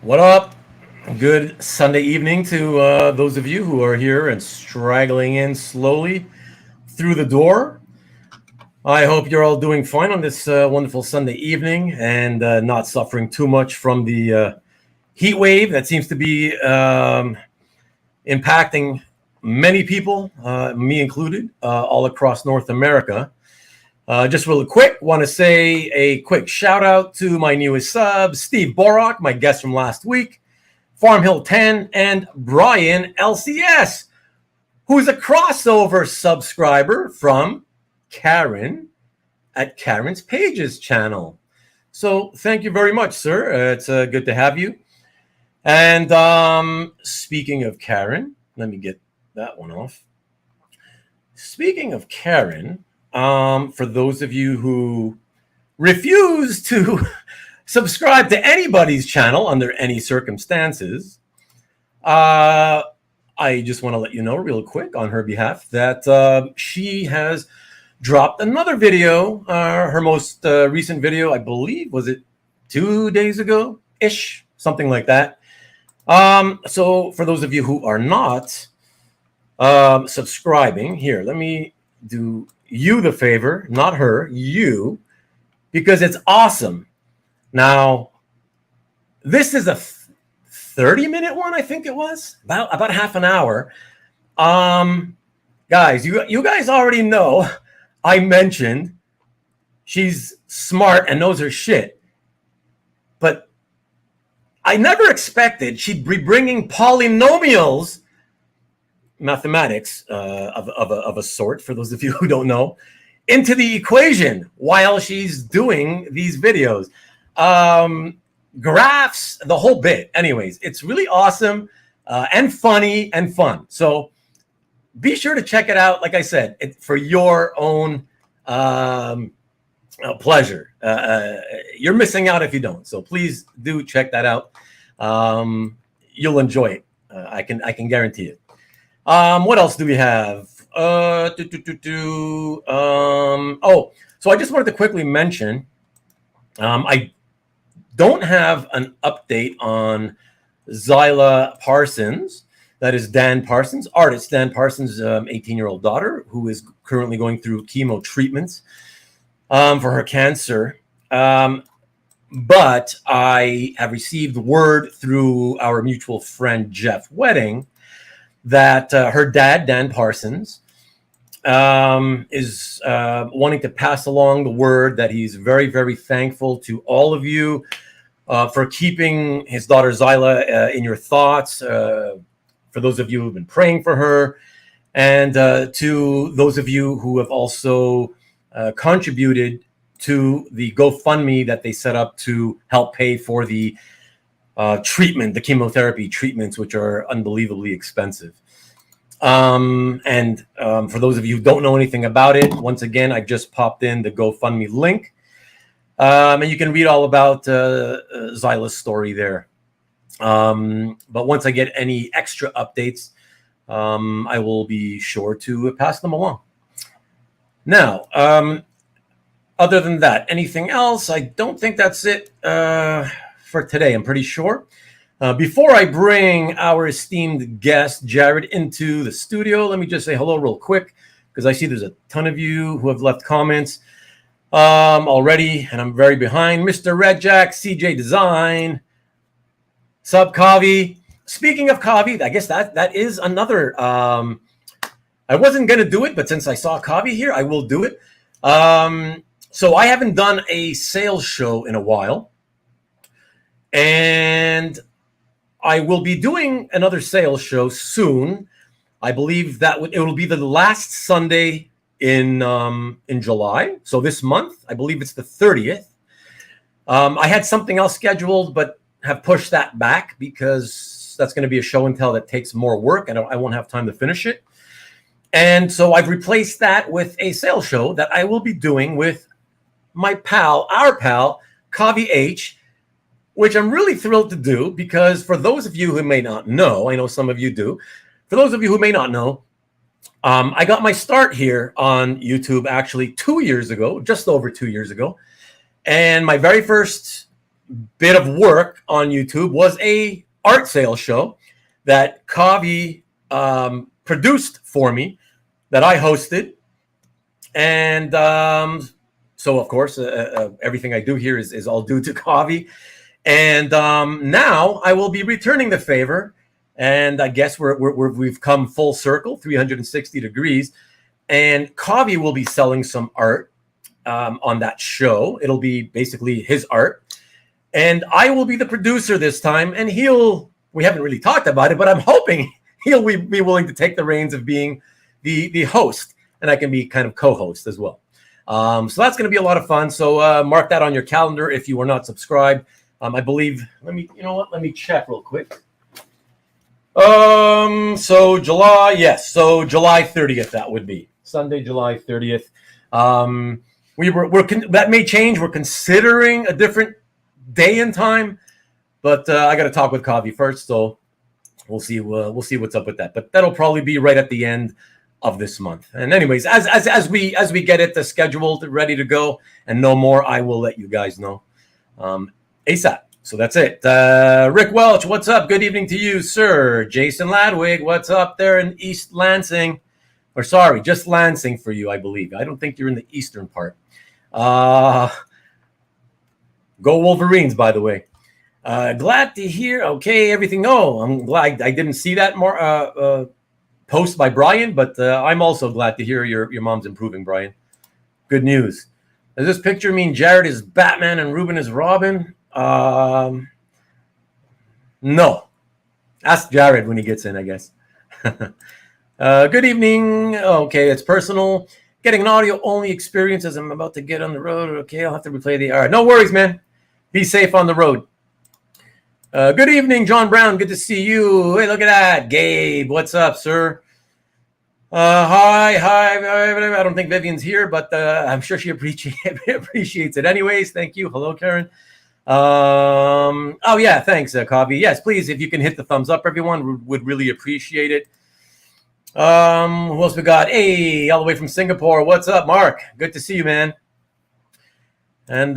What up? Good Sunday evening to those of you who are here and straggling in slowly through the door. I hope you're all doing fine on this wonderful Sunday evening and not suffering too much from the heat wave that seems to be impacting many people, me included, all across North America. Just really quick, want to say a quick shout out to my newest subs, Steve Borak, my guest from last week, Farm Hill 10, and Brian LCS, who's a crossover subscriber from Karen at Karen's Pages channel. So thank you very much, sir. It's good to have you. And speaking of Karen, let me get that one off. Speaking of Karen, for those of you who refuse to subscribe to anybody's channel under any circumstances, I just want to let you know real quick on her behalf that she has dropped another video. Her most recent video, I believe, was it 2 days ago-ish, something like that. So for those of you who are not subscribing, here, let me do you the favor, not her, you, because it's awesome. Now, this is a 30-minute one, I think it was, about half an hour. Guys, you guys already know I mentioned she's smart and knows her shit, but I never expected she'd be bringing polynomials, mathematics of a sort, for those of you who don't know, into the equation while she's doing these videos. Graphs, the whole bit. Anyways, it's really awesome and funny and fun. So be sure to check it out. Like I said, for your own pleasure. You're missing out if you don't. So please do check that out. You'll enjoy it. I can guarantee it. What else do we have? So I just wanted to quickly mention, I don't have an update on Zyla Parsons. That is Dan Parsons, artist Dan Parsons' 18-year-old daughter, who is currently going through chemo treatments for her cancer. But I have received word through our mutual friend Jeff Wedding that her dad, Dan Parsons, is wanting to pass along the word that he's very, very thankful to all of you for keeping his daughter Zyla in your thoughts, for those of you who've been praying for her, and to those of you who have also contributed to the GoFundMe that they set up to help pay for the treatment, the chemotherapy treatments, which are unbelievably expensive. And for those of you who don't know anything about it, once again, I just popped in the GoFundMe link. And you can read all about Zyla's story there. But once I get any extra updates, I will be sure to pass them along. Now, other than that, anything else? I don't think that's it for today, I'm pretty sure. Before I bring our esteemed guest, Jared, into the studio, let me just say hello real quick, because I see there's a ton of you who have left comments already, and I'm very behind. Mr. Red Jack, CJ Design, Sub Kavi. Speaking of Kavi, I guess that is another. I wasn't going to do it, but since I saw Kavi here, I will do it. So I haven't done a sales show in a while, and I will be doing another sales show soon. I believe that it will be the last Sunday in July. So this month, I believe it's the 30th. I had something else scheduled, but have pushed that back because that's going to be a show and tell that takes more work, and I won't have time to finish it. And so I've replaced that with a sales show that I will be doing with my pal, our pal, Kavi H, which I'm really thrilled to do, because for those of you who may not know, I know some of you do, for those of you who may not know, I got my start here on YouTube actually 2 years ago, just over 2 years ago. And my very first bit of work on YouTube was a art sale show that Kavi produced for me, that I hosted. And so, of course, everything I do here is all due to Kavi. And now I will be returning the favor. And I guess we've come full circle, 360 degrees. And Kavi will be selling some art on that show. It'll be basically his art. And I will be the producer this time. And we haven't really talked about it, but I'm hoping he'll be willing to take the reins of being the host. And I can be kind of co-host as well. So that's going to be a lot of fun. So mark that on your calendar if you are not subscribed. I believe, let me check real quick. So July 30th, that would be Sunday, July 30th. That may change. We're considering a different day and time, but I got to talk with Kavi first. So we'll see what's up with that, but that'll probably be right at the end of this month. And anyways, as we get it scheduled, ready to go, and no more, I will let you guys know ASAP. So that's it. Rick Welch, what's up? Good evening to you, sir. Jason Ladwig, what's up there in East Lansing? Or sorry, just Lansing for you, I believe. I don't think you're in the eastern part. Go Wolverines, by the way. Glad to hear. Okay, everything. Oh, I'm glad I didn't see that more post by Brian, but I'm also glad to hear your mom's improving, Brian. Good news. Does this picture mean Jared is Batman and Ruben is Robin? No. Ask Jared when he gets in, I guess. Good evening. Okay, it's personal. Getting an audio-only experience as I'm about to get on the road. Okay, I'll have to replay the... All right, no worries, man. Be safe on the road. Good evening, John Brown. Good to see you. Hey, look at that. Gabe, what's up, sir? Hi. I don't think Vivian's here, but I'm sure she appreciates it anyways. Thank you. Hello, Karen. Oh, yeah, thanks, Kavi. Yes, please, if you can hit the thumbs up, everyone, would really appreciate it. Who else we got? Hey, all the way from Singapore. What's up, Mark? Good to see you, man. And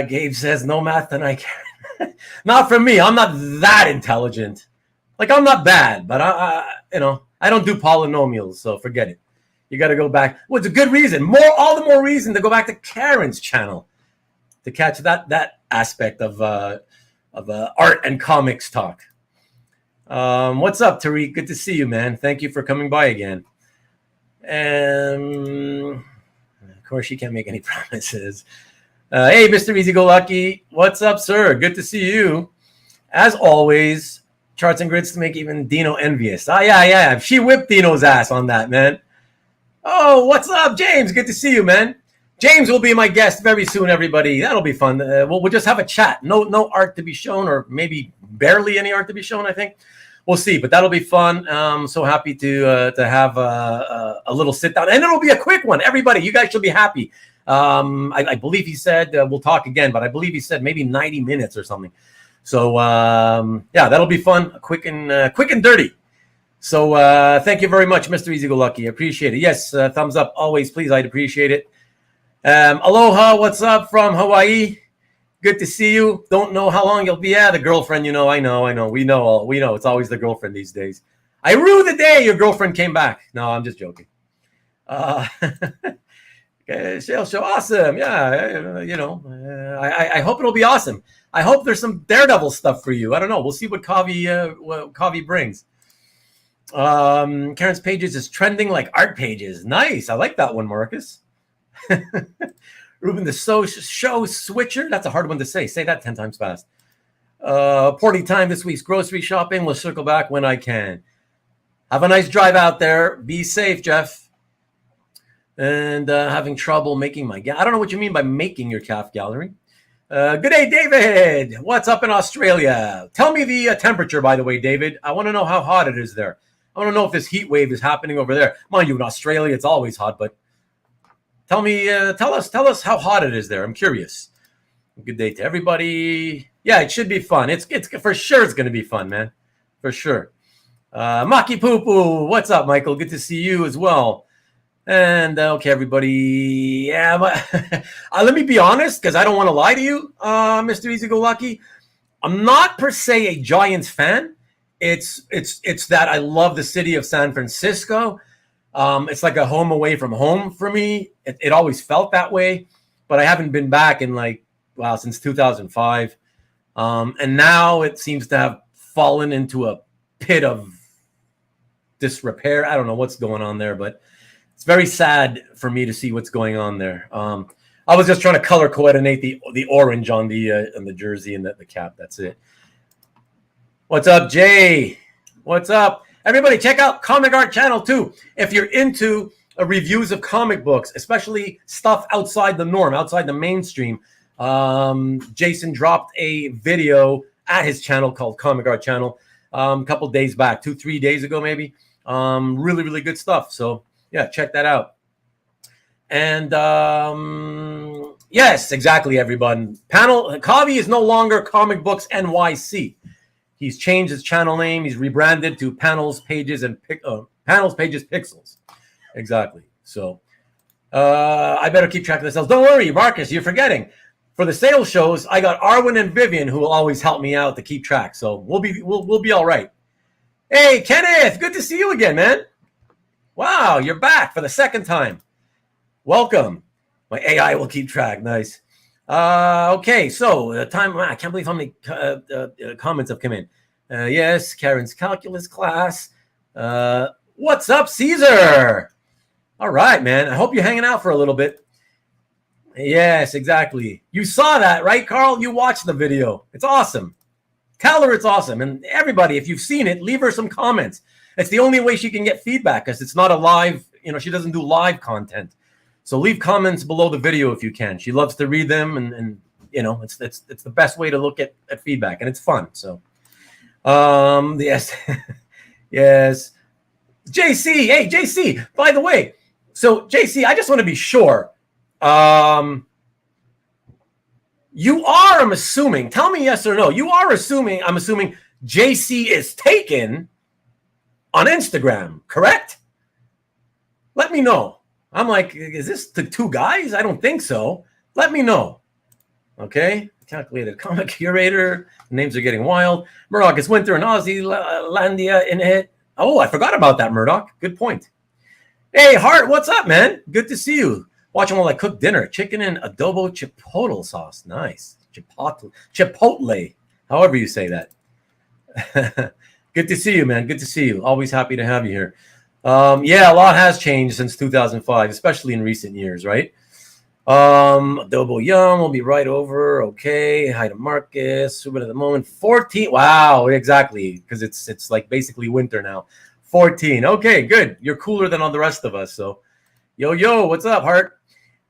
Gabe says, no math tonight. Not from me. I'm not that intelligent. Like, I'm not bad, but I don't do polynomials, so forget it. You got to go back. Well, it's a good reason. All the more reason to go back to Karen's channel to catch that aspect of art and comics talk. What's up, Tariq? Good to see you, man. Thank you for coming by again. And of course, she can't make any promises. Hey, Mr. Easy Go Lucky. What's up, sir? Good to see you. As always, charts and grids to make even Dino envious. Yeah. She whipped Dino's ass on that, man. Oh, what's up, James? Good to see you, man. James will be my guest very soon, everybody. That'll be fun. We'll just have a chat. No art to be shown, or maybe barely any art to be shown, I think. We'll see, but that'll be fun. So happy to have a little sit down. And it'll be a quick one. Everybody, you guys should be happy. I believe he said, we'll talk again, but I believe he said maybe 90 minutes or something. So, yeah, that'll be fun. Quick and dirty. So thank you very much, Mr. Easy Go Lucky. I appreciate it. Yes, thumbs up always, please. I'd appreciate it. Aloha, what's up from Hawaii? Good to see you. Don't know how long you'll be at. The girlfriend, I know. We know. It's always the girlfriend these days. I rue the day your girlfriend came back. No, I'm just joking. Sales show, awesome. Yeah, I hope it'll be awesome. I hope there's some Daredevil stuff for you. I don't know. We'll see what Kavi brings. Karen's pages is trending like art pages. Nice. I like that one, Marcus. Ruben, the show switcher. That's a hard one to say. Say that 10 times fast. Porty time this week's grocery shopping. We'll circle back when I can. Have a nice drive out there. Be safe, Jeff. And having trouble making my... I don't know what you mean by making your calf gallery. Good day, David. What's up in Australia? Tell me the temperature, by the way, David. I want to know how hot it is there. I want to know if this heat wave is happening over there. Mind you, in Australia, it's always hot, but tell us how hot it is there. I'm curious. Good day to everybody. Yeah, it should be fun. It's for sure it's going to be fun, man. For sure. Maki Poo Poo. What's up, Michael? Good to see you as well. And okay, everybody. Yeah, let me be honest, because I don't want to lie to you, Mr. Easy Go Lucky. I'm not per se a Giants fan. It's that I love the city of San Francisco. It's like a home away from home for me. It always felt that way, but I haven't been back in since 2005. And now it seems to have fallen into a pit of disrepair. I don't know what's going on there, but it's very sad for me to see what's going on there. I was just trying to color coordinate the orange on the jersey and the cap. That's it. What's up, Jay? What's up? Everybody, check out Comic Art Channel too. If you're into reviews of comic books, especially stuff outside the norm, outside the mainstream, Jason dropped a video at his channel called Comic Art Channel a couple days back, 2-3 days ago maybe. Really, really good stuff. So yeah, check that out. And yes, exactly, everyone. Kavi is no longer Comic Books NYC. He's changed his channel name. He's rebranded to Panels, Pages, and Panels, Pages, Pixels. Exactly. So I better keep track of the sales. Don't worry, Marcus, you're forgetting. For the sales shows, I got Arwen and Vivian who will always help me out to keep track. So we'll be all right. Hey, Kenneth, good to see you again, man. Wow, you're back for the second time. Welcome. My AI will keep track. Nice. Okay, so the time. I can't believe how many comments have come in. Yes, Karen's calculus class. What's up, Caesar? All right, man. I hope you're hanging out for a little bit. Yes, exactly. You saw that, right, Carl? You watched the video. It's awesome. Tell her it's awesome. And everybody, if you've seen it, leave her some comments. It's the only way she can get feedback because it's not a live, she doesn't do live content. So leave comments below the video if you can. She loves to read them, and it's the best way to look at feedback, and it's fun. So, yes, yes. JC, hey JC. By the way, so JC, I just want to be sure. You are, I'm assuming. Tell me yes or no. You are assuming. I'm assuming JC is taken on Instagram, correct? Let me know. I'm like, is this the two guys? I don't think so. Let me know. Okay. Calculated comic curator. The names are getting wild. Murdoch, it's winter in Aussie Landia in it. Oh, I forgot about that, Murdoch. Good point. Hey, Hart, what's up, man? Good to see you. Watching while I cook dinner. Chicken and adobo chipotle sauce. Nice. Chipotle. However you say that. Good to see you, man. Good to see you. Always happy to have you here. Yeah, a lot has changed since 2005, especially in recent years, right? Adobo Yum will be right over. Okay. Hi to Marcus. Super at the moment. 14. Wow, exactly. Because it's like basically winter now. 14. Okay, good. You're cooler than all the rest of us. So, yo, what's up, Hart?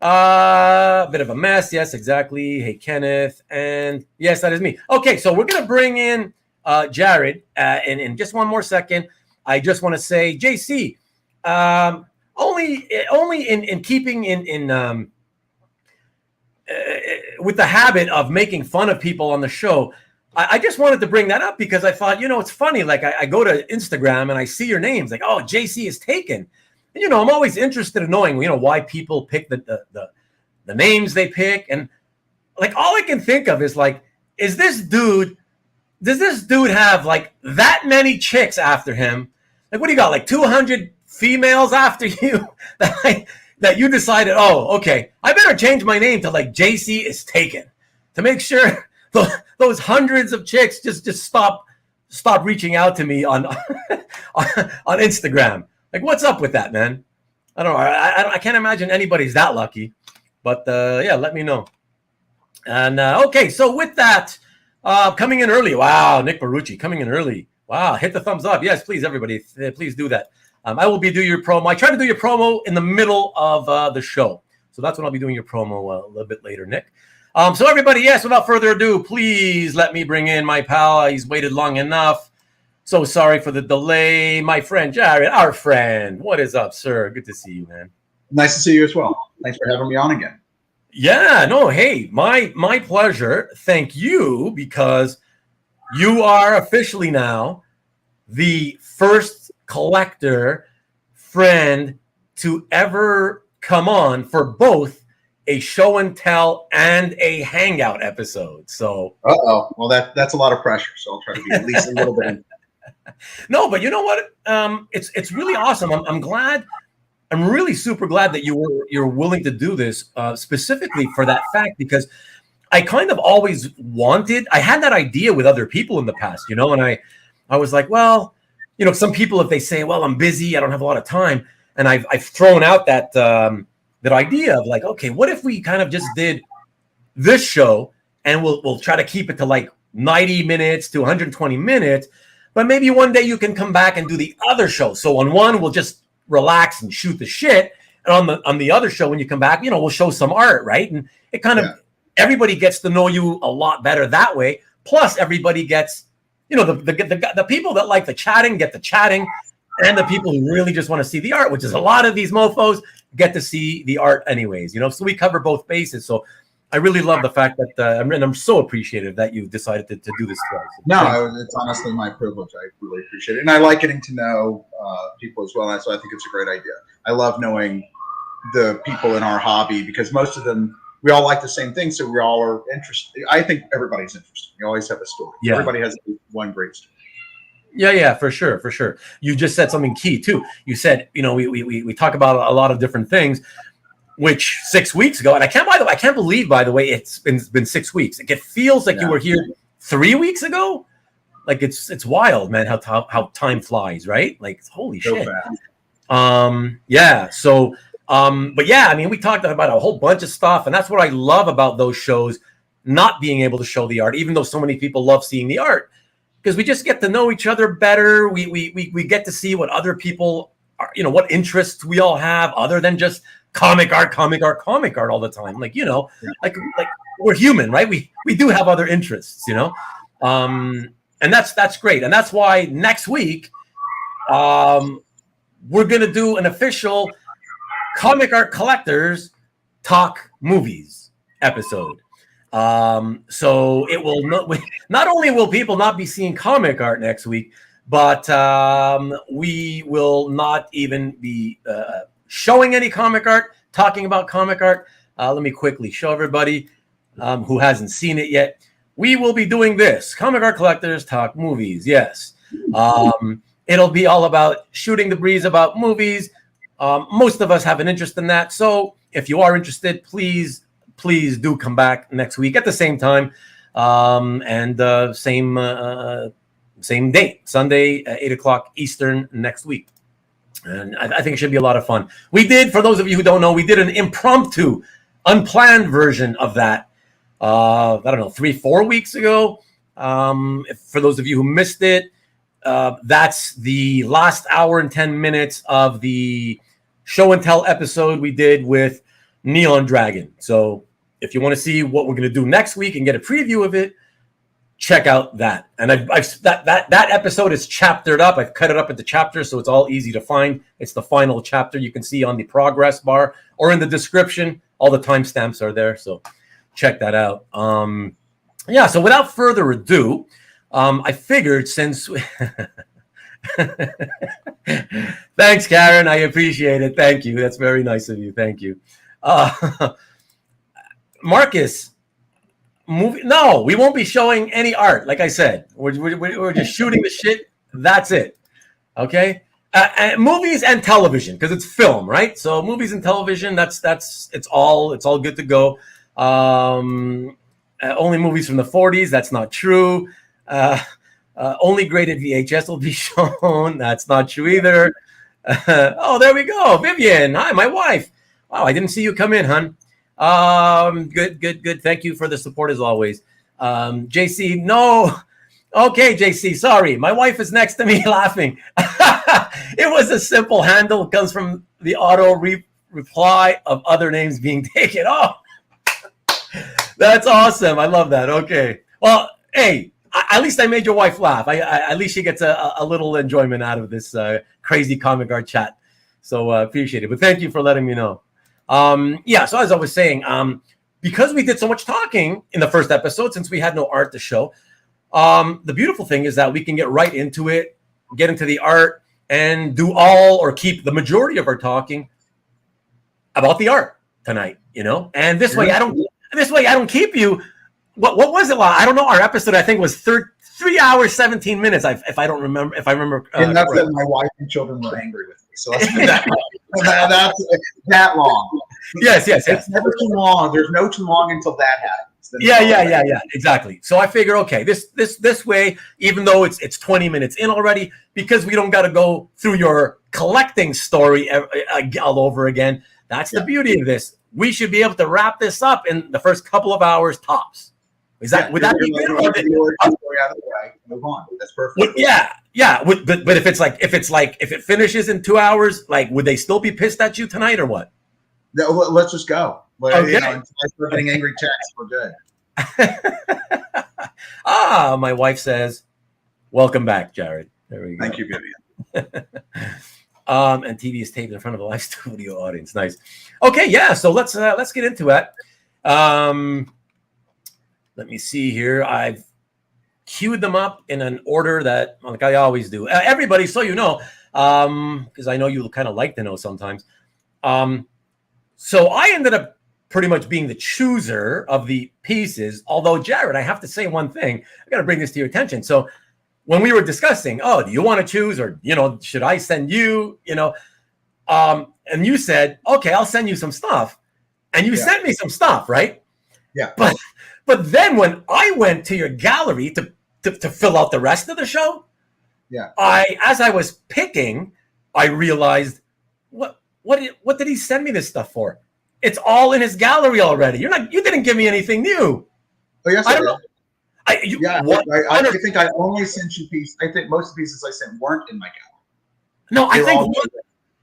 Bit of a mess. Yes, exactly. Hey, Kenneth. And yes, that is me. Okay, so we're going to bring in Jared in just one more second. I just want to say, JC, only in keeping in with the habit of making fun of people on the show, I just wanted to bring that up because I thought, it's funny. Like I go to Instagram and I see your names, like, oh, JC is taken. And, I'm always interested in knowing, why people pick the names they pick. And like, all I can think of is like, does this dude have like that many chicks after him? Like, what do you got? Like 200 females after you that you decided, oh, okay, I better change my name to like JC is taken to make sure those hundreds of chicks just stop reaching out to me on Instagram. Like, what's up with that, man? I don't know. I can't imagine anybody's that lucky, but yeah, let me know. And okay, so with that, coming in early. Wow, Nick Barucci coming in early. Wow, hit the thumbs up. Yes, please, everybody. Please do that. I will be doing your promo. I try to do your promo in the middle of the show. So that's when I'll be doing your promo a little bit later, Nick. So everybody, yes, without further ado, please let me bring in my pal. He's waited long enough. So sorry for the delay. My friend, Jared, our friend. What is up, sir? Good to see you, man. Nice to see you as well. Thanks for having me on again. Yeah, no, hey, my pleasure. Thank you, because you are officially now the first collector friend to ever come on for both a show and tell and a hangout episode. So, well, that's a lot of pressure. So I'll try to be at least a little bit. No, but you know what? It's really awesome. I'm glad. I'm really super glad that you're willing to do this specifically for that fact, because I kind of always wanted. I had that idea with other people in the past, and I was like, well, some people, if they say, well, I'm busy, I don't have a lot of time, and I've thrown out that idea of like, okay, what if we kind of just did this show and we'll try to keep it to like 90 minutes to 120 minutes, but maybe one day you can come back and do the other show. So on one, we'll just relax and shoot the shit, and on the other show, when you come back, we'll show some art, right? And it kind of everybody gets to know you a lot better that way. Plus, everybody gets, the people that like the chatting get the chatting, and the people who really just want to see the art, which is a lot of these mofos, get to see the art anyways, So we cover both bases. So I really love the fact that, I'm so appreciative that you decided to do this for us. No, it's honestly my privilege. I really appreciate it. And I like getting to know people as well. So I think it's a great idea. I love knowing the people in our hobby, because most of them, we all like the same thing. So we all are interested. I think everybody's interested. You always have a story. Yeah. Everybody has one great story. Yeah, for sure. You just said something key too. You said, we talk about a lot of different things, which 6 weeks ago, and I can't believe, by the way, it's been 6 weeks. It feels like you were here 3 weeks ago. Like it's wild, man, how time flies, right? Like, holy shit. Fast. So, but yeah, I mean, we talked about a whole bunch of stuff, and that's what I love about those shows, not being able to show the art, even though so many people love seeing the art, because we just get to know each other better. We get to see what other people are, what interests we all have other than just comic art all the time. Like, like we're human, right? We do have other interests, and that's great. And that's why next week, we're going to do an official Comic Art Collectors Talk Movies episode. So it will not only will people not be seeing comic art next week, but we will not even be showing any comic art, talking about comic art. Let me quickly show everybody who hasn't seen it yet. We will be doing this, Comic Art Collectors Talk Movies. Yes. It'll be all about shooting the breeze about movies. Most of us have an interest in that. So if you are interested, please do come back next week at the same time, and same date, Sunday at 8:00 Eastern next week. And I think it should be a lot of fun. We did, for those of you who don't know, we did an impromptu, unplanned version of that, I don't know, 3-4 weeks ago. For those of you who missed it, that's the last hour and 10 minutes of the show and tell episode we did with Neon Dragon. So if you want to see what we're going to do next week and get a preview of it, check out that. And that episode is chaptered up. I've cut it up into chapters, so it's all easy to find. It's the final chapter. You can see on the progress bar or in the description. All the timestamps are there, so check that out. So without further ado, I figured since thanks, Karen. I appreciate it. Thank you. That's very nice of you. Thank you. Marcus, no, we won't be showing any art. Like I said, we're just shooting the shit. That's it. Okay. And movies and television, because it's film, right? So movies and television, it's all good to go. Only movies from the 40s. That's not true. Only graded VHS will be shown. That's not true either. Oh, there we go. Vivian. Hi, my wife. Wow, I didn't see you come in, hon. Good. Thank you for the support as always. JC, no. Okay, JC, sorry. My wife is next to me laughing. It was a simple handle. It comes from the auto reply of other names being taken. Oh, that's awesome. I love that. Okay. Well, hey, at least I made your wife laugh. At least she gets a little enjoyment out of this crazy comic art chat. So appreciate it. But thank you for letting me know. So as I was saying, because we did so much talking in the first episode, since we had no art to show, the beautiful thing is that we can get right into it, get into the art, and do all or keep the majority of our talking about the art tonight, and this way I don't keep you. What was it? I don't know. Our episode, I think, was 3 hours, 17 minutes. If I remember. And that's when my wife and children were angry with me. So that's that long. Yes. It's never too long. There's no too long until that happens. Yeah. Exactly. So I figure, okay, this way, even though it's 20 minutes in already, because we don't got to go through your collecting story all over again. That's the beauty of this. We should be able to wrap this up in the first couple of hours tops. Would that be good? Move on. That's perfect. Yeah. But if it finishes in 2 hours, like, would they still be pissed at you tonight or what? No, let's just go. Okay. Until I start getting angry texts, we're good. My wife says, "Welcome back, Jared." There we go. Thank you, Vivian. And TV is taped in front of a live studio audience. Nice. Okay, yeah. So let's get into it. Let me see here. I've queued them up in an order that, like I always do. Everybody, so because I know you kind of like to know sometimes. So I ended up pretty much being the chooser of the pieces. Although, Jared, I have to say one thing. I got to bring this to your attention. So when we were discussing, do you want to choose, or should I send you? And you said, okay, I'll send you some stuff, and you sent me some stuff, right? Yeah. But then when I went to your gallery to fill out the rest of the show, as I was picking, I realized what did he send me this stuff for? It's all in his gallery already. You didn't give me anything new. Oh yes, I don't know. I think I only sent you pieces. I think most of the pieces I sent weren't in my gallery. No,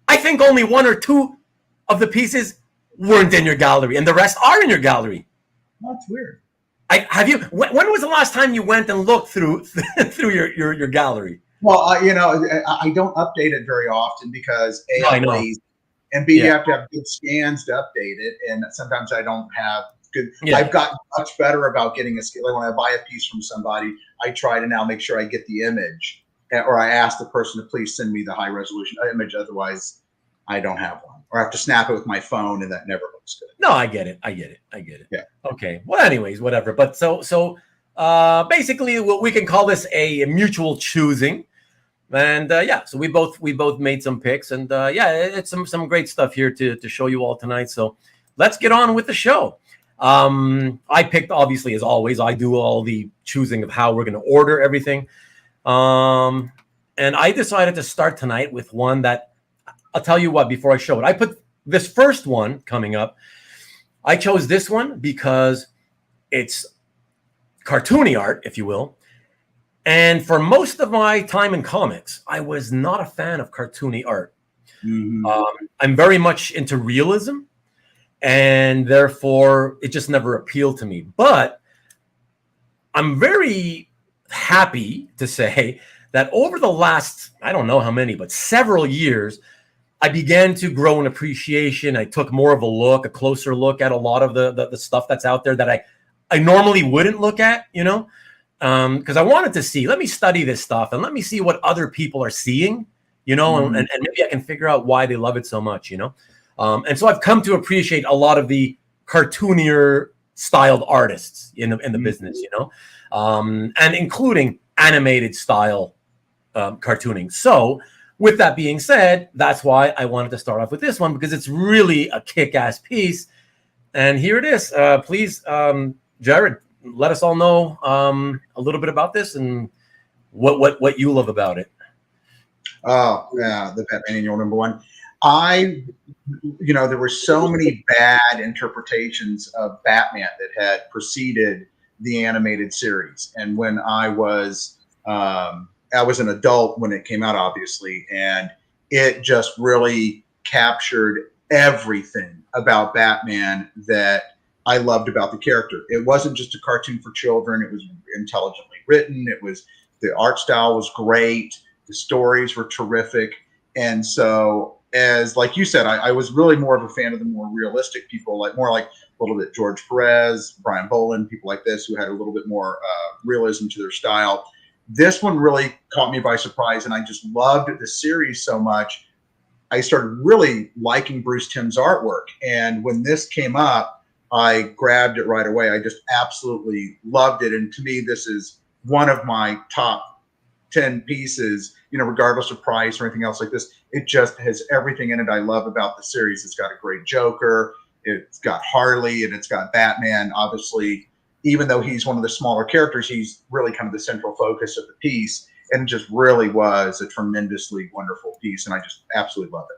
I think only one or two of the pieces weren't in your gallery, and the rest are in your gallery. That's weird. When was the last time you went and looked through your gallery? Well, I don't update it very often because A, I'm lazy, and B, you have to have good scans to update it, and sometimes I don't have good. Yeah. I've gotten much better about getting a scan. Like when I buy a piece from somebody, I try to now make sure I get the image, or I ask the person to please send me the high resolution image. Otherwise, I don't have one, or I have to snap it with my phone, and that never looks good. No, I get it. Yeah. Okay. Well, anyways, whatever. But so basically, we can call this a mutual choosing. And so we both made some picks, and it's some great stuff here to show you all tonight. So let's get on with the show. I picked, obviously, as always, I do all the choosing of how we're going to order everything. And I decided to start tonight with one that I'll tell you what, before I show it, I put this first one coming up. I chose this one because it's cartoony art, if you will. And for most of my time in comics, I was not a fan of cartoony art. Mm-hmm. I'm very much into realism, and therefore it just never appealed to me. But I'm very happy to say that over the last, I don't know how many, but several years, I began to grow an appreciation. I took more of a closer look at a lot of the stuff that's out there that I normally wouldn't look at, because I wanted to see, let me study this stuff and let me see what other people are seeing, and maybe I can figure out why they love it so much, and so I've come to appreciate a lot of the cartoonier styled artists in the business, and including animated style cartooning. So with that being said, that's why I wanted to start off with this one, because it's really a kick-ass piece. And here it is. Please, Jared, let us all know a little bit about this and what you love about it. Oh, yeah, the Batman Annual #1. There were so many bad interpretations of Batman that had preceded the animated series. And when I was an adult when it came out, obviously, and it just really captured everything about Batman that I loved about the character. It wasn't just a cartoon for children. It was intelligently written. The art style was great. The stories were terrific. And so, like you said, I was really more of a fan of the more realistic people, more like a little bit George Perez, Brian Boland, people like this, who had a little bit more realism to their style. This one really caught me by surprise, and I just loved the series so much. I started really liking Bruce Timm's artwork. And when this came up, I grabbed it right away. I just absolutely loved it. And to me, this is one of my top 10 pieces, you know, regardless of price or anything else like this. It just has everything in it I love about the series. It's got a great Joker, it's got Harley, and it's got Batman. Obviously, even though he's one of the smaller characters, he's really kind of the central focus of the piece. And it just really was a tremendously wonderful piece, and I just absolutely love it.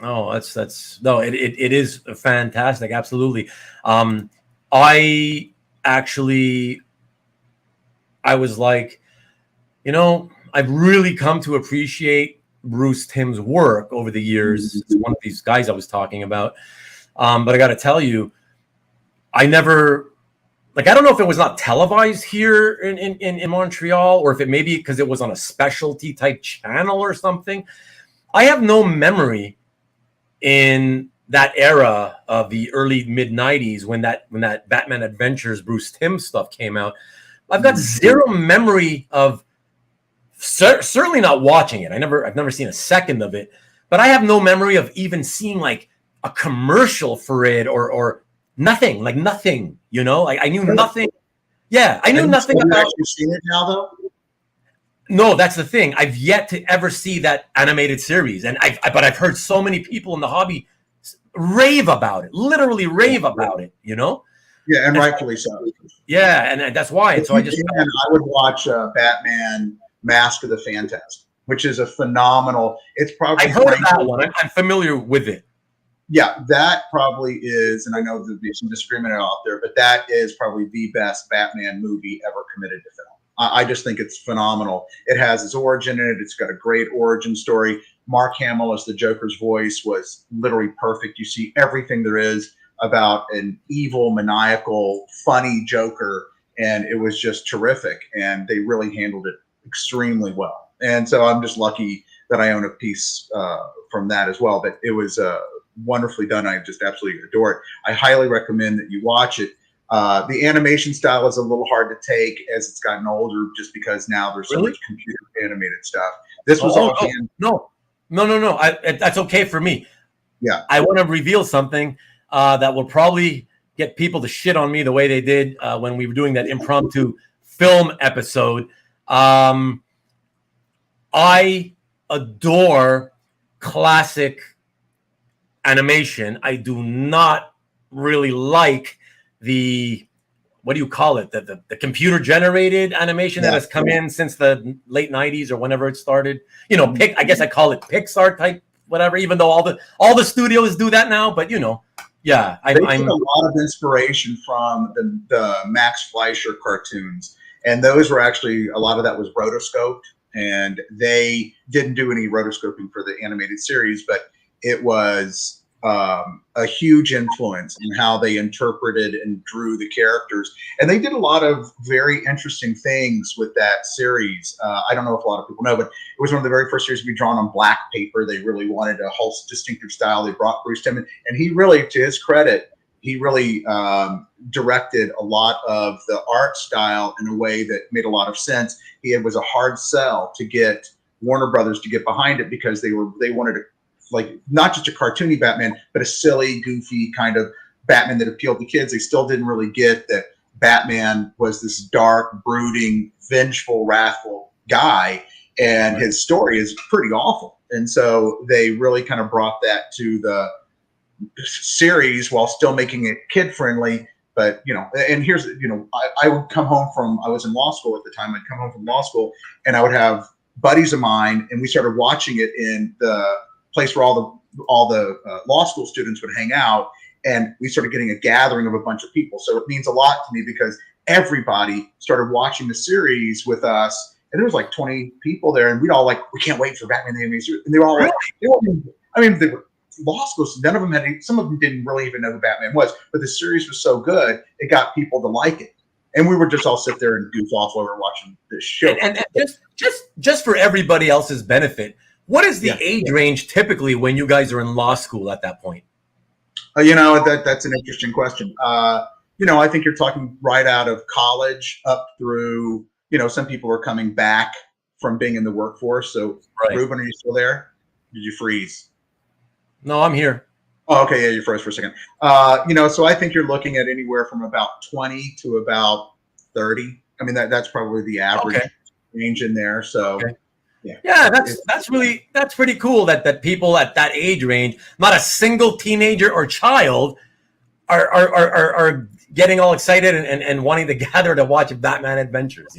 Oh, that's no, it is fantastic. Absolutely. I was like, you know, I've really come to appreciate Bruce Timm's work over the years. It's one of these guys I was talking about. But I got to tell you, I never, like, I don't know if it was not televised here in Montreal, or if it maybe because it was on a specialty type channel or something. I have no memory in that era of the early mid 90s when that Batman Adventures Bruce Timm stuff came out. I've got zero memory of certainly not watching it. I've never seen a second of it, but I have no memory of even seeing like a commercial for it or nothing, like nothing, you know, like I knew nothing. Yeah. I knew nothing about. Have you seen it now though? No, that's the thing. I've yet to ever see that animated series. And but I've heard so many people in the hobby rave about it, literally rave about it, you know? Yeah. And rightfully so. Yeah. And that's why. And so I would watch Batman Mask of the Phantasm, which is a phenomenal, it's probably. I heard of that one. I'm familiar with it. Yeah, that probably is, and I know there'll be some disagreement out there, but that is probably the best Batman movie ever committed to film. I just think it's phenomenal. It has his origin in it. It's got a great origin story. Mark Hamill as the Joker's voice was literally perfect. You see everything there is about an evil, maniacal, funny Joker, and it was just terrific. And they really handled it extremely well. And so I'm just lucky that I own a piece from that as well. But it was wonderfully done. I just absolutely adore it. I highly recommend that you watch it. The animation style is a little hard to take as it's gotten older, just because now there's so much computer animated stuff. This was all hand. No. That's okay for me. Yeah, I want to reveal something that will probably get people to shit on me the way they did when we were doing that impromptu film episode. I adore classic animation. I do not really like the, what do you call it? The computer generated animation that has come in since the late 90s or whenever it started. You know, I guess I call it Pixar type, whatever, even though all the studios do that now, but you know, yeah. I'm a lot of inspiration from the Max Fleischer cartoons. And those were actually, a lot of that was rotoscoped, and they didn't do any rotoscoping for the animated series, but it was a huge influence in how they interpreted and drew the characters. And they did a lot of very interesting things with that series. I don't know if a lot of people know, but it was one of the very first series to be drawn on black paper. They really wanted a whole distinctive style. They brought Bruce Timm in, and he really, to his credit, he really directed a lot of the art style in a way that made a lot of sense. It was a hard sell to get Warner Brothers to get behind it, because they wanted to, like, not just a cartoony Batman, but a silly, goofy kind of Batman that appealed to kids. They still didn't really get that Batman was this dark, brooding, vengeful, wrathful guy, and his story is pretty awful. And so they really kind of brought that to the series while still making it kid friendly. But, you know, and here's, you know, I would come home from, I was in law school at the time. I'd come home from law school, and I would have buddies of mine, and we started watching it in the place where all the law school students would hang out, and we started getting a gathering of a bunch of people. So it means a lot to me, because everybody started watching the series with us, and there was like 20 people there, and we'd all like, we can't wait for Batman the Animated Series. And they were all like, they were law schools. None of them had, some of them didn't really even know who Batman was, but the series was so good, it got people to like it. And we would just all sit there and goof off while we were watching this show. And just for everybody else's benefit, what is the age range typically when you guys are in law school at that point? You know, that's an interesting question. You know, I think you're talking right out of college up through, you know, some people are coming back from being in the workforce. So, Ruben, are you still there? Did you freeze? No, I'm here. Oh, okay, yeah, you froze for a second. So I think you're looking at anywhere from about 20 to about 30. I mean, that's probably the average range in there. So, yeah, that's pretty cool that people at that age range, not a single teenager or child, are getting all excited and wanting to gather to watch Batman Adventures.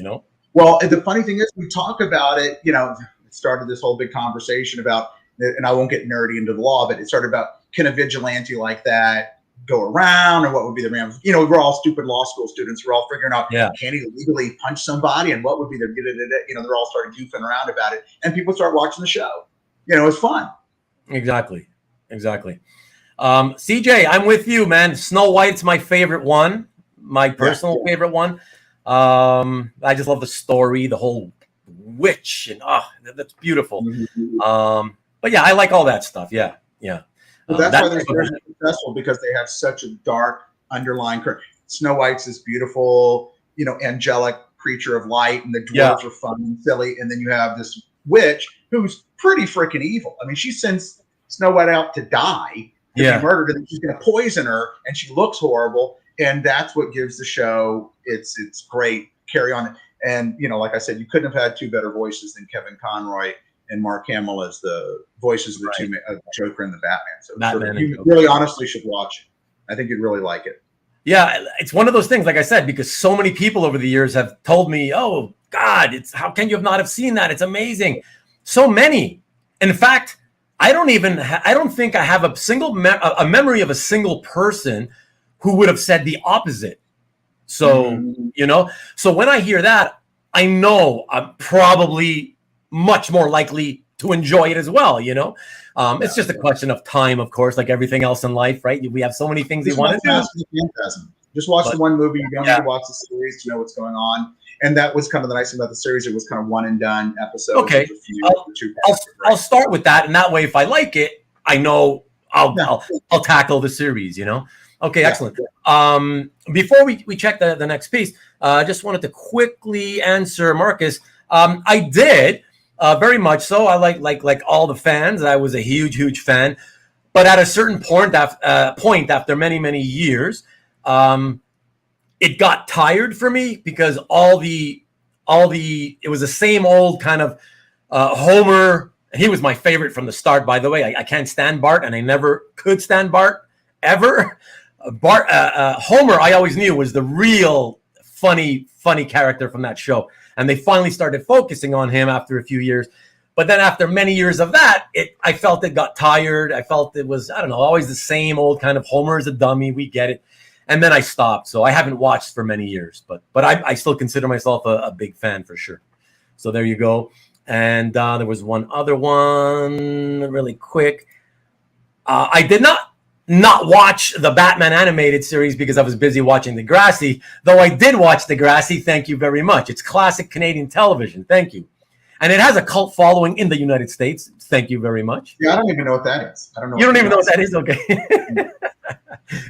Well, the funny thing is, we talk about it. It started this whole big conversation about, and I won't get nerdy into the law, but it started about, can a vigilante like that go around, or what would be the ramifications? We're all stupid law school students. We're all figuring out, can he legally punch somebody, and what would be their, they're all started goofing around about it, and people start watching the show. It's fun. Exactly. CJ, I'm with you, man. Snow White's my favorite one, my personal favorite one. I just love the story, the whole witch, and that's beautiful. But yeah, I like all that stuff. Yeah. Well, that's why they're successful, because they have such a dark underlying current. Snow White's this beautiful, angelic creature of light, and the dwarves are fun and silly, and then you have this witch who's pretty freaking evil. I mean, she sends Snow White out to die, to be murdered, and she's going to poison her, and she looks horrible, and that's what gives the show its great carry on. And like I said, you couldn't have had two better voices than Kevin Conroy and Mark Hamill as the voices of the two, Joker and the Batman. So you really honestly should watch it. I think you'd really like it. Yeah, it's one of those things, like I said, because so many people over the years have told me, oh, God, how can you not have seen that? It's amazing. So many. In fact, I don't think I have a single a memory of a single person who would have said the opposite. So, so when I hear that, I know I'm probably much more likely to enjoy it as well. It's just a question of time, of course, like everything else in life, right? We have so many things we want to do. Just watch the one movie. You don't need to watch the series to know what's going on. And that was kind of the nice thing about the series. It was kind of one and done episodes. Okay. I'll start with that. And that way, if I like it, I know I'll tackle the series, Okay, excellent. Before we check the next piece, I just wanted to quickly answer Marcus. I did very much so. I like all the fans. I was a huge fan, but at a certain point after many years, it got tired for me, because it was the same old kind of Homer. He was my favorite from the start, by the way. I can't stand Bart, and I never could stand Bart ever. Homer, I always knew, was the real funny character from that show. And they finally started focusing on him after a few years. But then after many years of that, I felt it got tired. I felt it was, I don't know, always the same old kind of Homer is a dummy. We get it. And then I stopped. So I haven't watched for many years. But I still consider myself a big fan for sure. So there you go. And there was one other one really quick. I did not watch the Batman animated series because I was busy watching Degrassi, though I did watch Degrassi. Thank you very much. It's classic Canadian television. Thank you. And it has a cult following in the United States. Thank you very much. Yeah, I don't even know what that is. I don't know. You don't even know what that is? Okay.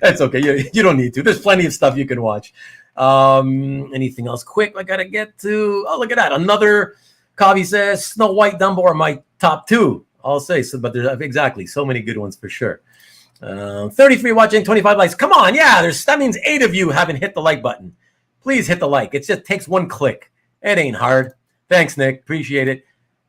That's okay. You don't need to. There's plenty of stuff you can watch. Anything else quick I got to get to? Oh, look at that. Another Kavi says Snow White, Dumbo are my top two. I'll say so, but there's exactly so many good ones for sure. 33 watching, 25 likes. Come on, that means 8 of you haven't hit the like button. Please hit the like. It just takes one click. It ain't hard. Thanks, Nick. Appreciate it.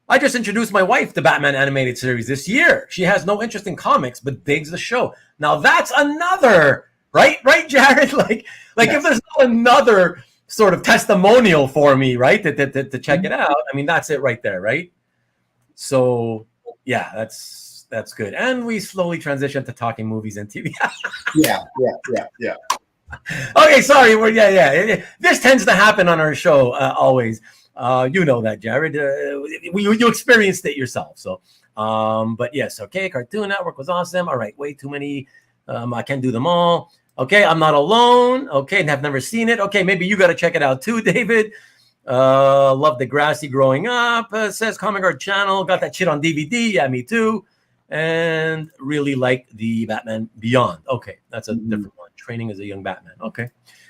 I just introduced my wife to Batman animated series this year. She has no interest in comics, but digs the show. Now that's another, right, Jared? Like if there's not another sort of testimonial for me, right, to check it out. I mean, that's it right there, right? So yeah, that's good. And we slowly transition to talking movies and TV. Yeah. Okay, sorry. This tends to happen on our show always. You know that, Jared. You experienced it yourself. So, but yes, okay. Cartoon Network was awesome. All right, way too many. I can't do them all. Okay, I'm not alone. Okay, and have never seen it. Okay, maybe you got to check it out too, David. Loved Degrassi growing up. Says Comic Art Channel. Got that shit on DVD. Yeah, me too. And really like the Batman Beyond. Okay, that's a different one. Training as a young Batman. Okay,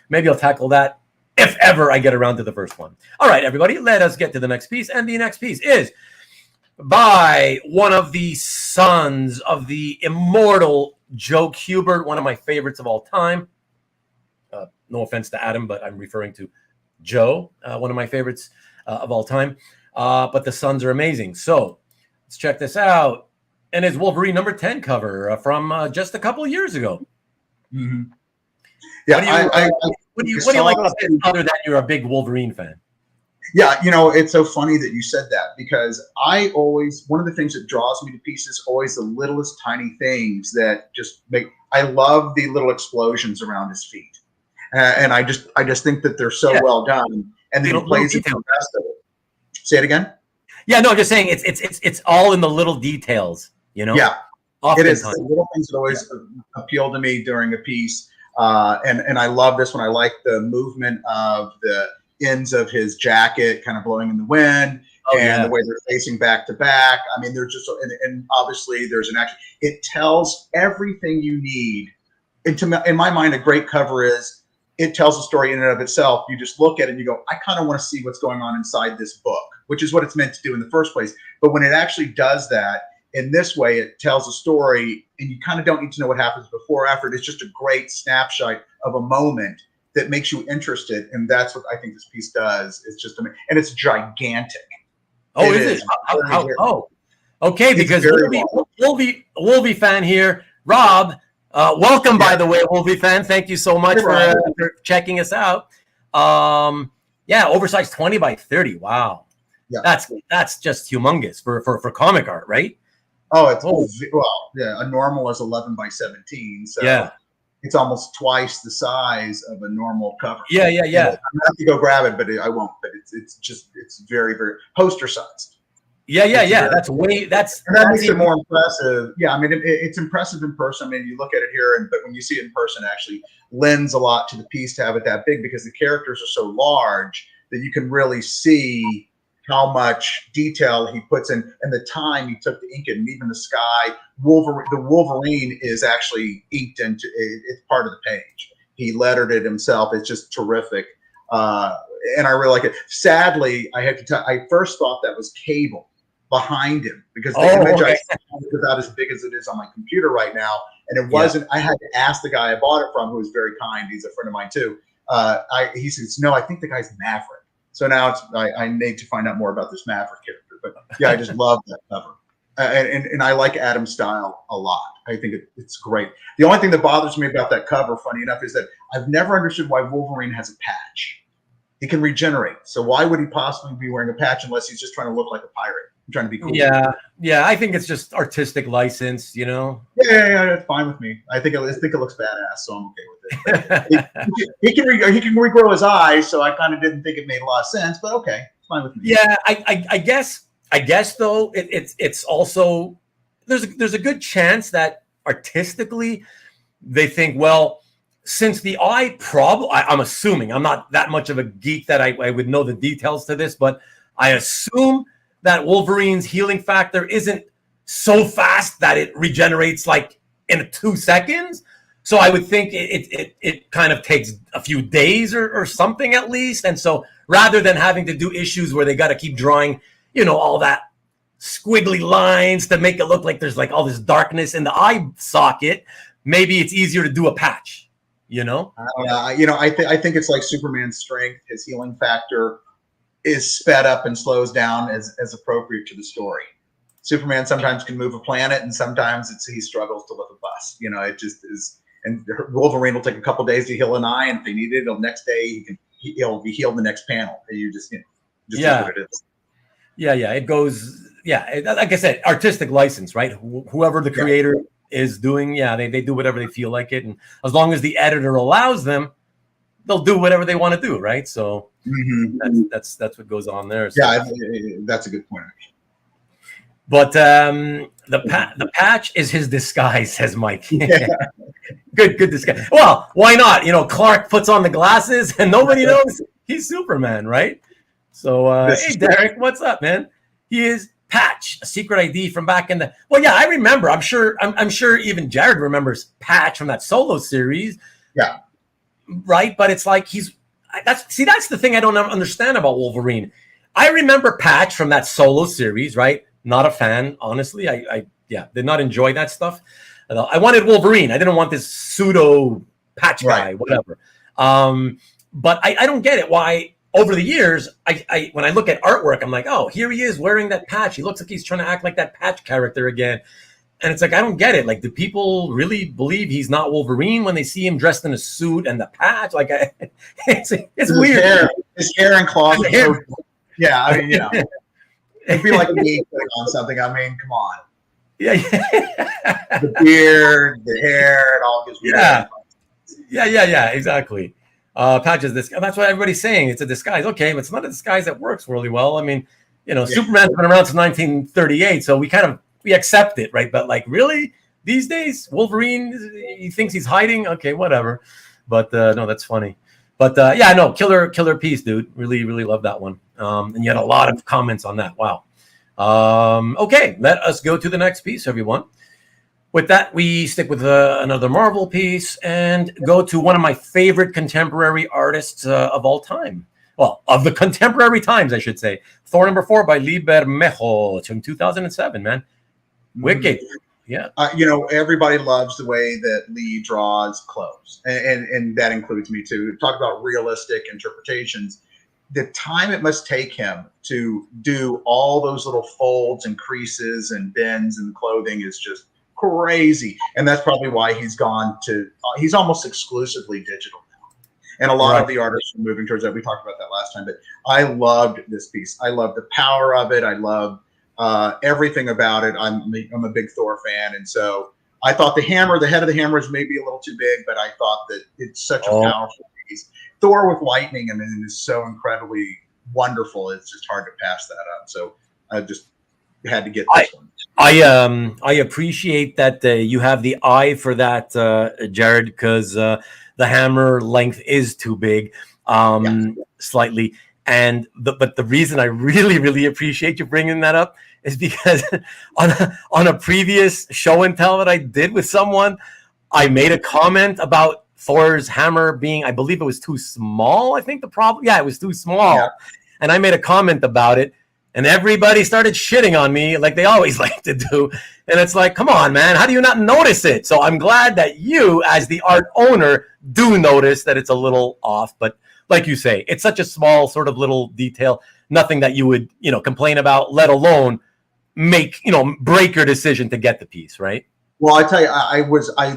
maybe I'll tackle that if ever I get around to the first one. All right, everybody, let us get to the next piece. And the next piece is by one of the sons of the immortal Joe Kubert, one of my favorites of all time. No offense to Adam, but I'm referring to Joe, one of my favorites of all time. But the sons are amazing. So let's check this out. And it's Wolverine number 10 cover from just a couple of years ago. Mm-hmm. Yeah, what do you like about this other than you're a big Wolverine fan? Yeah, it's so funny that you said that, because one of the things that draws me to pieces always the littlest tiny things that just I love the little explosions around his feet. And I just think that they're so well done, and then he plays into the rest of it. Say it again. Yeah, no, I'm just saying it's all in the little details, Yeah, it is the little things that always appeal to me during a piece, and I love this one. I like the movement of the ends of his jacket kind of blowing in the wind, the way they're facing back to back. I mean, they're just and obviously there's an action. It tells everything you need. In my mind, a great cover is. It tells a story in and of itself. You just look at it and you go, I kind of want to see what's going on inside this book, which is what it's meant to do in the first place. But when it actually does that in this way, it tells a story and you kind of don't need to know what happens before or after. It's just a great snapshot of a moment that makes you interested. And that's what I think this piece does. It's just amazing. And it's gigantic. Oh, is it? Okay. Because Wolvie fan here, Rob, welcome, by the way, Wolvie fan. Thank you so much for checking us out. Oversized 20 by 30. Wow. Yeah. That's just humongous for comic art, right? Oh, a normal is 11 by 17. So it's almost twice the size of a normal cover. Yeah. I'm gonna have to go grab it, but I won't. But it's very, very poster sized. Yeah. That makes it more impressive. Yeah, I mean, it's impressive in person. I mean, you look at it here, but when you see it in person, it actually lends a lot to the piece to have it that big, because the characters are so large that you can really see how much detail he puts in and the time he took to ink it, and even the sky. The Wolverine is actually inked into it. It's part of the page. He lettered it himself. It's just terrific. And I really like it. Sadly, I had to tell. I first thought that was Cable behind him, because the image I saw is about as big as it is on my computer right now, and it wasn't. I had to ask the guy I bought it from, who was very kind. He's a friend of mine too. He says, "No, I think the guy's Maverick." So now I need to find out more about this Maverick character. But yeah, I just love that cover, and I like Adam's style a lot. I think it's great. The only thing that bothers me about that cover, funny enough, is that I've never understood why Wolverine has a patch. He can regenerate, so why would he possibly be wearing a patch unless he's just trying to look like a pirate? I'm trying to be cool. Yeah. I think it's just artistic license, Yeah, that's fine with me. I think it looks badass, so I'm okay with it. he can regrow his eyes, so I kind of didn't think it made a lot of sense, but okay, it's fine with me. Yeah, I guess though it's also there's a good chance that artistically they think, well, since the eye I'm assuming, I'm not that much of a geek that I would know the details to this, but I assume that Wolverine's healing factor isn't so fast that it regenerates like in 2 seconds. So I would think it kind of takes a few days or something at least. And so rather than having to do issues where they got to keep drawing, all that squiggly lines to make it look like there's like all this darkness in the eye socket, maybe it's easier to do a patch, I think it's like Superman's strength. His healing factor is sped up and slows down as appropriate to the story. Superman sometimes can move a planet, and sometimes he struggles to lift a bus. It just is. And Wolverine will take a couple days to heal an eye, and if they need it, the next day he'll be healed in the next panel. You just is what it is. Yeah. It goes. Yeah, like I said, artistic license, right? Whoever the creator is doing, they do whatever they feel like it, and as long as the editor allows them, they'll do whatever they want to do, right? So that's what goes on there. So. Yeah, that's a good point. But the patch is his disguise, says Mike. Good disguise. Well, why not? Clark puts on the glasses and nobody knows he's Superman, right? So, hey, Derek, what's up, man? He is Patch, a secret ID from back in the. Well, yeah, I remember. I'm sure even Jared remembers Patch from that solo series. Yeah. Right, but it's like that's the thing I don't understand about Wolverine. I remember Patch from that solo series, right? Not a fan, honestly. I did not enjoy that stuff. I wanted Wolverine. I didn't want this pseudo patch guy, whatever. But I don't get it. Why over the years, I when I look at artwork, I'm like, oh, here he is wearing that patch. He looks like he's trying to act like that patch character again. And it's like, I don't get it. Like, do people really believe he's not Wolverine when they see him dressed in a suit and the patch? Like, it's weird. His hair and claws. Yeah, I mean, it'd be like me putting on something. I mean, come on. Yeah. The beard, the hair, it all gets weird. Yeah, exactly. Patches this. That's what everybody's saying. It's a disguise. Okay, but it's not a disguise that works really well. I mean, Superman's been around since 1938, so we accept it, right? But like, really, these days, Wolverine, he thinks he's hiding. Okay, whatever. But no, that's funny. But killer piece, dude. Really, really love that one. And you had a lot of comments on that. Wow. Okay, let us go to the next piece, everyone. With that, we stick with another Marvel piece and go to one of my favorite contemporary artists of all time. Well, of the contemporary times, I should say. Thor #4 by Lee Bermejo from 2007, man. Wicked. Yeah. Everybody loves the way that Lee draws clothes, and that includes me too. Talk about realistic interpretations. The time it must take him to do all those little folds and creases and bends in clothing is just crazy. And that's probably why he's almost exclusively digital now. And a lot of the artists are moving towards that. We talked about that last time, but I loved this piece. I love the power of it. I love everything about it. I'm a big Thor fan, and so I thought the head of the hammer is maybe a little too big, but I thought that it's such a powerful piece. Thor with lightning, is so incredibly wonderful. It's just hard to pass that up. So I just had to get this one. I appreciate that you have the eye for that, Jared, because the hammer length is too big, slightly. But the reason I really, really appreciate you bringing that up is because on a previous show and tell that I did with someone, I made a comment about Thor's hammer being, I believe it was too small. I think the problem, it was too small. Yeah. And I made a comment about it, and everybody started shitting on me like they always like to do. And it's like, come on, man, how do you not notice it? So I'm glad that you, as the art owner, do notice that it's a little off. But like you say, it's such a small sort of little detail, nothing that you would, complain about, let alone make, break your decision to get the piece, right? Well, I tell you, I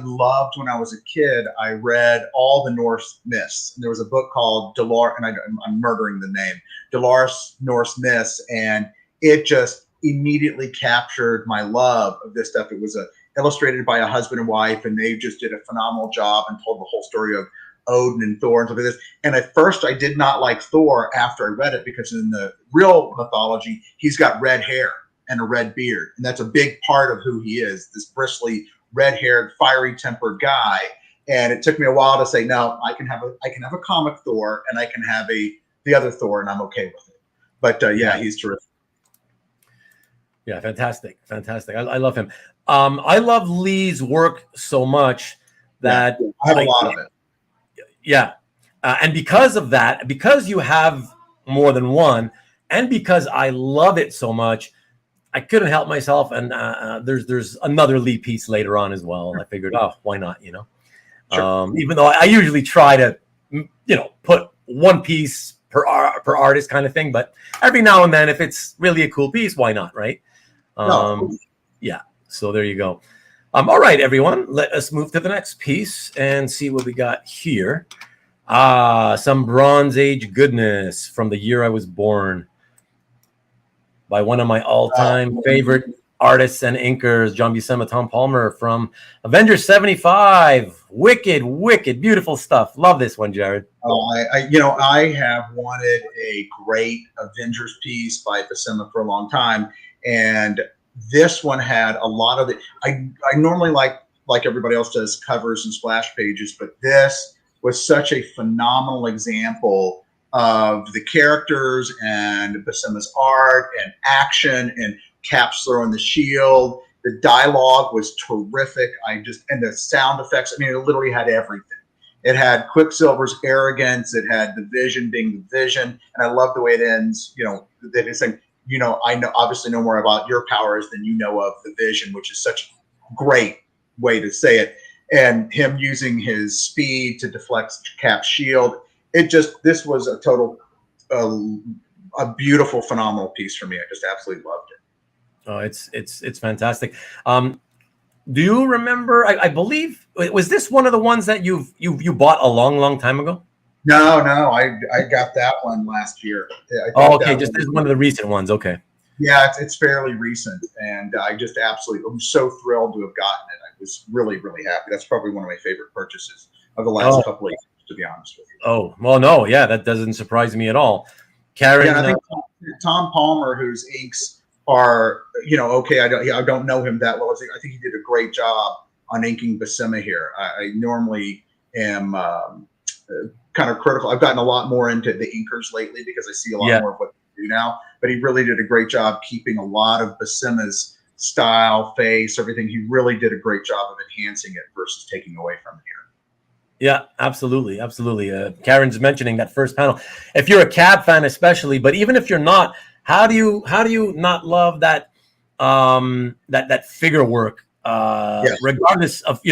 loved when I was a kid, I read all the Norse myths. There was a book called Dolores, and I'm murdering the name, Dolores Norse Myths, and it just immediately captured my love of this stuff. It was illustrated by a husband and wife, and they just did a phenomenal job and told the whole story of Odin and Thor and stuff like this. And at first I did not like Thor after I read it, because in the real mythology, he's got red hair and a red beard. And that's a big part of who he is, this bristly, red-haired, fiery-tempered guy. And it took me a while to say, no, I can have a comic Thor, and I can have the other Thor, and I'm okay with it. But he's terrific. Yeah, fantastic. I love him. I love Lee's work so much that I have a lot of it. Yeah. And because of that, because you have more than one, and because I love it so much, I couldn't help myself. And there's another Lee piece later on as well. And I figured, why not, Sure. Even though I usually try to, put one piece per artist kind of thing. But every now and then, if it's really a cool piece, why not, right? No. Yeah. So there you go. All right, everyone. Let us move to the next piece and see what we got here. Some Bronze Age goodness from the year I was born by one of my all-time favorite artists and inkers, John Buscema, Tom Palmer, from Avengers 75. Wicked, beautiful stuff. Love this one, Jared. I have wanted a great Avengers piece by Buscema for a long time, and this one had a lot of it. I normally like everybody else does, covers and splash pages, but this was such a phenomenal example of the characters and Buscema's art and action and Cap's throwing the shield. The dialogue was terrific. And the sound effects, it literally had everything. It had Quicksilver's arrogance. It had the Vision being the Vision. And I love the way it ends, that it's saying, I know obviously know more about your powers than you know of the Vision, which is such a great way to say it. And him using his speed to deflect Cap's shield. This was a total, a beautiful, phenomenal piece for me. I just absolutely loved it. Oh, it's fantastic. Do you remember? I believe, was this one of the ones that you bought a long time ago? No, I got that one last year. Okay, just this is one of the recent ones. Okay. Yeah, it's fairly recent, and I'm so thrilled to have gotten it. I was really, really happy. That's probably one of my favorite purchases of the last couple of years, to be honest with you. Oh, well, no, yeah, that doesn't surprise me at all. Karen, I think Tom Palmer, whose inks are, okay, I don't know him that well. I think he did a great job on inking Buscema here. I normally am kind of critical. I've gotten a lot more into the inkers lately because I see a lot more of what they do now. But he really did a great job keeping a lot of Buscema's style, face, everything. He really did a great job of enhancing it versus taking away from it here. Yeah, absolutely. Karen's mentioning that first panel. If you're a Cab fan, especially, but even if you're not, how do you not love that that figure work? Regardless of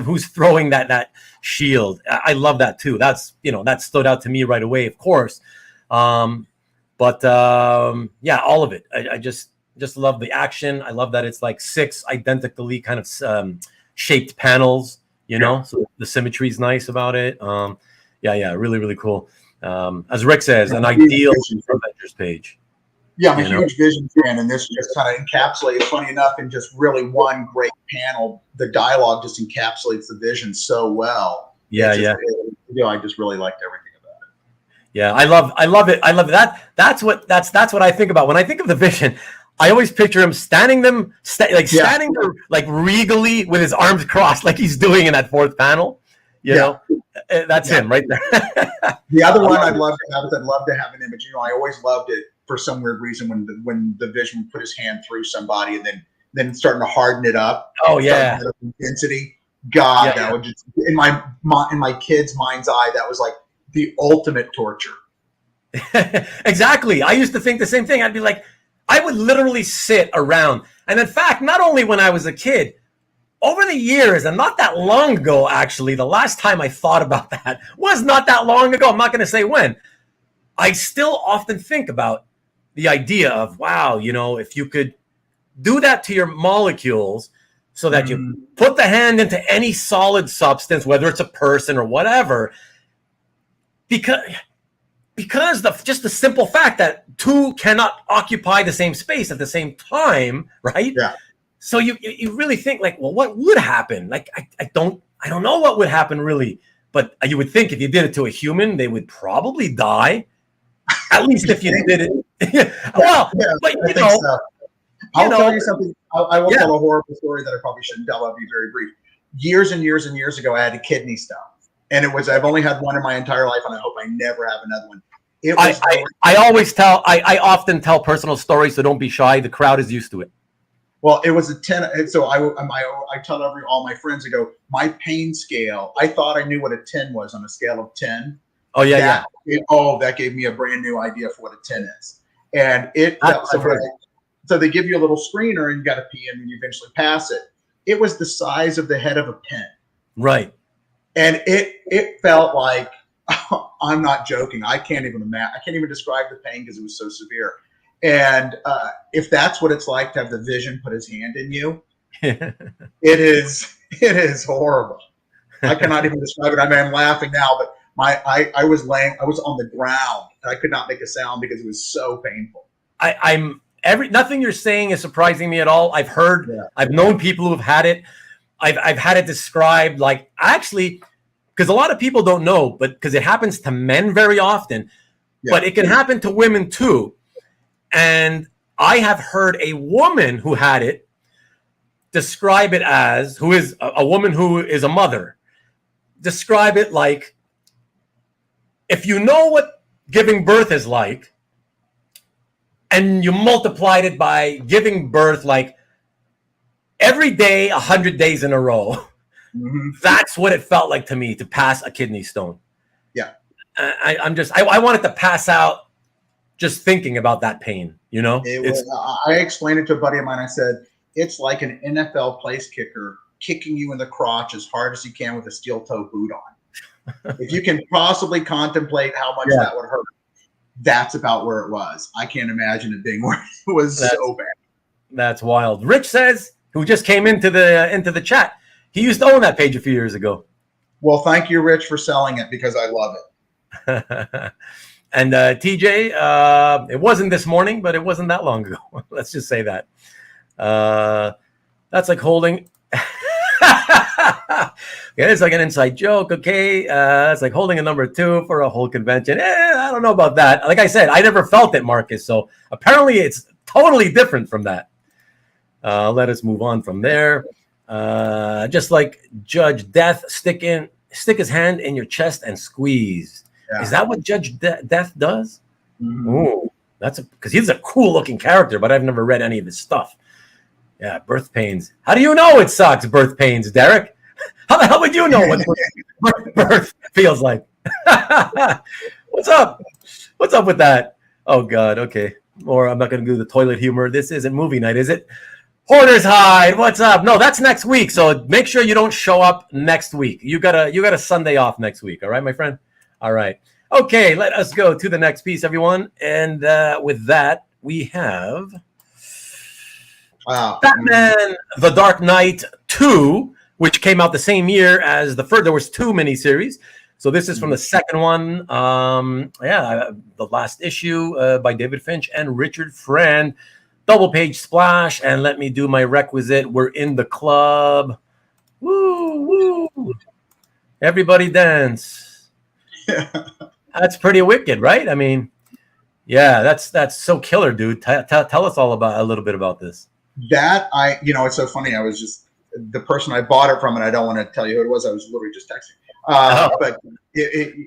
who's throwing that shield, I love that too. That's that stood out to me right away, of course. But all of it. I just love the action. I love that it's like 6 identically kind of shaped panels. So the symmetry is nice about it. Really, really cool. As Rick says, an ideal Avengers page. Yeah, I'm a huge Vision fan, and this just kind of encapsulates, funny enough, in just really one great panel. The dialogue just encapsulates the Vision so well. I just really liked everything about it. Yeah, I love it. I love that. That's what I think about when I think of the Vision. I always picture him standing there like regally with his arms crossed, like he's doing in that 4th panel. That's him right there. The other one I'd love to have an image. I always loved it for some weird reason when the Vision would put his hand through somebody and then starting to harden it up. Oh yeah, intensity. God, that would just in my kid's mind's eye, that was like the ultimate torture. Exactly. I used to think the same thing. I'd be like, I would literally sit around. And in fact, not only when I was a kid, over the years, and not that long ago, actually, the last time I thought about that was not that long ago. I'm not going to say when. I still often think about the idea of, wow, if you could do that to your molecules so that you put the hand into any solid substance, whether it's a person or whatever, because just the simple fact that 2 cannot occupy the same space at the same time, right? Yeah. So you really think like, well, what would happen? Like, I don't know what would happen really, but you would think if you did it to a human, they would probably die. At least if you did it. Well, but so. I'll tell you something. I will tell a horrible story that I probably shouldn't tell. I'll be very brief. Years and years and years ago, I had a kidney stone. And I've only had one in my entire life, and I hope I never have another one. I often tell personal stories, so don't be shy. The crowd is used to it. Well, it was a 10. And so I tell all my friends, I go, my pain scale, I thought I knew what a 10 was on a scale of 10. Oh, yeah, that gave me a brand new idea for what a 10 is. And so they give you a little screener, and you got to pee, and you eventually pass it. It was the size of the head of a pen. Right. And it felt like, I'm not joking. I can't even imagine. I can't even describe the pain because it was so severe. And if that's what it's like to have the Vision put his hand in you, it is horrible. I cannot even describe it. I mean, I'm laughing now, but I was on the ground and I could not make a sound because it was so painful. Nothing you're saying is surprising me at all. I've heard, I've known people who have had it. I've had it described like actually, because a lot of people don't know, but because it happens to men very often, but it can happen to women too. And I have heard a woman who had it describe it as, who is a woman who is a mother, describe it like, if you know what giving birth is like, and you multiplied it by giving birth like every day, 100 days in a row, that's what it felt like to me to pass a kidney stone. Yeah. I wanted to pass out just thinking about that pain, You know, I explained it to a buddy of mine. I said, it's like an NFL place kicker kicking you in the crotch as hard as he can with a steel toe boot on. If you can possibly contemplate how much that would hurt, that's about where it was. I can't imagine it being where it was so bad. That's wild. Rich says, who just came into the chat, he used to own that page a few years ago. Well, thank you, Rich, for selling it because I love it. And TJ, it wasn't this morning, but it wasn't that long ago. Let's just say that. That's like holding. Yeah, it's like an inside joke. Okay, it's like holding a number 2 for a whole convention. I don't know about that. Like I said, I never felt it, Marcus. So apparently, it's totally different from that. Let us move on from there. Just like Judge Death, stick his hand in your chest and squeeze. Yeah. Is that what Judge Death does? Mm-hmm. Ooh, that's because he's a cool looking character, but I've never read any of his stuff. Yeah, birth pains. How do you know it sucks, birth pains, Derek? How the hell would you know what birth feels like? What's up? What's up with that? Oh, God. Okay. Or I'm not going to do the toilet humor. This isn't movie night, is it? Hoarder's Hide. What's up? No, that's next week. So make sure you don't show up next week. You got a Sunday off next week. All right, my friend? All right. Okay, let us go to the next piece, everyone. And with that, we have Batman The Dark Knight 2, which came out the same year as the first. There was 2 miniseries. So this is from the second one. The last issue by David Finch and Richard Friend. Double page splash. And let me do my requisite. We're in the club. Woo, woo. Everybody dance. That's pretty wicked, right? I mean, yeah, that's so killer, dude. Tell us all about a little bit about this. That it's so funny. I was just the person I bought it from, and I don't want to tell you who it was. I was literally just texting. But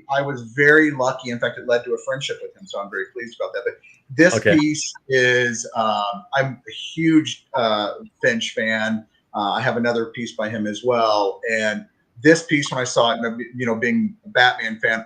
I was very lucky. In fact, it led to a friendship with him, so I'm very pleased about that. But this piece is, I'm a huge Finch fan. I have another piece by him as well. And this piece, when I saw it, being a Batman fan,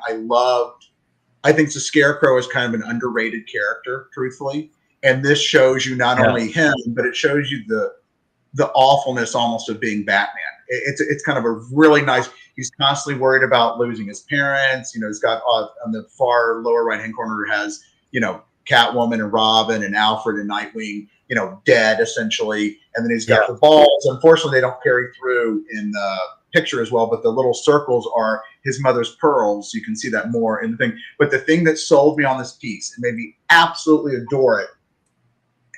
I think the Scarecrow is kind of an underrated character, truthfully. And this shows you not only him, but it shows you the awfulness almost of being Batman. It's kind of a really nice. He's constantly worried about losing his parents. He's got on the far lower right hand corner has Catwoman and Robin and Alfred and Nightwing dead essentially, and then he's got the balls. Unfortunately, they don't carry through in the picture as well, but the little circles are his mother's pearls. You can see that more in the thing. But the thing that sold me on this piece and made me absolutely adore it,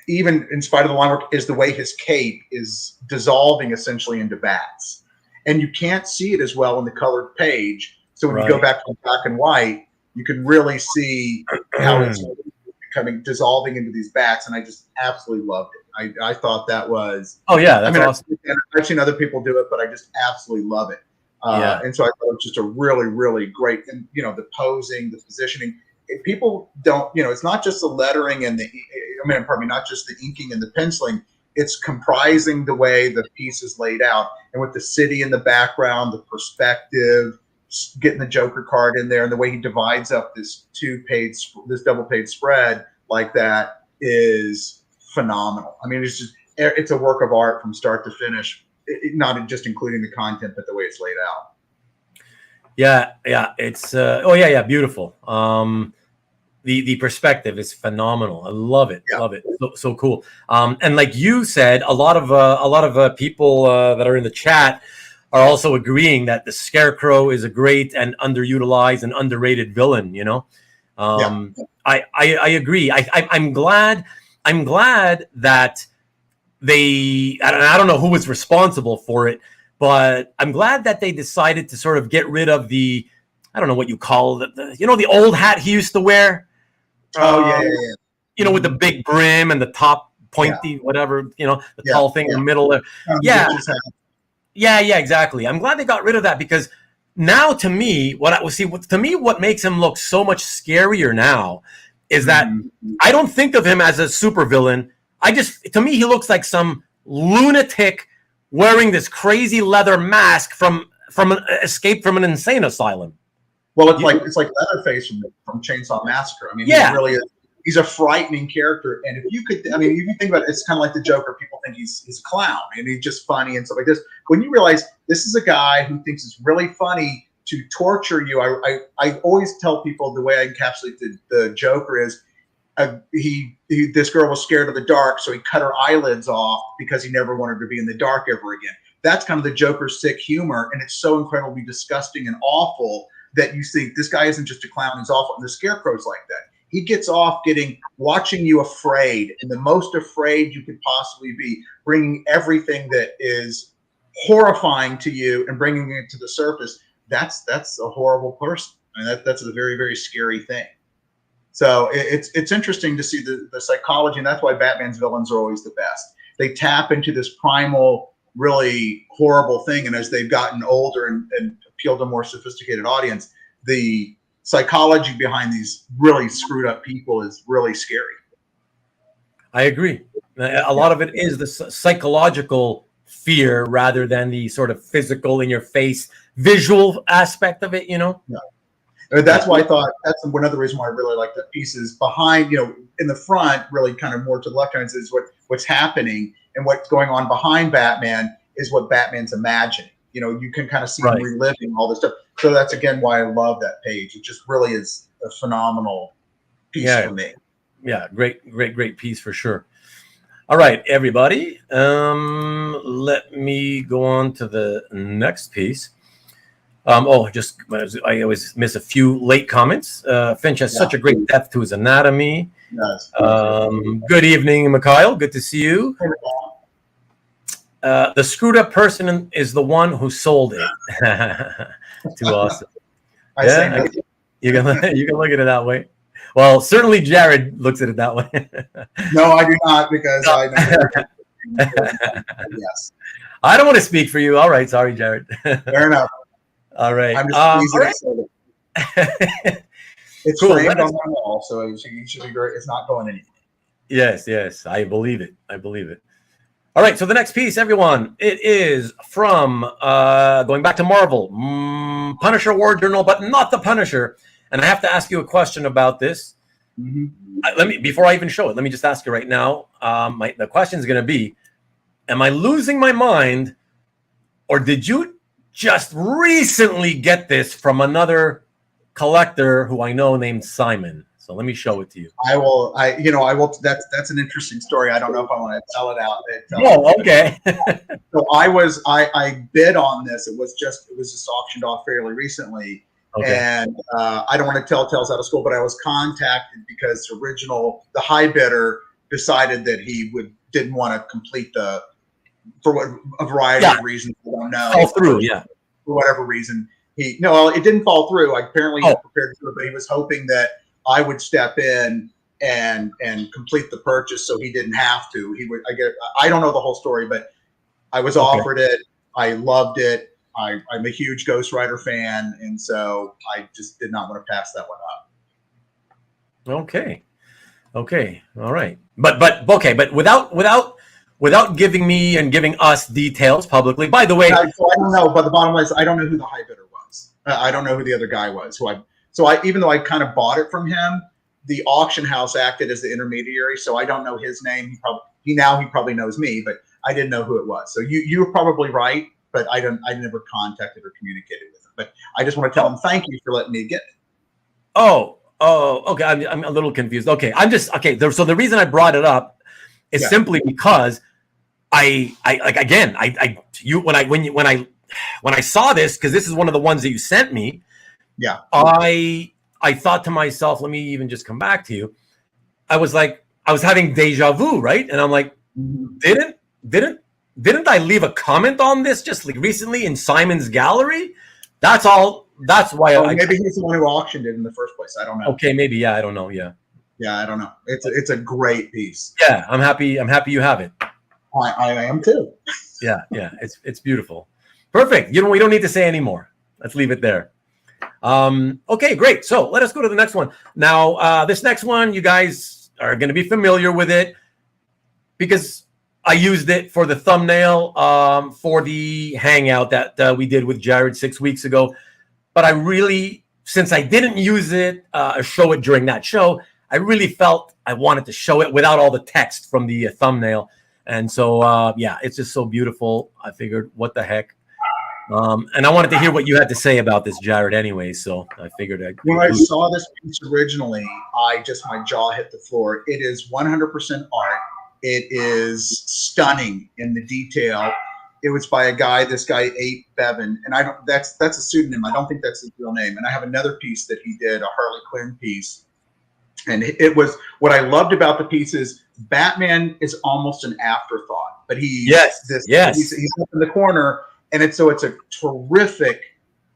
even in spite of the line work, is the way his cape is dissolving essentially into bats. And you can't see it as well in the colored page. So when you go back to black and white, you can really see how it's dissolving into these bats. And I just absolutely loved it. I thought that was... Oh, yeah, that's awesome. I've seen other people do it, but I just absolutely love it. And so I thought it was just a really, really great... And, the posing, the positioning... People don't, it's not just the lettering and not just the inking and the penciling. It's comprising the way the piece is laid out, and with the city in the background, the perspective, getting the Joker card in there, and the way he divides up this double page spread like that is phenomenal. I mean, it's a work of art from start to finish. Not just including the content, but the way it's laid out. Yeah, it's beautiful. The perspective is phenomenal. I love it. Love it. So cool. And like you said, a lot of people that are in the chat are also agreeing that the Scarecrow is a great and underutilized and underrated villain. I agree. I'm glad that I don't know who was responsible for it, but I'm glad that they decided to sort of get rid of the, I don't know what you call it, the old hat he used to wear. With the big brim and the top pointy, whatever, the tall thing in the middle there. Yeah, exactly. I'm glad they got rid of that, because now to me, what makes him look so much scarier now is that I don't think of him as a supervillain. To me, he looks like some lunatic wearing this crazy leather mask from an escape from an insane asylum. Well, it's like Leatherface from Chainsaw Massacre. I mean, he really is he's a frightening character. And if you could, I mean, if you think about it, it's kind of like the Joker. People think he's a clown and he's just funny and stuff like this. When you realize this is a guy who thinks it's really funny to torture you, I always tell people the way I encapsulate the Joker is this girl was scared of the dark, so he cut her eyelids off because he never wanted her to be in the dark ever again. That's kind of the Joker's sick humor, and it's so incredibly disgusting and awful that you think this guy isn't just a clown, he's awful. And the Scarecrow's like that. He gets off watching you afraid, and the most afraid you could possibly be, bringing everything that is horrifying to you and bringing it to the surface. That's a horrible person. I mean, that's a very, very scary thing. So it's interesting to see the psychology, and that's why Batman's villains are always the best. They tap into this primal, really horrible thing, and as they've gotten older and appealed to a more sophisticated audience, the psychology behind these really screwed up people is really scary. I agree. A lot of it is the psychological fear rather than the sort of physical in your face visual aspect of it, you know? Yeah. That's why I thought that's another reason why I really like that piece is behind, in the front, really kind of more to the left hand is what's happening, and what's going on behind Batman is what Batman's imagining. You can kind of see him reliving all this stuff. So that's again why I love that page. It just really is a phenomenal piece for me. Yeah, great piece for sure. All right, everybody. Let me go on to the next piece. I always miss a few late comments. Finch has such a great depth to his anatomy. Yes. Good evening, Mikhail. Good to see you. The screwed up person is the one who sold it. Too awesome. You can look at it that way. Well, certainly Jared looks at it that way. No, I do not, because I know. Yes. I don't want to speak for you. All right, sorry, Jared. Fair enough. All right. I'm just it's cool. framed on the wall, so it should be great. It's not going anywhere. Yes. I believe it. All right. So the next piece, everyone, it is from going back to Marvel, Punisher War Journal, but not the Punisher. And I have to ask you a question about this. Mm-hmm. Before I even show it, let me just ask you right now. The question is going to be, am I losing my mind, or did you just recently get this from another collector who I know named Simon? So let me show it to you. I will. That's an interesting story. I don't know if I want to tell it out. Okay. So I bid on this. It was just auctioned off fairly recently. Okay. And I don't want to tell tales out of school, but I was contacted because the high bidder decided that he didn't want to complete for a variety of reasons. I don't know. Fall through, for whatever reason. It didn't fall through. Apparently he prepared to do it, but he was hoping that I would step in and complete the purchase, so he didn't have to. I don't know the whole story, but I was offered it. I loved it. I'm a huge Ghost Rider fan, and so I just did not want to pass that one up. Okay. All right. But without giving me and giving us details publicly. By the way, I don't know. But the bottom line is, I don't know who the high bidder was. I don't know who the other guy was. Even though I kind of bought it from him, the auction house acted as the intermediary. So I don't know his name. He probably knows me, but I didn't know who it was. So you were probably right, but I never contacted or communicated with him. But I just want to tell him thank you for letting me get it. Oh, okay. I'm a little confused. Okay, So the reason I brought it up is simply because when I saw this, because this is one of the ones that you sent me. Yeah. I thought to myself, let me even just come back to you. I was having deja vu, right? And I'm like, didn't I leave a comment on this just like recently in Simon's gallery? That's all. That's why. Maybe he's the one who auctioned it in the first place. I don't know. Okay, maybe. Yeah, I don't know. Yeah, I don't know. It's a great piece. Yeah, I'm happy you have it. I am too. Yeah. It's beautiful. Perfect. We don't need to say any more. Let's leave it there. Okay, great. So let us go to the next one. Now, this next one, you guys are going to be familiar with it because I used it for the thumbnail for the hangout that we did with Jared 6 weeks ago. But I really, since I didn't use it, show it during that show, I really felt I wanted to show it without all the text from the thumbnail. And so, yeah, it's just so beautiful. I figured, what the heck? And I wanted to hear what you had to say about this, Jared, anyway. So I figured when I saw this piece originally, my jaw hit the floor. It is 100% art. It is stunning in the detail. It was by a guy, this guy Aype Beven, and that's a pseudonym. I don't think that's his real name. And I have another piece that he did, a Harley Quinn piece. And it was, what I loved about the piece is Batman is almost an afterthought, but he's up in the corner, and it's a terrific,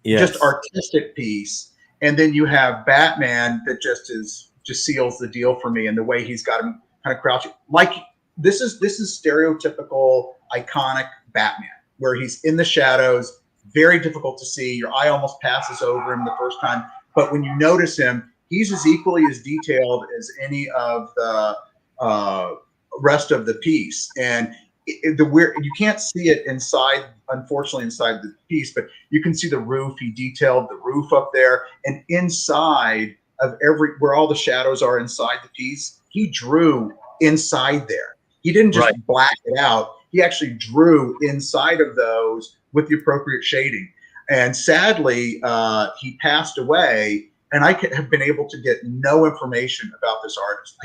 just artistic piece. And then you have Batman that just seals the deal for me, and the way he's got him kind of crouching, like this is stereotypical, iconic Batman, where he's in the shadows, very difficult to see. Your eye almost passes over him the first time, but when you notice him, he's as equally as detailed as any of the rest of the piece. And you can't see it inside, unfortunately, inside the piece, but you can see the roof. He detailed the roof up there, and inside of where all the shadows are inside the piece, he drew inside there. He didn't just black it out. He actually drew inside of those with the appropriate shading. And sadly, he passed away. And I have been able to get no information about this artist.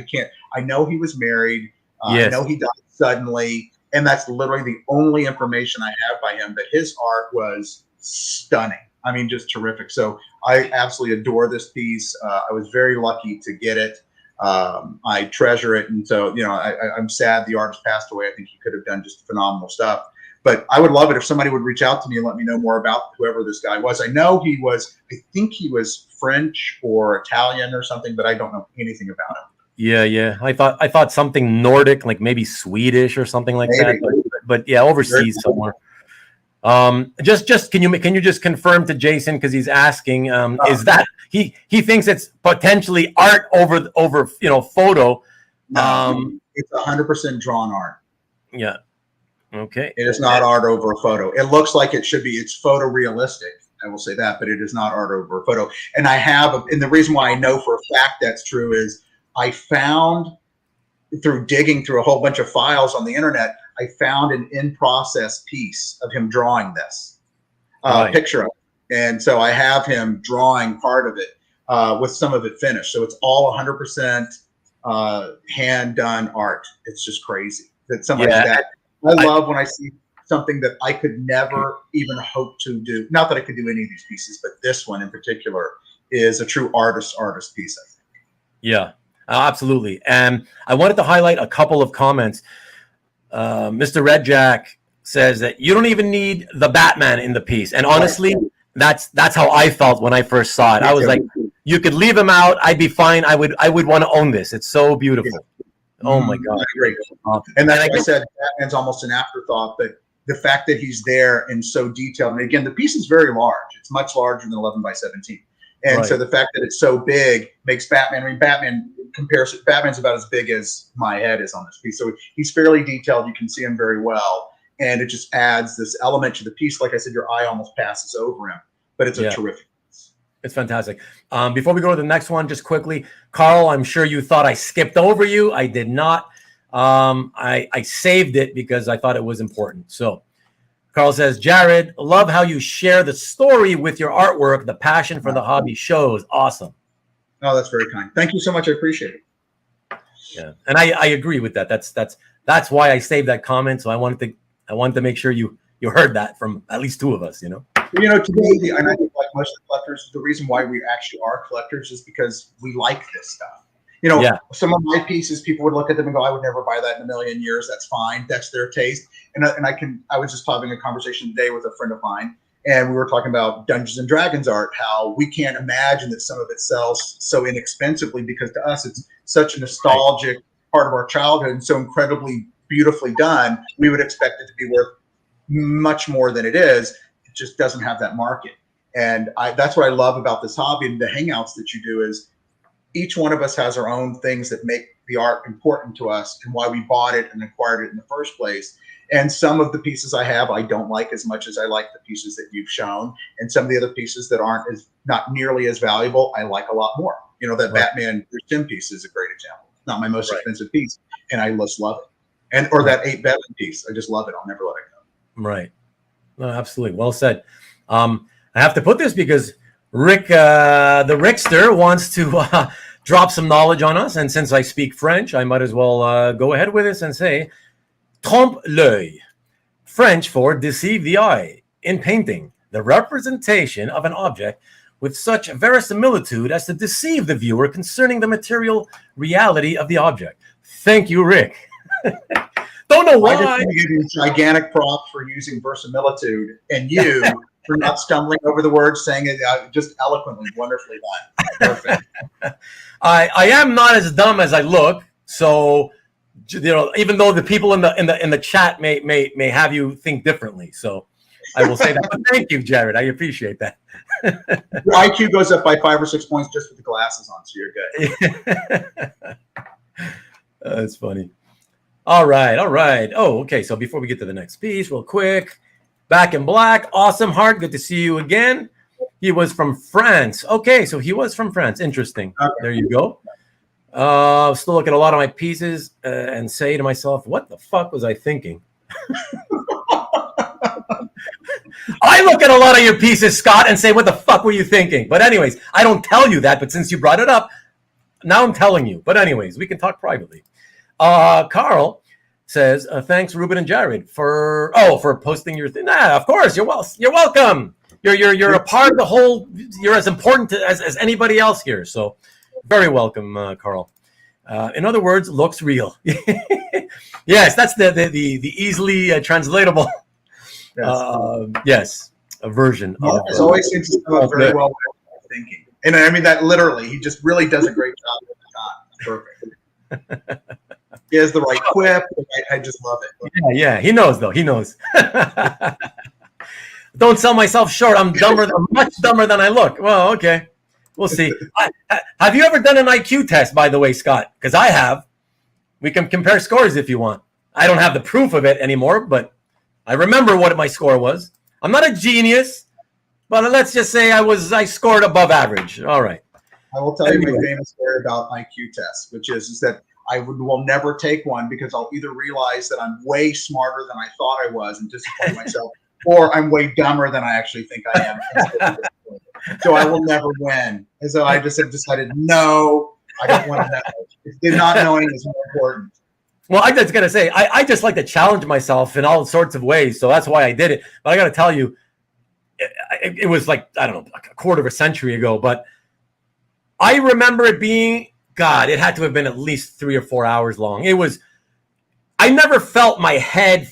I know he was married. I know he died suddenly. And that's literally the only information I have by him. But his art was stunning. I mean, just terrific. So I absolutely adore this piece. I was very lucky to get it. I treasure it. And so, I'm sad the artist passed away. I think he could have done just phenomenal stuff. But I would love it if somebody would reach out to me and let me know more about whoever this guy was. I think he was French or Italian or something, but I don't know anything about him. Yeah. I thought something Nordic, like maybe Swedish or something like that. But yeah, overseas somewhere. Just can you just confirm to Jason, because he's asking, is that he thinks it's potentially art over photo? No, it's 100% drawn art. Yeah. Okay. It is not art over a photo. It looks like it should be. It's photorealistic. I will say that, but it is not art over a photo. And and the reason why I know for a fact that's true is I found, through digging through a whole bunch of files on the internet, I found an in-process piece of him drawing this picture of it. And so I have him drawing part of it with some of it finished. So it's all 100% hand-done art. It's just crazy that somebody that. I love when I see something that I could never even hope to do. Not that I could do any of these pieces, but this one in particular is a true artist piece, I think. Yeah, absolutely. And I wanted to highlight a couple of comments. Mr. Red Jack says that you don't even need the Batman in the piece. And honestly, that's how I felt when I first saw it. I was like, you could leave him out. I'd be fine. I would want to own this. It's so beautiful. Yeah. Oh my God! Great. And then, like I said, Batman's almost an afterthought, but the fact that he's there and so detailed, and again, the piece is very large. It's much larger than 11 by 17, and so the fact that it's so big makes Batman. I mean, Batman's about as big as my head is on this piece, so he's fairly detailed. You can see him very well, and it just adds this element to the piece. Like I said, your eye almost passes over him, but it's a terrific. It's fantastic. Before we go to the next one, just quickly, Carl, I'm sure you thought I skipped over you. I did not. I saved it because I thought it was important. So Carl says, Jared, love how you share the story with your artwork. The passion for the hobby shows. Awesome. Oh, that's very kind. Thank you so much. I appreciate it. Yeah, and I agree with that. That's why I saved that comment. So I wanted to make sure you heard that from at least two of us. Today, and I think like most of the collectors, the reason why we actually are collectors is because we like this stuff. Some of my pieces, people would look at them and go, I would never buy that in a million years. That's fine. That's their taste. And I was just having a conversation today with a friend of mine, and we were talking about Dungeons and Dragons art, how we can't imagine that some of it sells so inexpensively, because to us, it's such a nostalgic part of our childhood and so incredibly beautifully done. We would expect it to be worth much more than it is. Just doesn't have that market. And that's what I love about this hobby and the hangouts that you do, is each one of us has our own things that make the art important to us and why we bought it and acquired it in the first place. And some of the pieces I have, I don't like as much as I like the pieces that you've shown. And some of the other pieces that aren't not nearly as valuable, I like a lot more. That Batman Timm piece is a great example. Not my most expensive piece, and I just love it. Or that Aype Beven piece, I just love it. I'll never let it go. Right. No, absolutely. Well said. I have to put this because Rick, the Rickster, wants to drop some knowledge on us, and since I speak French, I might as well go ahead with this and say trompe l'œil, French for deceive the eye. In painting, the representation of an object with such verisimilitude as to deceive the viewer concerning the material reality of the object. Thank you, Rick. Don't know why. I just want to give you gigantic props for using verisimilitude, and you for not stumbling over the words, saying it just eloquently, wonderfully done. Perfect. I am not as dumb as I look, so even though the people in the chat may have you think differently, so I will say that. But thank you, Jared. I appreciate that. Your IQ goes up by 5 or 6 points just with the glasses on, so you're good. That's funny. All right. Oh, okay. So before we get to the next piece, real quick, Back in Black, awesome heart. Good to see you again. He was from France. Okay, so he was from France. Interesting. Okay. There you go. Still look at a lot of my pieces and say to myself, what the fuck was I thinking? I look at a lot of your pieces, Scott, and say, what the fuck were you thinking? But anyways, I don't tell you that, but since you brought it up, now I'm telling you. But anyways, we can talk privately. Carl says, thanks, Ruben and Jared, for posting your thing. Nah, of course, you're welcome. You're a part of the whole. You're as important as anybody else here. So very welcome, Carl. In other words, looks real. Yes, that's the easily translatable. Yes, a version. It always seems to come up very well with thinking, and I mean that literally. He just really does a great job every time. Perfect. He has the right quip. I just love it. Yeah. He knows though. He knows. Don't sell myself short. I'm much dumber than I look. Well, okay. We'll see. Have you ever done an IQ test, by the way, Scott? Because I have. We can compare scores if you want. I don't have the proof of it anymore, but I remember what my score was. I'm not a genius, but let's just say I scored above average. All right. I will tell you my famous story about IQ tests, which is that I will never take one because I'll either realize that I'm way smarter than I thought I was and disappoint myself, or I'm way dumber than I actually think I am. So I will never win. And so I just have decided, no, I don't want to know. Not knowing is more important. Well, I just got to say, I just like to challenge myself in all sorts of ways. So that's why I did it. But I got to tell you, it was like, I don't know, like a quarter of a century ago. But I remember it being, God, it had to have been at least 3 or 4 hours long. I never felt my head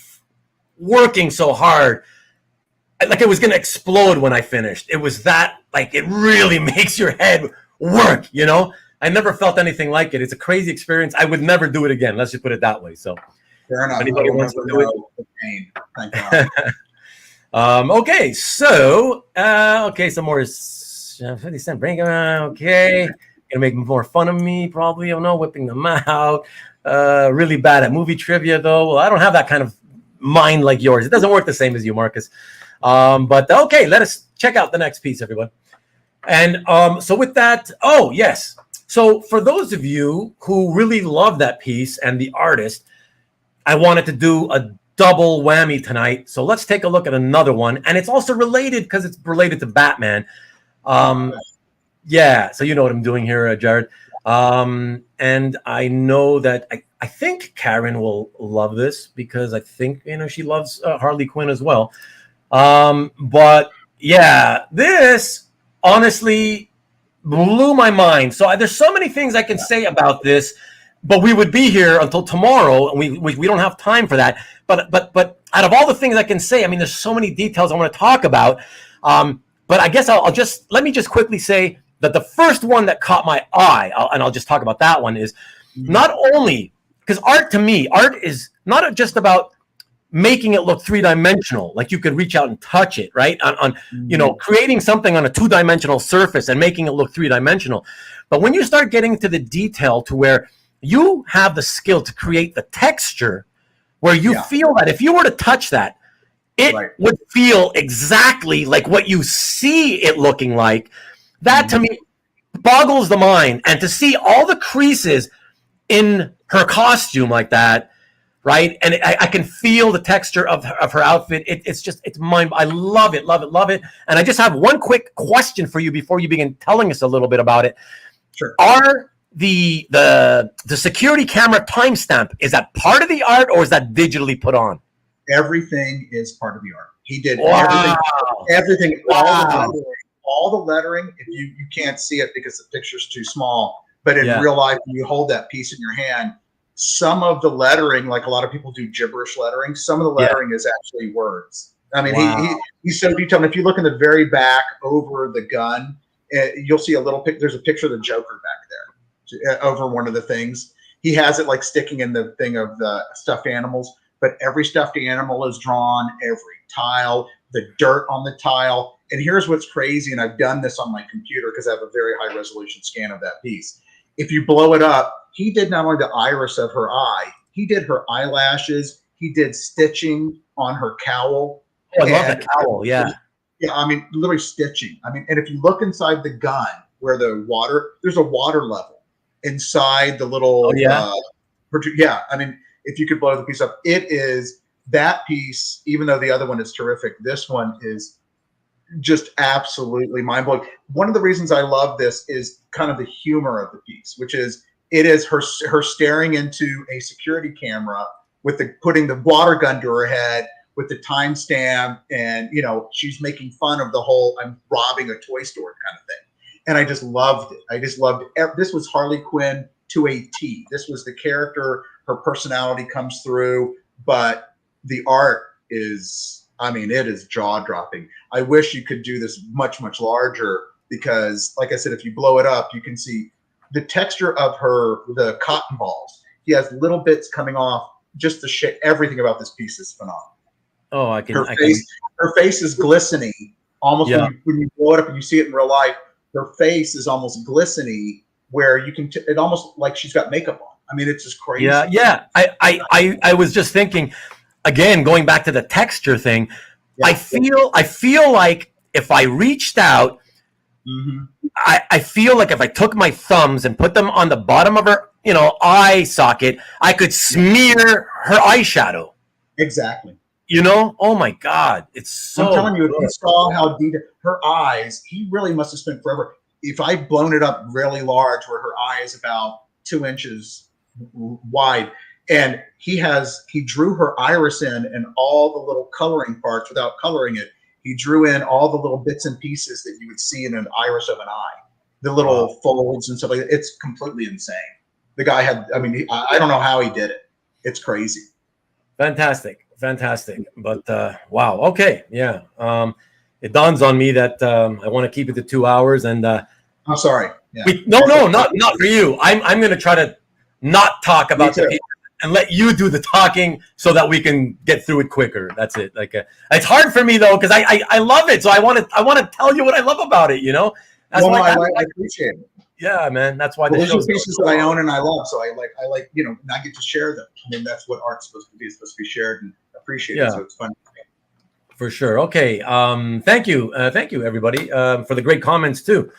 working so hard. Like it was going to explode when I finished. It was that, like, it really makes your head work, you know? I never felt anything like it. It's a crazy experience. I would never do it again. Let's just put it that way. So, fair enough. Anybody wants to do it? Pain. Thank God. Okay, so, some more 50 cent break. Okay. Gonna make more fun of me, probably. I don't know, whipping them out. Really bad at movie trivia, though. Well, I don't have that kind of mind like yours. It doesn't work the same as you, Marcus. But okay, let us check out the next piece, everyone. And so with that, oh, yes. So for those of you who really love that piece and the artist, I wanted to do a double whammy tonight. So let's take a look at another one. And it's also related because it's related to Batman. Yeah, so you know what I'm doing here, Jared. And I know that I think Karen will love this because I think, she loves Harley Quinn as well. But yeah, this honestly blew my mind. So there's so many things I can say about this, but we would be here until tomorrow, and we don't have time for that. But out of all the things I can say, I mean, there's so many details I want to talk about. But I guess let me just quickly say that the first one that caught my eye, and I'll just talk about that one, is not only because art is not just about making it look three-dimensional, like you could reach out and touch it, right? On creating something on a two-dimensional surface and making it look three-dimensional. But when you start getting to the detail to where you have the skill to create the texture, where you feel that if you were to touch that, it would feel exactly like what you see it looking like. That to me boggles the mind. And to see all the creases in her costume like that, right? And I can feel the texture of her outfit. It's mind. I love it, love it, love it. And I just have one quick question for you before you begin telling us a little bit about it. Sure. Are the security camera timestamp, is that part of the art or is that digitally put on? Everything is part of the art. He did wow. everything. Wow. All the lettering. If you can't see it because the picture's too small, but in Yeah. real life, when you hold that piece in your hand, some of the lettering, like a lot of people do gibberish lettering, some of the lettering is actually words. I mean, Wow. he's so detailed. If you look in the very back over the gun, you'll see a little there's a picture of the Joker back there over one of the things. He has it like sticking in the thing of the stuffed animals, but every stuffed animal is drawn, every tile, the dirt on the tile. And here's what's crazy, and I've done this on my computer because I have a very high resolution scan of that piece. If you blow it up, he did not only the iris of her eye, he did her eyelashes, he did stitching on her cowl. Oh, I love the cowl, yeah. Yeah, I mean, literally stitching. I mean, and if you look inside the gun where the water, there's a water level inside the little, I mean, if you could blow the piece up, it is that piece, even though the other one is terrific, this one is just absolutely mind-blowing. One of the reasons I love this is kind of the humor of the piece, which is it is her staring into a security camera with putting the water gun to her head with the timestamp, and she's making fun of the whole I'm robbing a toy store kind of thing. And I just loved it. I just loved it. This was Harley Quinn to a T. This was the character. Her personality comes through, but the art is, I mean, it is jaw-dropping. I wish you could do this much, much larger because, like I said, if you blow it up, you can see the texture of the cotton balls. He has little bits coming off. Just the shit. Everything about this piece is phenomenal. Oh, Her face is glistening. Almost when you blow it up and you see it in real life, her face is almost glistening, where you can. It almost like she's got makeup on. I mean, it's just crazy. Yeah. I was just thinking, again, going back to the texture thing. Yeah. I feel like if I reached out, I feel like if I took my thumbs and put them on the bottom of her, eye socket, I could smear her eyeshadow. Exactly. Oh my God, it's so. I'm telling you, if you saw how detailed her eyes, he really must have spent forever. If I'd blown it up really large, where her eye is about 2 inches wide, and he drew her iris in and all the little coloring parts without coloring it. He drew in all the little bits and pieces that you would see in an iris of an eye, the little folds and stuff like that. It's completely insane. The guy had, I mean, I don't know how he did it. It's crazy. Fantastic. But wow. Okay. Yeah. It dawns on me that I want to keep it to 2 hours, and I'm sorry. Yeah. Not for you. I'm going to try to not talk about the people and let you do the talking so that we can get through it quicker. That's it. Like it's hard for me though because I love it, so I want to tell you what I love about it. That's why I appreciate it. Yeah, man. That's why those are pieces that I own and I love. So I like and I get to share them. I mean, that's what art's supposed to be. It's supposed to be shared and appreciated. So it's fun. For sure. Okay. Thank you, everybody, for the great comments too.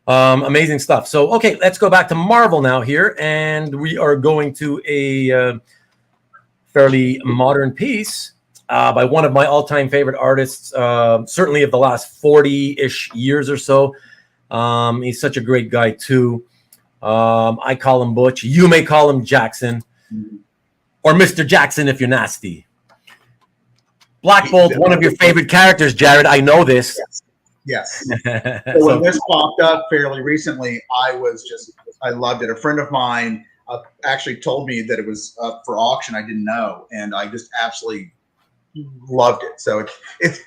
Amazing stuff. So, okay, let's go back to Marvel now here, and we are going to a fairly modern piece by one of my all-time favorite artists, certainly of the last 40-ish years or so. He's such a great guy too. I call him Butch. You may call him Jackson, or Mr. Jackson if you're nasty. Black Bolt, one of your favorite characters, Jared. I know this. Yes. So when this popped up fairly recently, I loved it. A friend of mine actually told me that it was up for auction. I didn't know, and I just absolutely loved it. So it's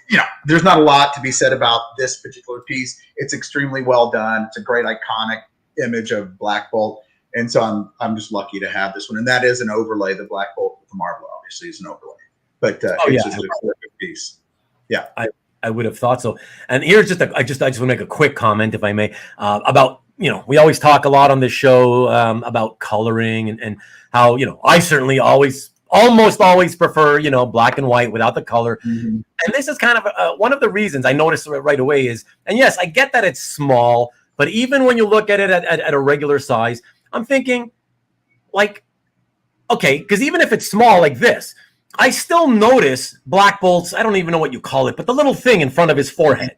there's not a lot to be said about this particular piece. It's extremely well done. It's a great iconic image of Black Bolt, and so I'm just lucky to have this one. And that is an overlay. The Black Bolt with the Marvel obviously is an overlay, but it's just a terrific piece. Yeah. I would have thought so. And here's I just want to make a quick comment, if I may, about, we always talk a lot on this show about coloring and how, I certainly almost always prefer, black and white without the color. Mm-hmm. And this is kind of one of the reasons I noticed right away is, and yes, I get that it's small, But even when you look at it at a regular size, I'm thinking, like, okay, because even if it's small like this, I still notice Black Bolt's, I don't even know what you call it, but the little thing in front of his forehead.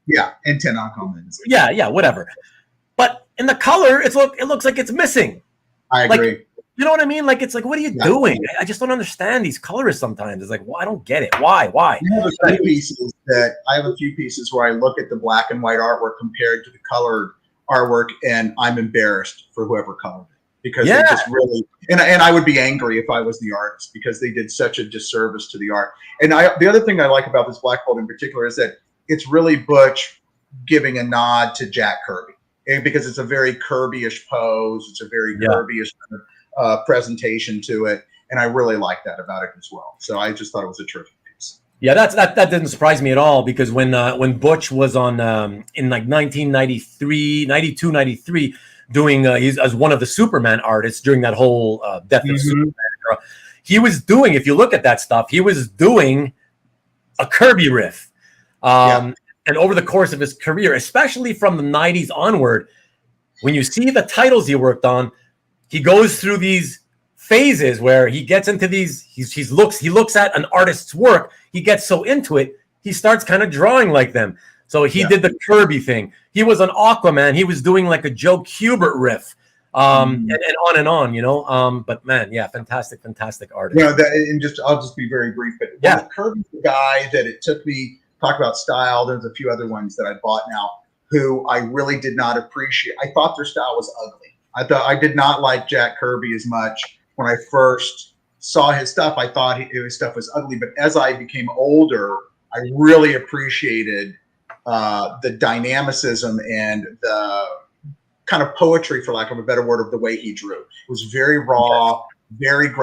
Yeah, antenna comments. Yeah, whatever. But in the color, it looks like it's missing. I agree. Like, you know what I mean? Like, it's like, what are you doing? I just don't understand these colors sometimes. It's like, well, I don't get it. Why? I have a few pieces where I look at the black and white artwork compared to the colored artwork, and I'm embarrassed for whoever colored it. Because they just really, and I would be angry if I was the artist, because they did such a disservice to the art. And the other thing I like about this Black Bolt in particular is that it's really Butch giving a nod to Jack Kirby, because it's a very Kirby-ish pose. It's a very Kirby-ish kind of, presentation to it, and I really like that about it as well. So I just thought it was a terrific piece. Yeah, that didn't surprise me at all, because when Butch was on in like 1993, 92, 93. Doing he's as one of the Superman artists during that whole Death of Superman era. He was doing, if you look at that stuff, he was doing a Kirby riff. And over the course of his career, especially from the 90s onward, when you see the titles he worked on, he goes through these phases where he gets into these, he looks at an artist's work, he gets so into it, he starts kind of drawing like them. So he did the Kirby thing. He was an Aquaman. He was doing like a Joe Kubert riff, and on, you know. But man, fantastic artist. You know, I'll just be very brief. But Kirby's the guy that it took me talk about style. There's a few other ones that I bought now who I really did not appreciate. I thought their style was ugly. I did not like Jack Kirby as much when I first saw his stuff. I thought his stuff was ugly. But as I became older, I really appreciated the dynamicism and the kind of poetry, for lack of a better word, of the way he drew. It was very raw, very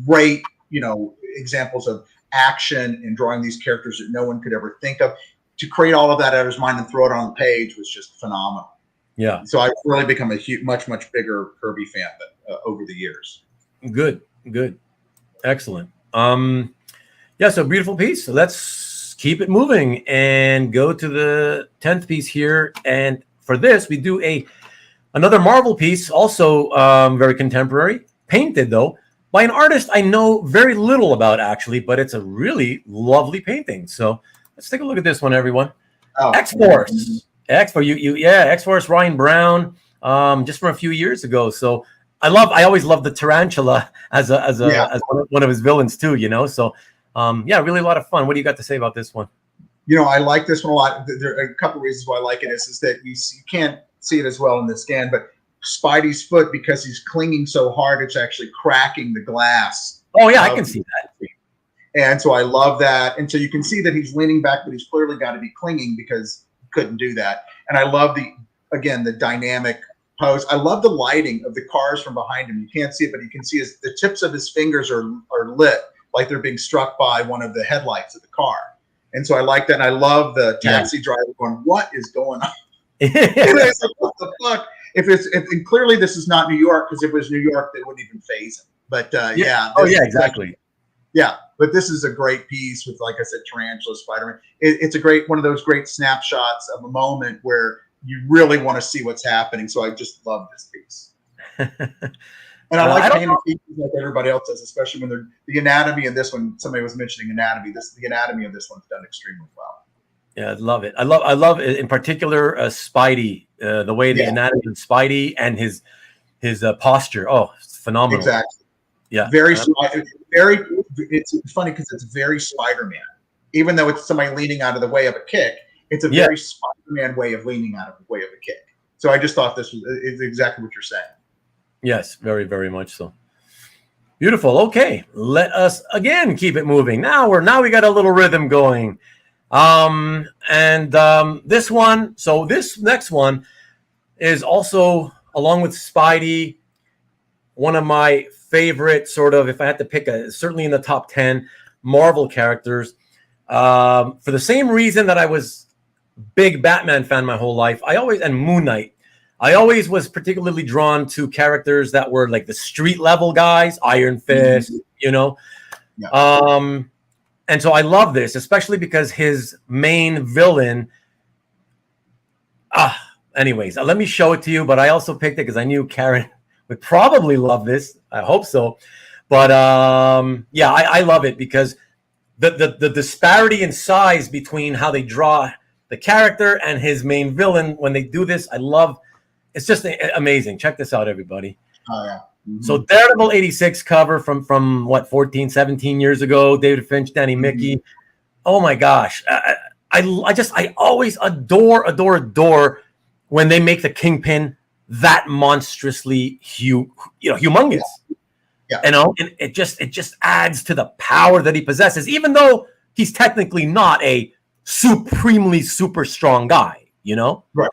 great, you know, examples of action and drawing these characters that no one could ever think of. To create all of that out of his mind and throw it on the page was just phenomenal. Yeah. So I've really become a much bigger Kirby fan over the years. Good. Excellent. So beautiful piece. So let's keep it moving and go to the 10th piece here. And for this, we do another Marvel piece, also very contemporary, painted though by an artist I know very little about actually, but it's a really lovely painting. So let's take a look at this one, everyone. X-Force, X-Force, Ryan Brown, just from a few years ago. So I always love the Tarantula as one of his villains too, you know. So really a lot of fun. What do you got to say about this one? You know, I like this one a lot. There are a couple of reasons why I like it is that you can't see it as well in the scan, but Spidey's foot, because he's clinging so hard, it's actually cracking the glass. Oh yeah, I can see that. And so I love that. And so you can see that he's leaning back, but he's clearly got to be clinging because he couldn't do that. And I love the dynamic pose. I love the lighting of the cars from behind him. You can't see it, but you can see the tips of his fingers are lit, like they're being struck by one of the headlights of the car. And so I like that. And I love the taxi driver going, "What is going on?" It's like, what the fuck? If clearly this is not New York, because if it was New York, they wouldn't even phase him. But exactly. Yeah, but this is a great piece with, like I said, Tarantula, Spider-Man. It's a great one of those great snapshots of a moment where you really want to see what's happening. So I just love this piece. And I like painted pieces like everybody else does, especially when they're the anatomy in this one. Somebody was mentioning anatomy. The anatomy of this one's done extremely well. Yeah, I love it. I love in particular Spidey, the way the anatomy of Spidey and his posture. Oh, it's phenomenal. Exactly. Yeah. Very. It's funny because it's very Spider-Man. Even though it's somebody leaning out of the way of a kick, it's a very Spider-Man way of leaning out of the way of a kick. So I just thought this is exactly what you're saying. Yes, very, very much so. Beautiful. Okay, let us again keep it moving. Now we got a little rhythm going. This one. So this next one is also, along with Spidey, one of my favorite sort of, if I had to pick certainly in the top 10 Marvel characters. For the same reason that I was big Batman fan my whole life, and Moon Knight. I always was particularly drawn to characters that were like the street level guys, Iron Fist, you know. Yeah. And so I love this, especially because his main villain, anyways, let me show it to you. But I also picked it because I knew Karen would probably love this. I hope so. But yeah, I love it because the disparity in size between how they draw the character and his main villain when they do this, I love. It's just amazing. Check this out, everybody. Oh yeah. Mm-hmm. So Daredevil 86 cover from what 14, 17 years ago. David Finch, Danny Miki. Oh my gosh, I always adore when they make the Kingpin that monstrously humongous. Yeah. You know, and it just adds to the power that he possesses, even though he's technically not a supremely super strong guy, you know? Right.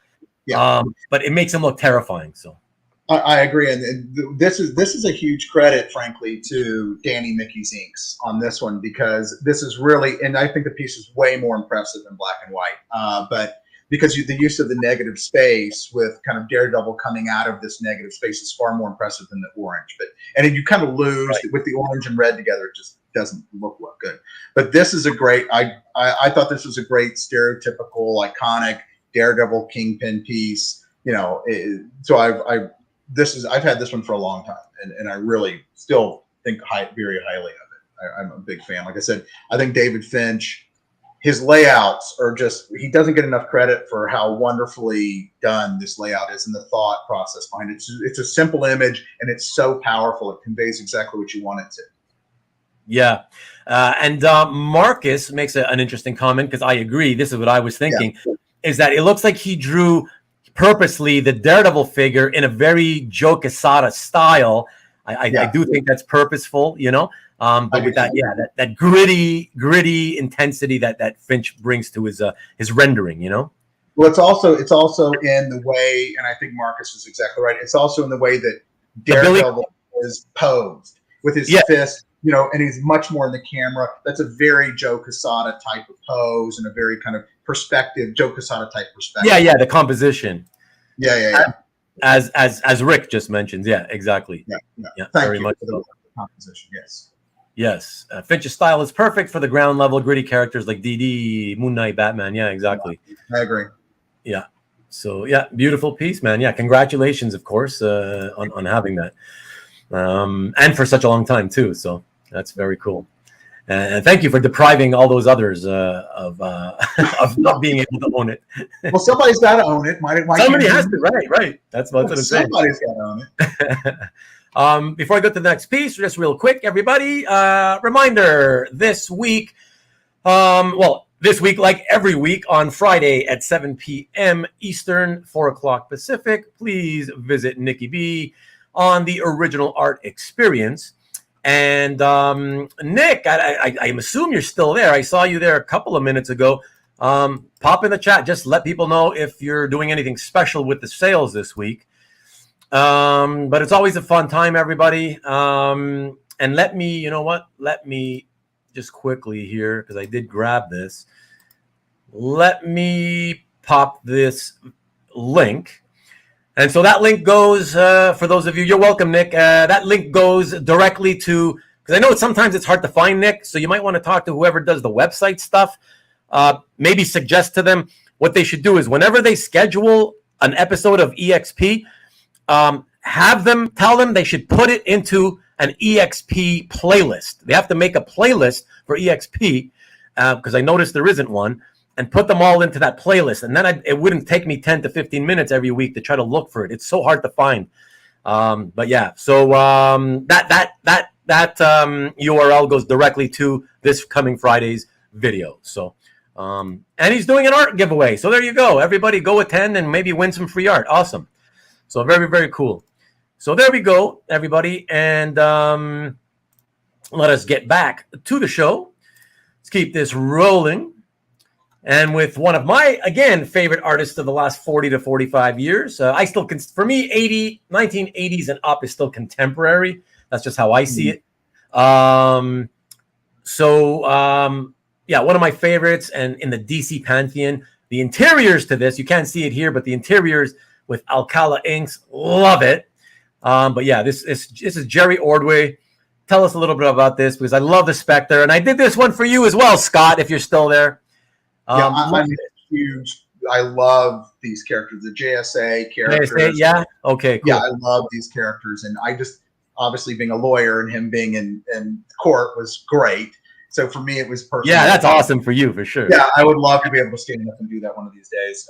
Yeah. But it makes him look terrifying. So I agree, and this is a huge credit, frankly, to Danny Mickey's inks on this one, because this is really, and I think the piece is way more impressive in black and white. But because the use of the negative space with kind of Daredevil coming out of this negative space is far more impressive than the orange. And you kind of lose with the orange and red together. It just doesn't look good. But this is a great. I thought this was a great stereotypical, iconic Daredevil Kingpin piece. You know, so I've had this one for a long time, and I really still think very highly of it. I'm a big fan. Like I said, I think David Finch, his layouts are just, he doesn't get enough credit for how wonderfully done this layout is and the thought process behind it. It's a simple image, and it's so powerful. It conveys exactly what you want it to. Yeah. And Marcus makes an interesting comment, because I agree. This is what I was thinking, is that it looks like he drew purposely the Daredevil figure in a very Joe Quesada style. I do think that's purposeful, you know. But with that, that gritty intensity that Finch brings to his rendering, you know. Well, it's also in the way, and I think Marcus is exactly right. It's also in the way that Daredevil is posed with his fist, you know, and he's much more in the camera. That's a very Joe Quesada type of pose and a very kind of perspective, Joe Quesada type perspective. Yeah, the composition. Yeah. As Rick just mentioned. Yeah, exactly. Yeah. Thank you much for the composition. Yes. Finch's style is perfect for the ground level gritty characters like DD, Moon Knight, Batman. Yeah, exactly. I agree. Yeah. So beautiful piece, man. Yeah, congratulations, of course, on having that, and for such a long time too. So that's very cool. And thank you for depriving all those others of not being able to own it. Well, somebody's got to own it. Somebody has to, right? That's what I'm saying. Somebody's got to own it. Before I go to the next piece, just real quick, everybody, reminder, this week, this week, like every week on Friday at 7 p.m. Eastern, 4 o'clock Pacific, please visit Nikki B on the Original Art Experience. And Nick, I assume you're still there. I saw you there a couple of minutes ago. Pop in the chat. Just let people know if you're doing anything special with the sales this week. But it's always a fun time, everybody. And let me just quickly here, because I did grab this. Let me pop this link. And so that link goes, for those of you, you're welcome, Nick. That link goes directly to, because I know sometimes it's hard to find, Nick, so you might want to talk to whoever does the website stuff. Maybe suggest to them what they should do is whenever they schedule an episode of EXP, tell them they should put it into an EXP playlist. They have to make a playlist for EXP, because I noticed there isn't one. And put them all into that playlist, and then it wouldn't take me 10 to 15 minutes every week to try to look for it. It's so hard to find. But yeah, so that URL goes directly to this coming Friday's video. So, and he's doing an art giveaway. So there you go. Everybody go attend and maybe win some free art. Awesome. So very, very cool. So there we go, everybody. And let us get back to the show. Let's keep this rolling. And with one of my, again, favorite artists of the last 40 to 45 years, I still, for me, 1980s and up is still contemporary. That's just how I see it. One of my favorites, and in the DC pantheon, the interiors to this, you can't see it here, but the interiors with Alcala inks, love it. But yeah, this is Jerry Ordway. Tell us a little bit about this, because I love the Spectre, and I did this one for you as well, Scott, if you're still there. I'm a huge I love these characters, the JSA characters. Yeah. Okay. Cool. Yeah, I love these characters, and I just obviously being a lawyer and him being in court was great. So for me, it was personal. Yeah, that's awesome for you, for sure. Yeah, I would love to be able to stand up and do that one of these days.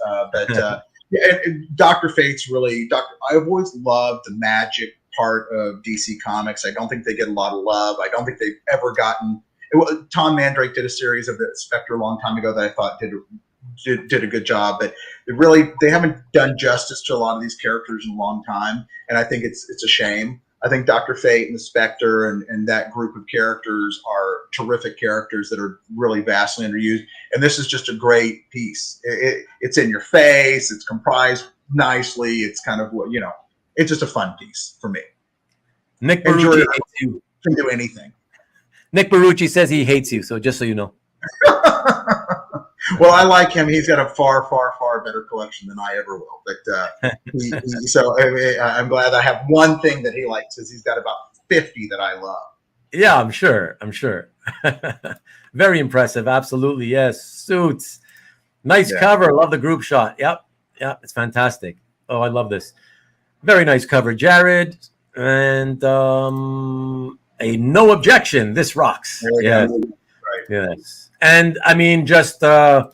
Yeah, and Dr. Fate's really I've always loved the magic part of DC Comics. I don't think they get a lot of love. I don't think they've ever gotten. Tom Mandrake did a series of the Spectre a long time ago that I thought did a good job, but they haven't done justice to a lot of these characters in a long time, and I think it's a shame. I think Dr. Fate and the Spectre and that group of characters are terrific characters that are really vastly underused. And this is just a great piece. It's in your face. It's comprised nicely. It's kind of it's just a fun piece for me. Nick Barucci hates you. Can do anything. Nick Barucci says he hates you. So just so you know. Well, I like him. He's got a far, far, far better collection than I ever will. But so I'm glad I have one thing that he likes, because he's got about 50 that I love. Yeah, I'm sure. Very impressive. Absolutely. Yes. Suits. Nice cover. Love the group shot. Yep. It's fantastic. Oh, I love this. Very nice cover, Jared. And a no objection. This rocks. Yes. Right. Yes. And I mean, just for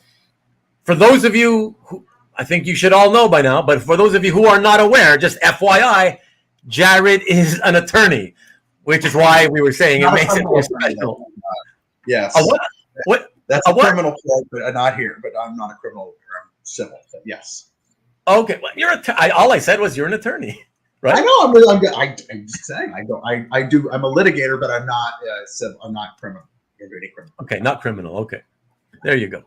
those of you who, I think you should all know by now, but for those of you who are not aware, just FYI, Jared is an attorney, which is why we were saying it makes it more special. Yes. What? That's a criminal court, but not here. But I'm not a criminal lawyer. I'm civil. But yes. Okay. Well, all I said was you're an attorney, right? I know. I'm just saying. I'm a litigator, but I'm not civil. I'm not criminal. Okay, not criminal. Okay, there you go.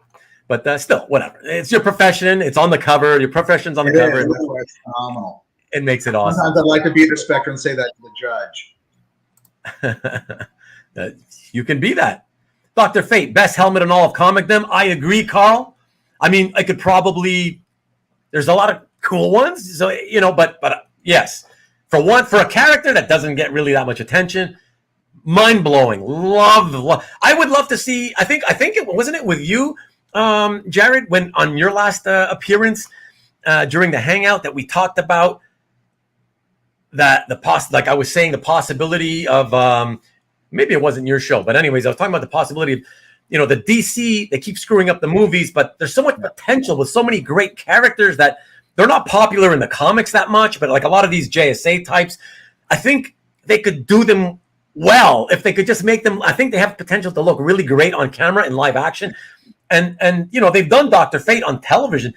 But still, whatever. It's your profession. It's on the cover. Your profession's on the cover. It's phenomenal. It makes it awesome. Sometimes I'd like to be the Spectre and say that to the judge. You can be that. Dr. Fate, best helmet in all of comicdom. I agree, Carl. I mean, I could probably. There's a lot of cool ones, so but yes, for a character that doesn't get really that much attention. Mind blowing. Love. I would love to see. I think it wasn't it with you, Jared, when on your last appearance during the hangout that we talked about that like I was saying, the possibility of maybe it wasn't your show, but anyways, I was talking about the possibility of the DC, they keep screwing up the movies, but there's so much potential with so many great characters that they're not popular in the comics that much, but like a lot of these JSA types, I think they could do them well if they could just make them. I think they have potential to look really great on camera in live action, and they've done Dr. Fate on television.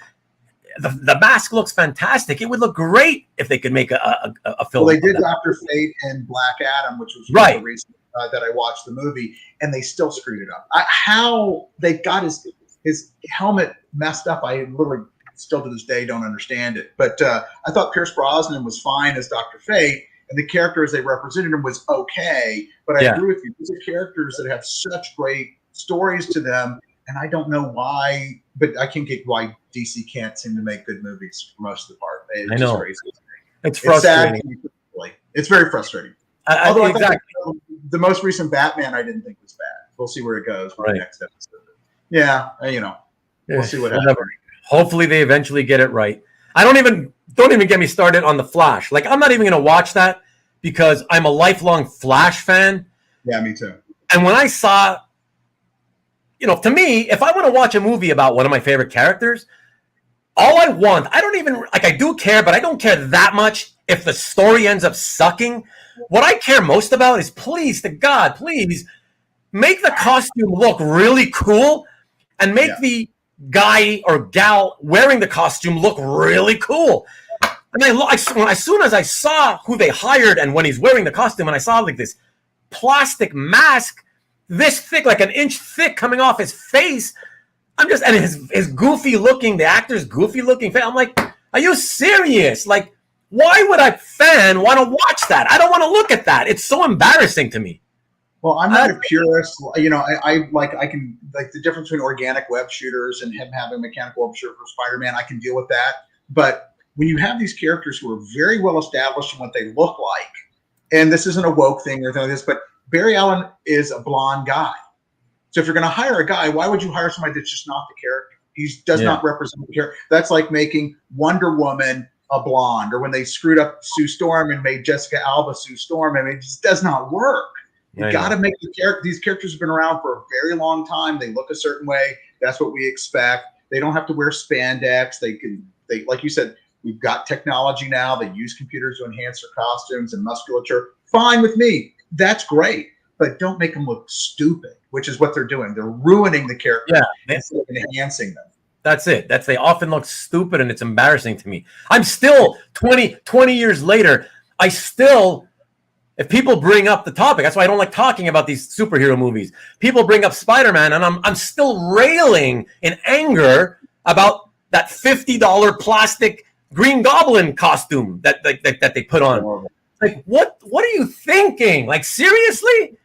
The mask looks fantastic. It would look great if they could make a film. Well, they did Dr. Fate and Black Adam, which was right. The reason that I watched the movie, and they still screwed it up. How they got his helmet messed up, I literally still to this day don't understand it. But I thought Pierce Brosnan was fine as Dr. Fate. And the character as they represented him was okay, but I agree with you. These are characters that have such great stories to them, and I don't know why, but I can get why DC can't seem to make good movies for most of the part. I know. Crazy. It's frustrating. It's very frustraring. Although exactly. The most recent Batman I didn't think was bad. We'll see where it goes for the next episode. Yeah, we'll see what happens. Hopefully they eventually get it right. Don't even get me started on the Flash. Like, I'm not even going to watch that because I'm a lifelong Flash fan. Yeah, me too. And when I saw, to me, if I want to watch a movie about one of my favorite characters, all I want, I do care, but I don't care that much if the story ends up sucking. What I care most about is, please, to God, please make the costume look really cool and make the guy or gal wearing the costume look really cool. And as soon as I saw who they hired and when he's wearing the costume, and I saw like this plastic mask this thick, like an inch thick, coming off his face, and his goofy looking, the actor's goofy looking face, I'm like, are you serious? Like, why would a fan want to watch that? I don't want to look at that. It's so embarrassing to me. Well, I'm not a purist. I can the difference between organic web shooters and him having a mechanical web shooter for Spider-Man. I can deal with that. But when you have these characters who are very well established in what they look like, and this isn't a woke thing or anything like this, but Barry Allen is a blonde guy. So if you're going to hire a guy, why would you hire somebody that's just not the character? He does not represent the character. That's like making Wonder Woman a blonde, or when they screwed up Sue Storm and made Jessica Alba Sue Storm. I mean, it just does not work. You got to make these characters have been around for a very long time. They look a certain way. That's what we expect. They don't have to wear spandex. They like you said, we've got technology now. They use computers to enhance their costumes and musculature. Fine with me. That's great. But don't make them look stupid, which is what they're doing. They're ruining the character instead of enhancing them. That's it. They often look stupid, and it's embarrassing to me. I'm still 20 years later. If people bring up the topic, that's why I don't like talking about these superhero movies. People bring up Spider-Man, and I'm still railing in anger about that $50 plastic Green Goblin costume that they put on. Like, what are you thinking? Like, seriously?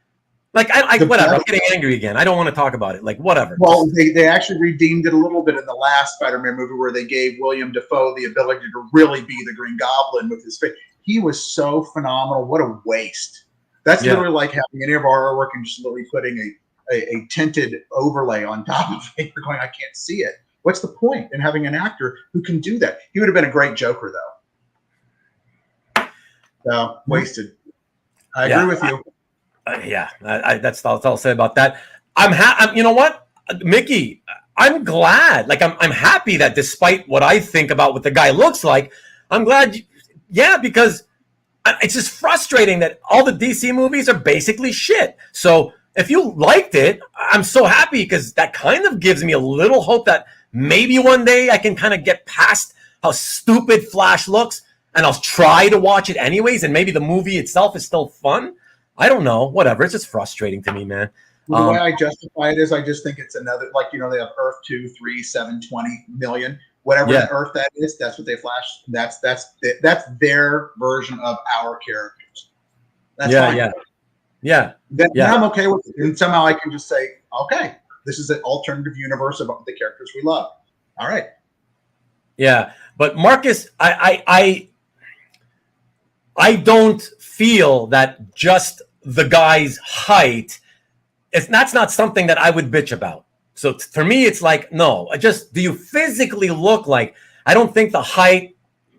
Like, whatever. I'm getting angry again. I don't want to talk about it. Like, whatever. Well, they actually redeemed it a little bit in the last Spider-Man movie, where they gave William Dafoe the ability to really be the Green Goblin with his face. He was so phenomenal. What a waste. That's literally like having any of our artwork and just literally putting a tinted overlay on top of it. You're going, I can't see it. What's the point in having an actor who can do that? He would have been a great Joker, though. So, wasted. I agree with you. That's all I'll say about that. You know what, Miki? I'm glad. Like, I'm happy that despite what I think about what the guy looks like, I'm glad. Because it's just frustrating that all the DC movies are basically shit. So if you liked it, I'm so happy, because that kind of gives me a little hope that maybe one day I can kind of get past how stupid Flash looks, and I'll try to watch it anyways, and maybe the movie itself is still fun. I don't know. Whatever. It's just frustrating to me, man. Well, the way I justify it is I just think it's another, like, they have Earth 2, 3, 7, 20 million. Whatever Earth that is, that's what they flash. That's their version of our characters. That's fine. Then I'm okay with it. And somehow I can just say, okay, this is an alternative universe of the characters we love. All right. Yeah, but Marcus, I don't feel that just the guy's height. That's not something that I would bitch about. So for me, it's like, no, do you physically look like? I don't think the height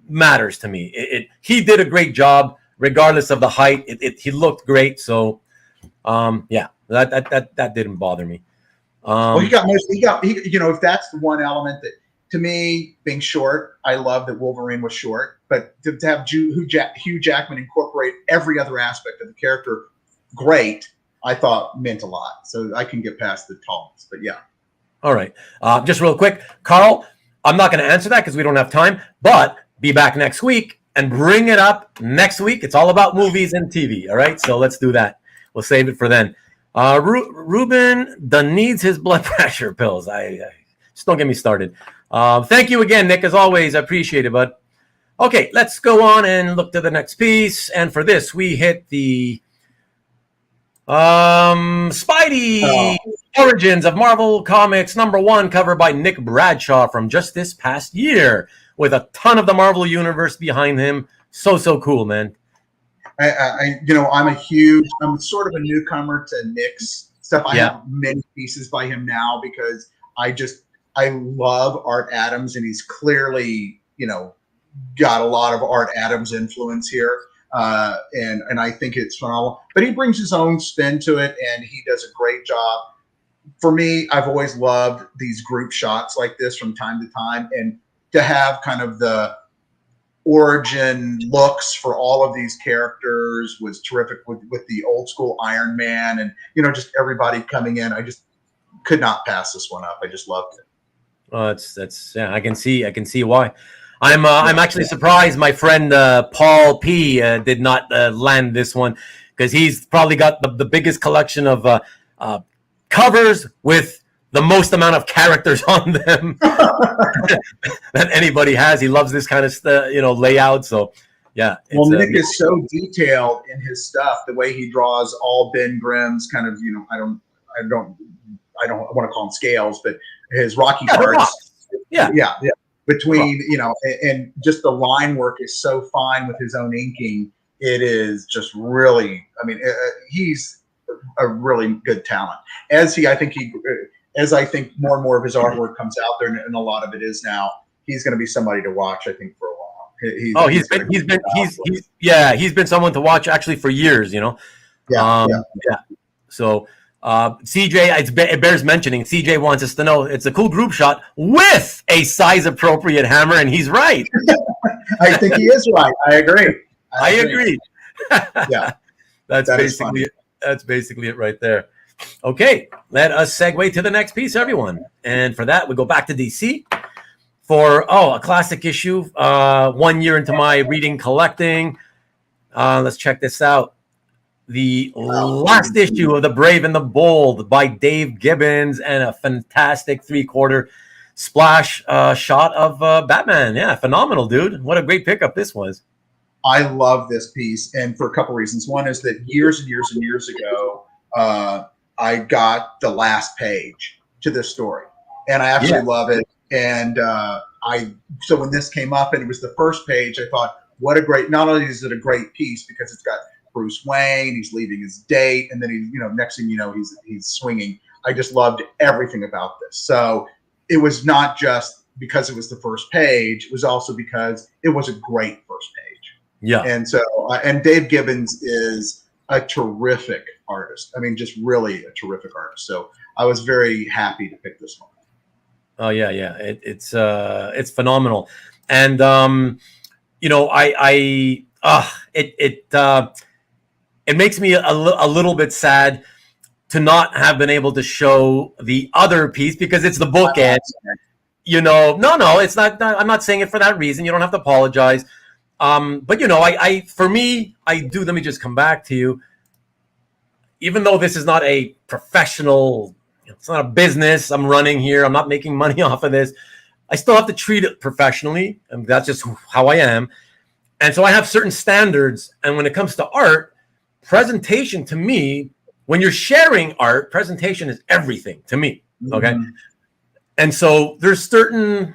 matters to me. He did a great job, regardless of the height. He looked great. So, that didn't bother me. If that's the one element that, to me, being short, I love that Wolverine was short, but to have Hugh Jackman incorporate every other aspect of the character, great, I thought meant a lot. So I can get past the tallness, but yeah. All right. Just real quick, Carl, I'm not going to answer that because we don't have time, but be back next week and bring it up next week. It's all about movies and TV. All right. So let's do that. We'll save it for then. Ruben needs his blood pressure pills. Just don't get me started. Thank you again, Nick, as always. I appreciate it, bud. Okay, let's go on and look to the next piece. And for this, we hit the Spidey Origins of Marvel Comics #1, cover by Nick Bradshaw from just this past year, with a ton of the Marvel Universe behind him. So cool, man. I'm sort of a newcomer to Nick's stuff. I have many pieces by him now because I love Art Adams, and he's clearly, got a lot of Art Adams influence here. And I think it's phenomenal, but he brings his own spin to it, and he does a great job. For me, I've always loved these group shots like this from time to time, and to have kind of the origin looks for all of these characters was terrific with the old school Iron Man, and just everybody coming in. I just could not pass this one up. I just loved it. I can see why. I'm actually surprised my friend Paul P did not land this one, because he's probably got the biggest collection of covers with the most amount of characters on them that anybody has. He loves this kind of layout. So yeah. Nick is so detailed in his stuff. The way he draws all Ben Grimm's kind of I don't want to call them scales, but his Rocky parts. Yeah. Between, and just the line work is so fine with his own inking. It is just really, he's a really good talent. I think as I think more and more of his artwork comes out there, and a lot of it is now, he's going to be somebody to watch, I think, for a while. He's been someone to watch actually for years, you know. Yeah. So CJ, it bears mentioning. CJ wants us to know it's a cool group shot with a size appropriate hammer, and he's right. I think he is right. I agree. I agree. Yeah, that's basically it right there. Okay, let us segue to the next piece, everyone. And for that, we go back to DC for a classic issue. 1 year into my reading collecting. Let's check this out. The last issue of The Brave and the Bold by Dave Gibbons, and a fantastic 3/4 splash shot of Batman. Yeah, phenomenal, dude. What a great pickup this was. I love this piece, and for a couple reasons. One is that years and years and years ago, I got the last page to this story, and I absolutely love it. And so when this came up and it was the first page, I thought, what a great, not only is it a great piece because it's got Bruce Wayne, he's leaving his date, and then he, next thing you know, he's swinging. I just loved everything about this. So it was not just because it was the first page, it was also because it was a great first page. Yeah. And so, and Dave Gibbons is a terrific artist. I mean, just really a terrific artist. So I was very happy to pick this one. Oh yeah. It's phenomenal. And, it makes me a little bit sad to not have been able to show the other piece because it's the bookend. No, it's not. I'm not saying it for that reason. You don't have to apologize. But for me, I do. Let me just come back to you. Even though this is not a professional, it's not a business I'm running here. I'm not making money off of this. I still have to treat it professionally, and that's just how I am. And so I have certain standards. And when it comes to art, presentation to me, when you're sharing art, presentation is everything to me. Okay. Mm-hmm. And so there's certain,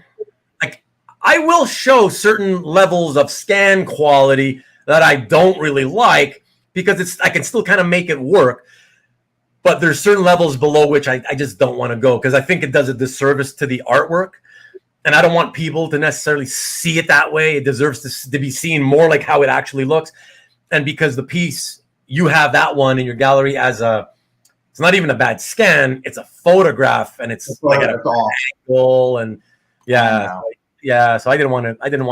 I will show certain levels of scan quality that I don't really like because I can still kind of make it work. But there's certain levels below which I just don't want to go because I think it does a disservice to the artwork. And I don't want people to necessarily see it that way. It deserves to be seen more like how it actually looks. And because the piece, you have that one in your gallery as it's not even a bad scan. It's a photograph, and it's like at an angle, and So I didn't want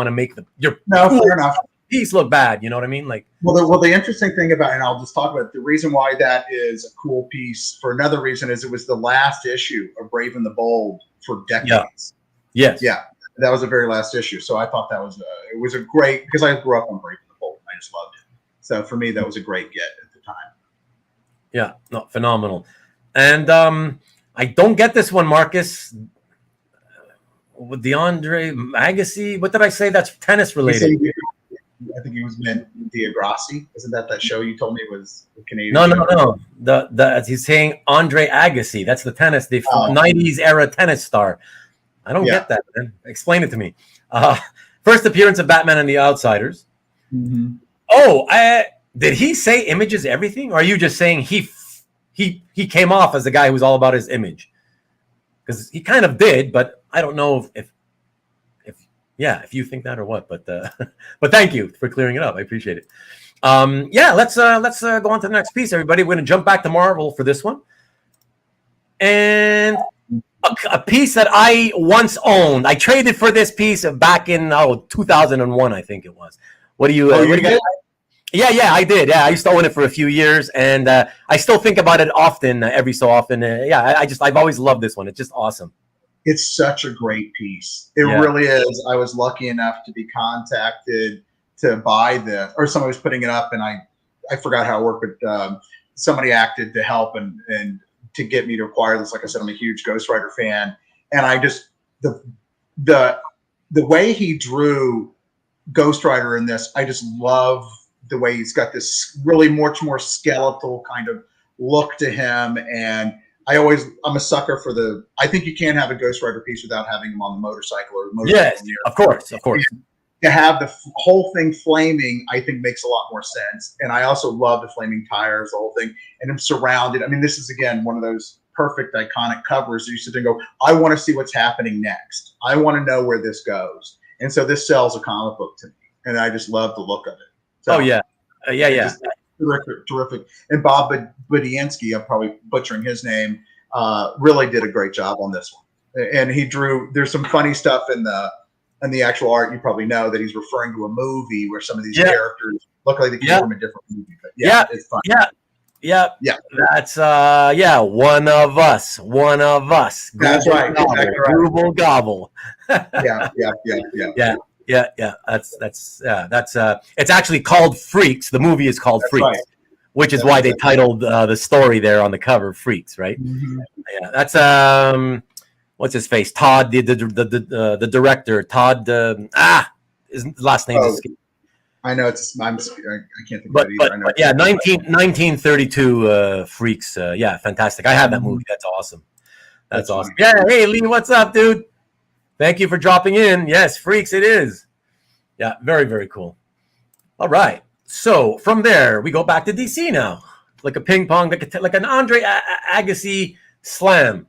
to make fair enough piece look bad. You know what I mean? The interesting thing about, and I'll just talk about it, the reason why that is a cool piece for another reason is it was the last issue of Brave and the Bold for decades. Yes. Yeah. That was the very last issue. So I thought that was it was a great, because I grew up on Brave and the Bold. I just loved it. So for me, that was a great get at the time. Yeah, no, phenomenal. And I don't get this one, Marcus. With the Andre Agassi, what did I say? That's tennis related. I think it was meant Diagrassi. Isn't that show you told me was Canadian? No. He's saying Andre Agassi. That's the 90s era tennis star. I don't get that, man. Explain it to me. First appearance of Batman and the Outsiders. Mm-hmm. Did he say image is everything? Or are you just saying he came off as the guy who was all about his image? Because he kind of did, but I don't know if you think that or what. But thank you for clearing it up. I appreciate it. Let's go on to the next piece, everybody. We're going to jump back to Marvel for this one. And a piece that I once owned. I traded for this piece back in 2001, I think it was. What do you guys? Yeah, I did. Yeah, I used to own it for a few years, and I still think about it often, every so often. I've always loved this one. It's just awesome. It's such a great piece. It really is. I was lucky enough to be contacted to buy this, or somebody was putting it up, and I forgot how it worked, but somebody acted to help and to get me to acquire this. Like I said, I'm a huge Ghost Rider fan, and I just the way he drew Ghost Rider in this, I just love the way he's got this really much more skeletal kind of look to him. And I'm a sucker for I think you can't have a Ghost Rider piece without having him on the motorcycle or Yes, of course. To have the whole thing flaming, I think makes a lot more sense. And I also love the flaming tires, the whole thing, and him surrounded. I mean, this is again one of those perfect, iconic covers. You sit there and go, I want to see what's happening next. I want to know where this goes. And so this sells a comic book to me, and I just love the look of it. So, just terrific. And Bob Budiansky, I'm probably butchering his name, really did a great job on this one. And he drew. There's some funny stuff in the actual art. You probably know that he's referring to a movie where some of these characters look like they came from a different movie. But it's fun. Yeah. That's one of us. That's right. Google gobble. Yeah. That's it's actually called Freaks. The movie is called Freaks, right. Which is why they titled the story there on the cover Freaks, right? Mm-hmm. Yeah, that's what's his face? Todd, the director. Todd. His last name is. I know I can't think of it either. But yeah, 1932 Freaks. Fantastic. I have that movie. That's awesome. That's awesome. Funny. Yeah. Hey, Lee, what's up, dude? Thank you for dropping in. Yes, Freaks it is. Yeah, very, very cool. All right. So from there, we go back to DC now. Like a ping pong, like an Andre Agassi slam.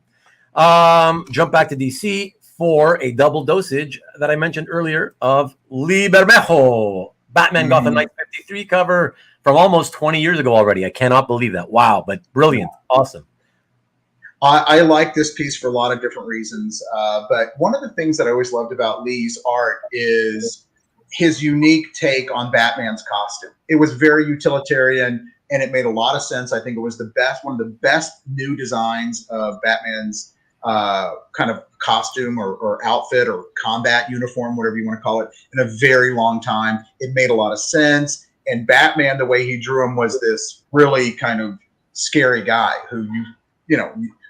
Jump back to DC for a double dosage that I mentioned earlier of Lee Bermejo. Batman Gotham Knights 53 cover from almost 20 years ago already. I cannot believe that. Wow, but brilliant. Awesome. I like this piece for a lot of different reasons. But one of the things that I always loved about Lee's art is his unique take on Batman's costume. It was very utilitarian, and it made a lot of sense. I think it was one of the best new designs of Batman's kind of costume or outfit or combat uniform, whatever you want to call it, in a very long time. It made a lot of sense. And Batman, the way he drew him, was this really kind of scary guy who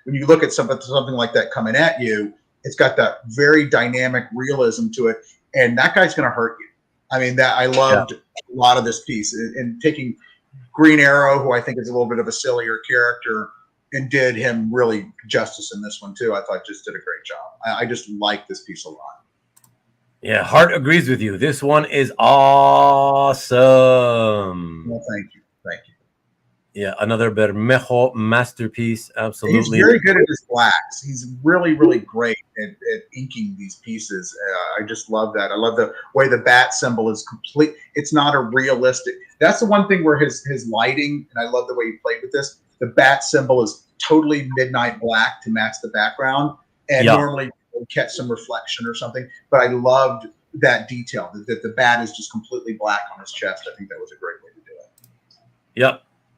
when you look at something like that coming at you, it's got that very dynamic realism to it, and that guy's going to hurt you. I mean, I loved a lot of this piece, and taking Green Arrow, who I think is a little bit of a sillier character, and did him really justice in this one too. I thought just did a great job. I just like this piece a lot. Yeah, Hart agrees with you. This one is awesome. Well, thank you. Yeah, another Bermejo masterpiece. Absolutely. He's very good at his blacks. He's really, really great at inking these pieces. I just love that. I love the way the bat symbol is complete. It's not a realistic. That's the one thing where his lighting, and I love the way he played with this. The bat symbol is totally midnight black to match the background, and normally you'll catch some reflection or something. But I loved that detail that the bat is just completely black on his chest. I think that was a great way to do it.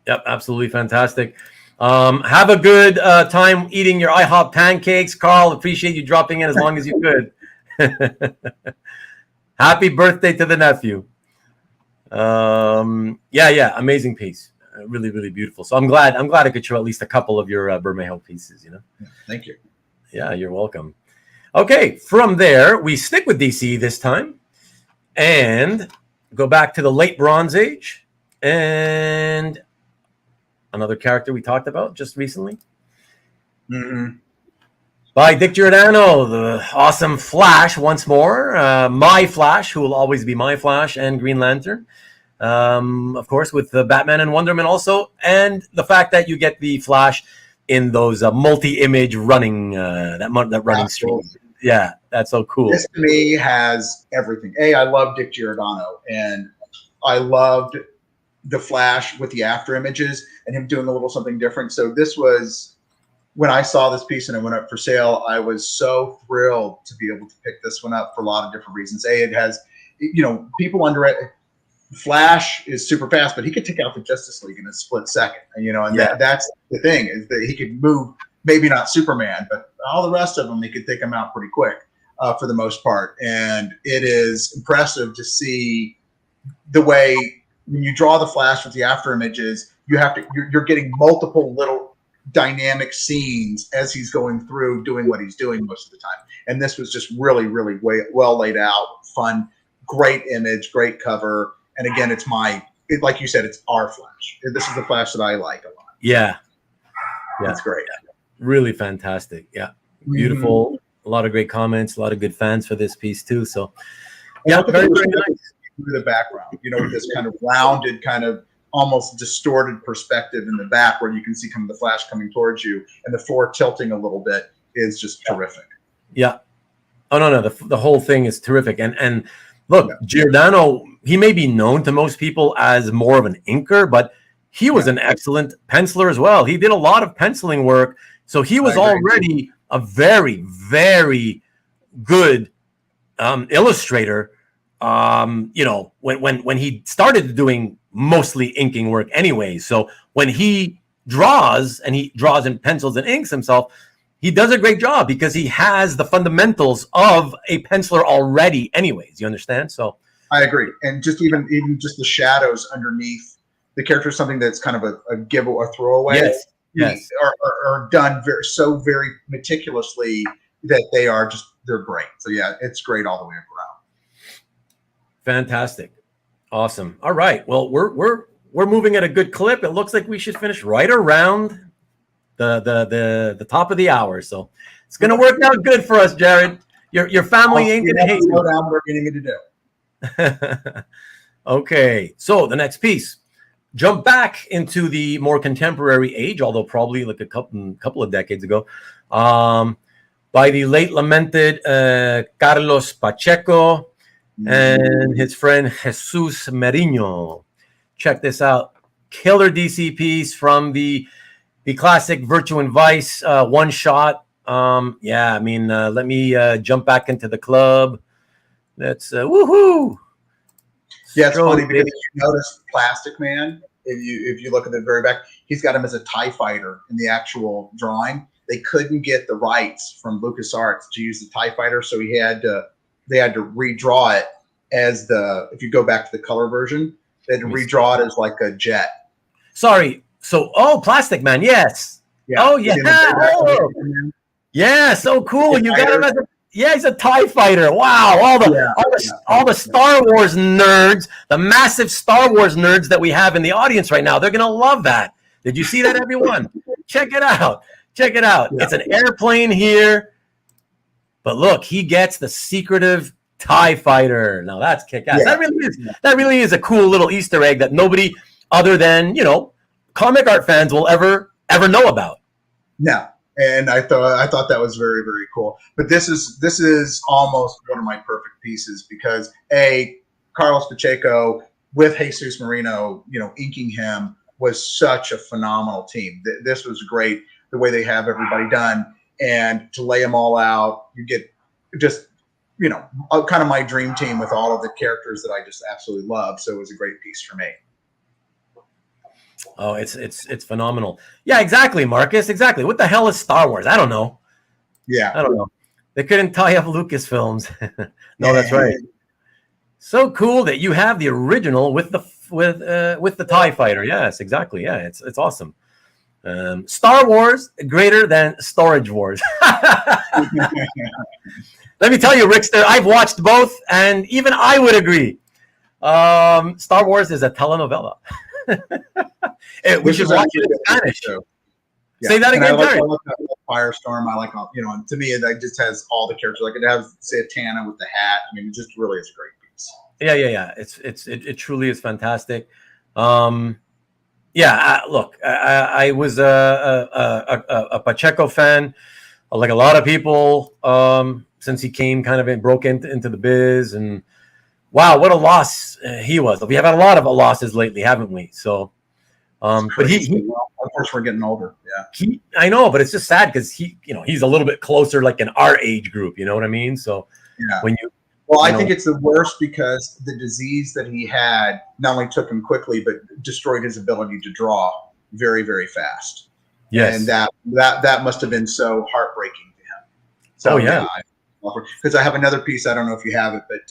Yep, absolutely fantastic. Have a good time eating your IHOP pancakes, Carl. Appreciate you dropping in as long as you could. Happy birthday to the nephew. Amazing piece. Really, really beautiful. So I'm glad I could show at least a couple of your Bermejo pieces. Thank you. Yeah, you're welcome. Okay, from there we stick with DC this time and go back to the late Bronze Age and another character we talked about just recently. By Dick Giordano, the awesome Flash once more. My Flash, who will always be my Flash, and Green Lantern. Of course, with the Batman and Wonder Woman also. And the fact that you get the Flash in those multi-image running, that running stream. Yeah, that's so cool. This to me has everything. I love Dick Giordano, and I loved the Flash with the after images and him doing a little something different. So this was, when I saw this piece and it went up for sale, I was so thrilled to be able to pick this one up for a lot of different reasons. It has, people underestimate. Flash is super fast, but he could take out the Justice League in a split second. That's the thing, is that he could move, maybe not Superman, but all the rest of them, he could take them out pretty quick for the most part. And it is impressive to see the way, when you draw the Flash with the after images, you're getting multiple little dynamic scenes as he's going through doing what he's doing most of the time. And this was just really, really well laid out, fun, great image, great cover. And again, like you said, it's our Flash. This is the Flash that I like a lot. Yeah. That's great. Really fantastic. Yeah. Beautiful. A lot of great comments, a lot of good fans for this piece too. So very, very nice. Through the background, with this kind of rounded kind of almost distorted perspective in the back where you can see the Flash coming towards you and the floor tilting a little bit is just terrific. Yeah. Oh no, the whole thing is terrific. And look, Giordano, he may be known to most people as more of an inker, but he was an excellent penciler as well. He did a lot of penciling work, so he was already a very, very good illustrator. When he started doing mostly inking work anyway. So when he draws, and he draws in pencils and inks himself, he does a great job because he has the fundamentals of a penciler already anyways. You understand? So I agree. And just even just the shadows underneath the character is something that's kind of a throwaway. Yes. Are done very meticulously that they're great. So yeah, it's great all the way around. Fantastic. Awesome. All right. Well, we're moving at a good clip. It looks like we should finish right around the top of the hour. So it's going to work out good for us, Jared. Your family ain't going to hate you. We're getting it to do. Okay. So the next piece, jump back into the more contemporary age, although probably like a couple of decades ago, by the late lamented Carlos Pacheco and his friend Jesus Merino. Check this out. Killer DC piece from the classic Virtue and Vice one shot. Let me jump back into the club. Let's woohoo. Yeah, it's funny because you notice Plastic Man, if you look at the very back, he's got him as a TIE fighter in the actual drawing. They couldn't get the rights from LucasArts to use the TIE fighter, so they had to redraw it as if you go back to the color version, they had to redraw it as like a jet. Sorry. So, Plastic Man, yes. Yeah. Oh, yeah. Yeah, so cool. You got him as he's a TIE fighter. Wow. All the Star Wars nerds, the massive Star Wars nerds that we have in the audience right now, they're going to love that. Did you see that, everyone? Check it out. Yeah. It's an airplane here. But look, he gets the secretive TIE fighter. Now that's kick-ass. Yeah. That really is a cool little Easter egg that nobody other than, comic art fans will ever know about. No. And I thought that was very, very cool. But this is almost one of my perfect pieces because Carlos Pacheco with Jesus Merino, inking him was such a phenomenal team. This was great the way they have everybody done, and to lay them all out, you get just kind of my dream team with all of the characters that I just absolutely love. So it was a great piece for me. Oh, it's phenomenal. Yeah, exactly, Marcus. Exactly. What the hell is Star Wars? I don't know. Yeah, I don't know. They couldn't tie up Lucasfilms. No, that's right. So cool that you have the original with the TIE fighter. Yes, exactly. Yeah, it's awesome. Star Wars greater than Storage Wars. Let me tell you, Rickster, I've watched both, and even I would agree. Star Wars is a telenovela. We should watch it in Spanish. Yeah. Say that again, Terry. I like Firestorm. I like, to me, it just has all the characters. Like it has Satana with the hat. I mean, it just really is a great piece. Yeah. It truly is fantastic. Look, I was a Pacheco fan, like a lot of people, since he came broke into the biz, and wow, what a loss he was. We have had a lot of losses lately, haven't we? So, but he of course, we're getting older. Yeah, I know, but it's just sad because he's a little bit closer, like in our age group. You know what I mean? So, yeah. I think it's the worst because the disease that he had not only took him quickly, but destroyed his ability to draw very, very fast. Yes, and that must have been so heartbreaking to him. So, because I have another piece. I don't know if you have it, but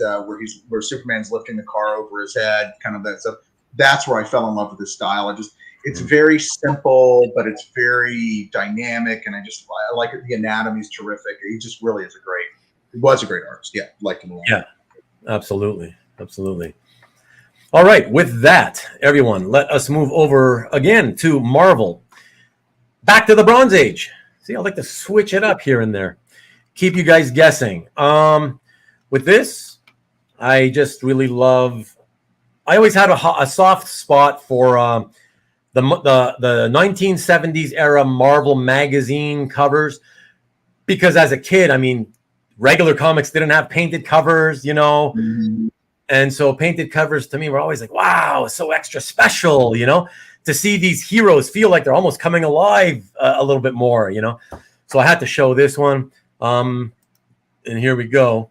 where Superman's lifting the car over his head, kind of that stuff. That's where I fell in love with his style. It's very simple, but it's very dynamic, and I like it. The anatomy's terrific. He just really is was a great artist. Yeah, liked him a lot. Yeah, absolutely. All right, with that, everyone, let us move over again to Marvel. Back to the Bronze Age. See, I like to switch it up here and there. Keep you guys guessing. With this, I just really love I always had a soft spot for the 1970s era Marvel magazine covers, because as a kid, I mean, regular comics didn't have painted covers, you know. Mm-hmm. And so painted covers to me were always like, wow, so extra special, you know, to see these heroes feel like they're almost coming alive a little bit more, you know. So I had to show this one. And here we go.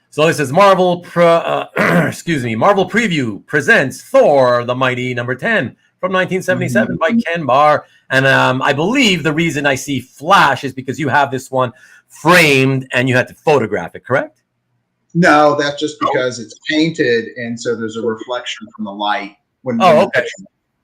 So this is Marvel Marvel Preview presents Thor the Mighty number 10 from 1977 by Ken Barr. And I believe the reason I see Flash is because you have this one framed and you had to photograph it, correct? No, that's just because it's painted, and so there's a reflection from the light when. Oh, okay.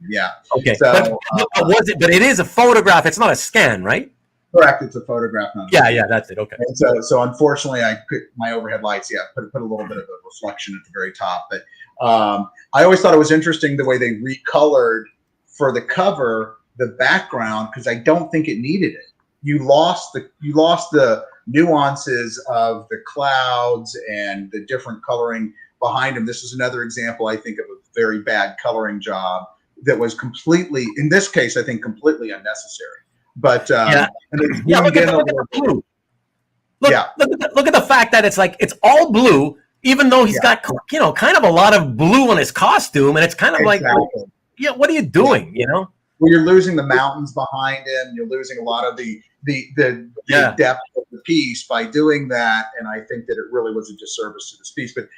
Yeah. Okay. So, but it is a photograph. It's not a scan, right? Correct. It's a photograph. Yeah, that's it. Okay. And so unfortunately, I put my overhead lights. Yeah, put a little bit of a reflection at the very top. But I always thought it was interesting the way they recolored for the cover the background, because I don't think it needed it. You lost the nuances of the clouds and the different coloring behind them. This is another example, I think, of a very bad coloring job that was completely, in this case, I think, completely unnecessary. But look at the blue. Look at the fact that it's all blue, even though he's got kind of a lot of blue on his costume, and it's kind of like, what are you doing? You know. Well, you're losing the mountains behind him. You're losing a lot of the depth of the piece by doing that, and I think that it really was a disservice to this piece. But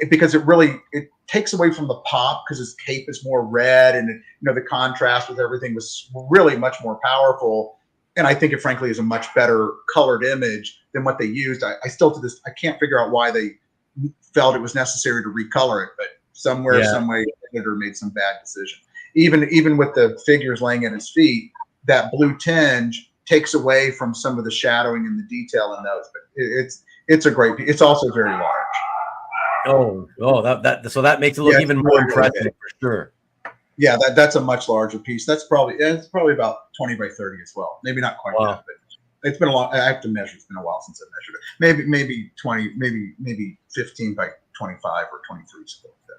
because it takes away from the pop, because his cape is more red, and the contrast with everything was really much more powerful. And I think it frankly is a much better colored image than what they used. I still to this I can't figure out why they felt it was necessary to recolor it, but some way, the editor made some bad decision. Even with the figures laying at his feet, that blue tinge takes away from some of the shadowing and the detail in those. But it's a great piece. It's also very large. So that makes it look even more impressive for sure. Yeah, that's a much larger piece. It's probably about 20 by 30 as well. Maybe not quite that, but it's been a long. I have to measure. It's been a while since I measured it. Maybe 20, maybe 15 by 25 or 23. Something like that.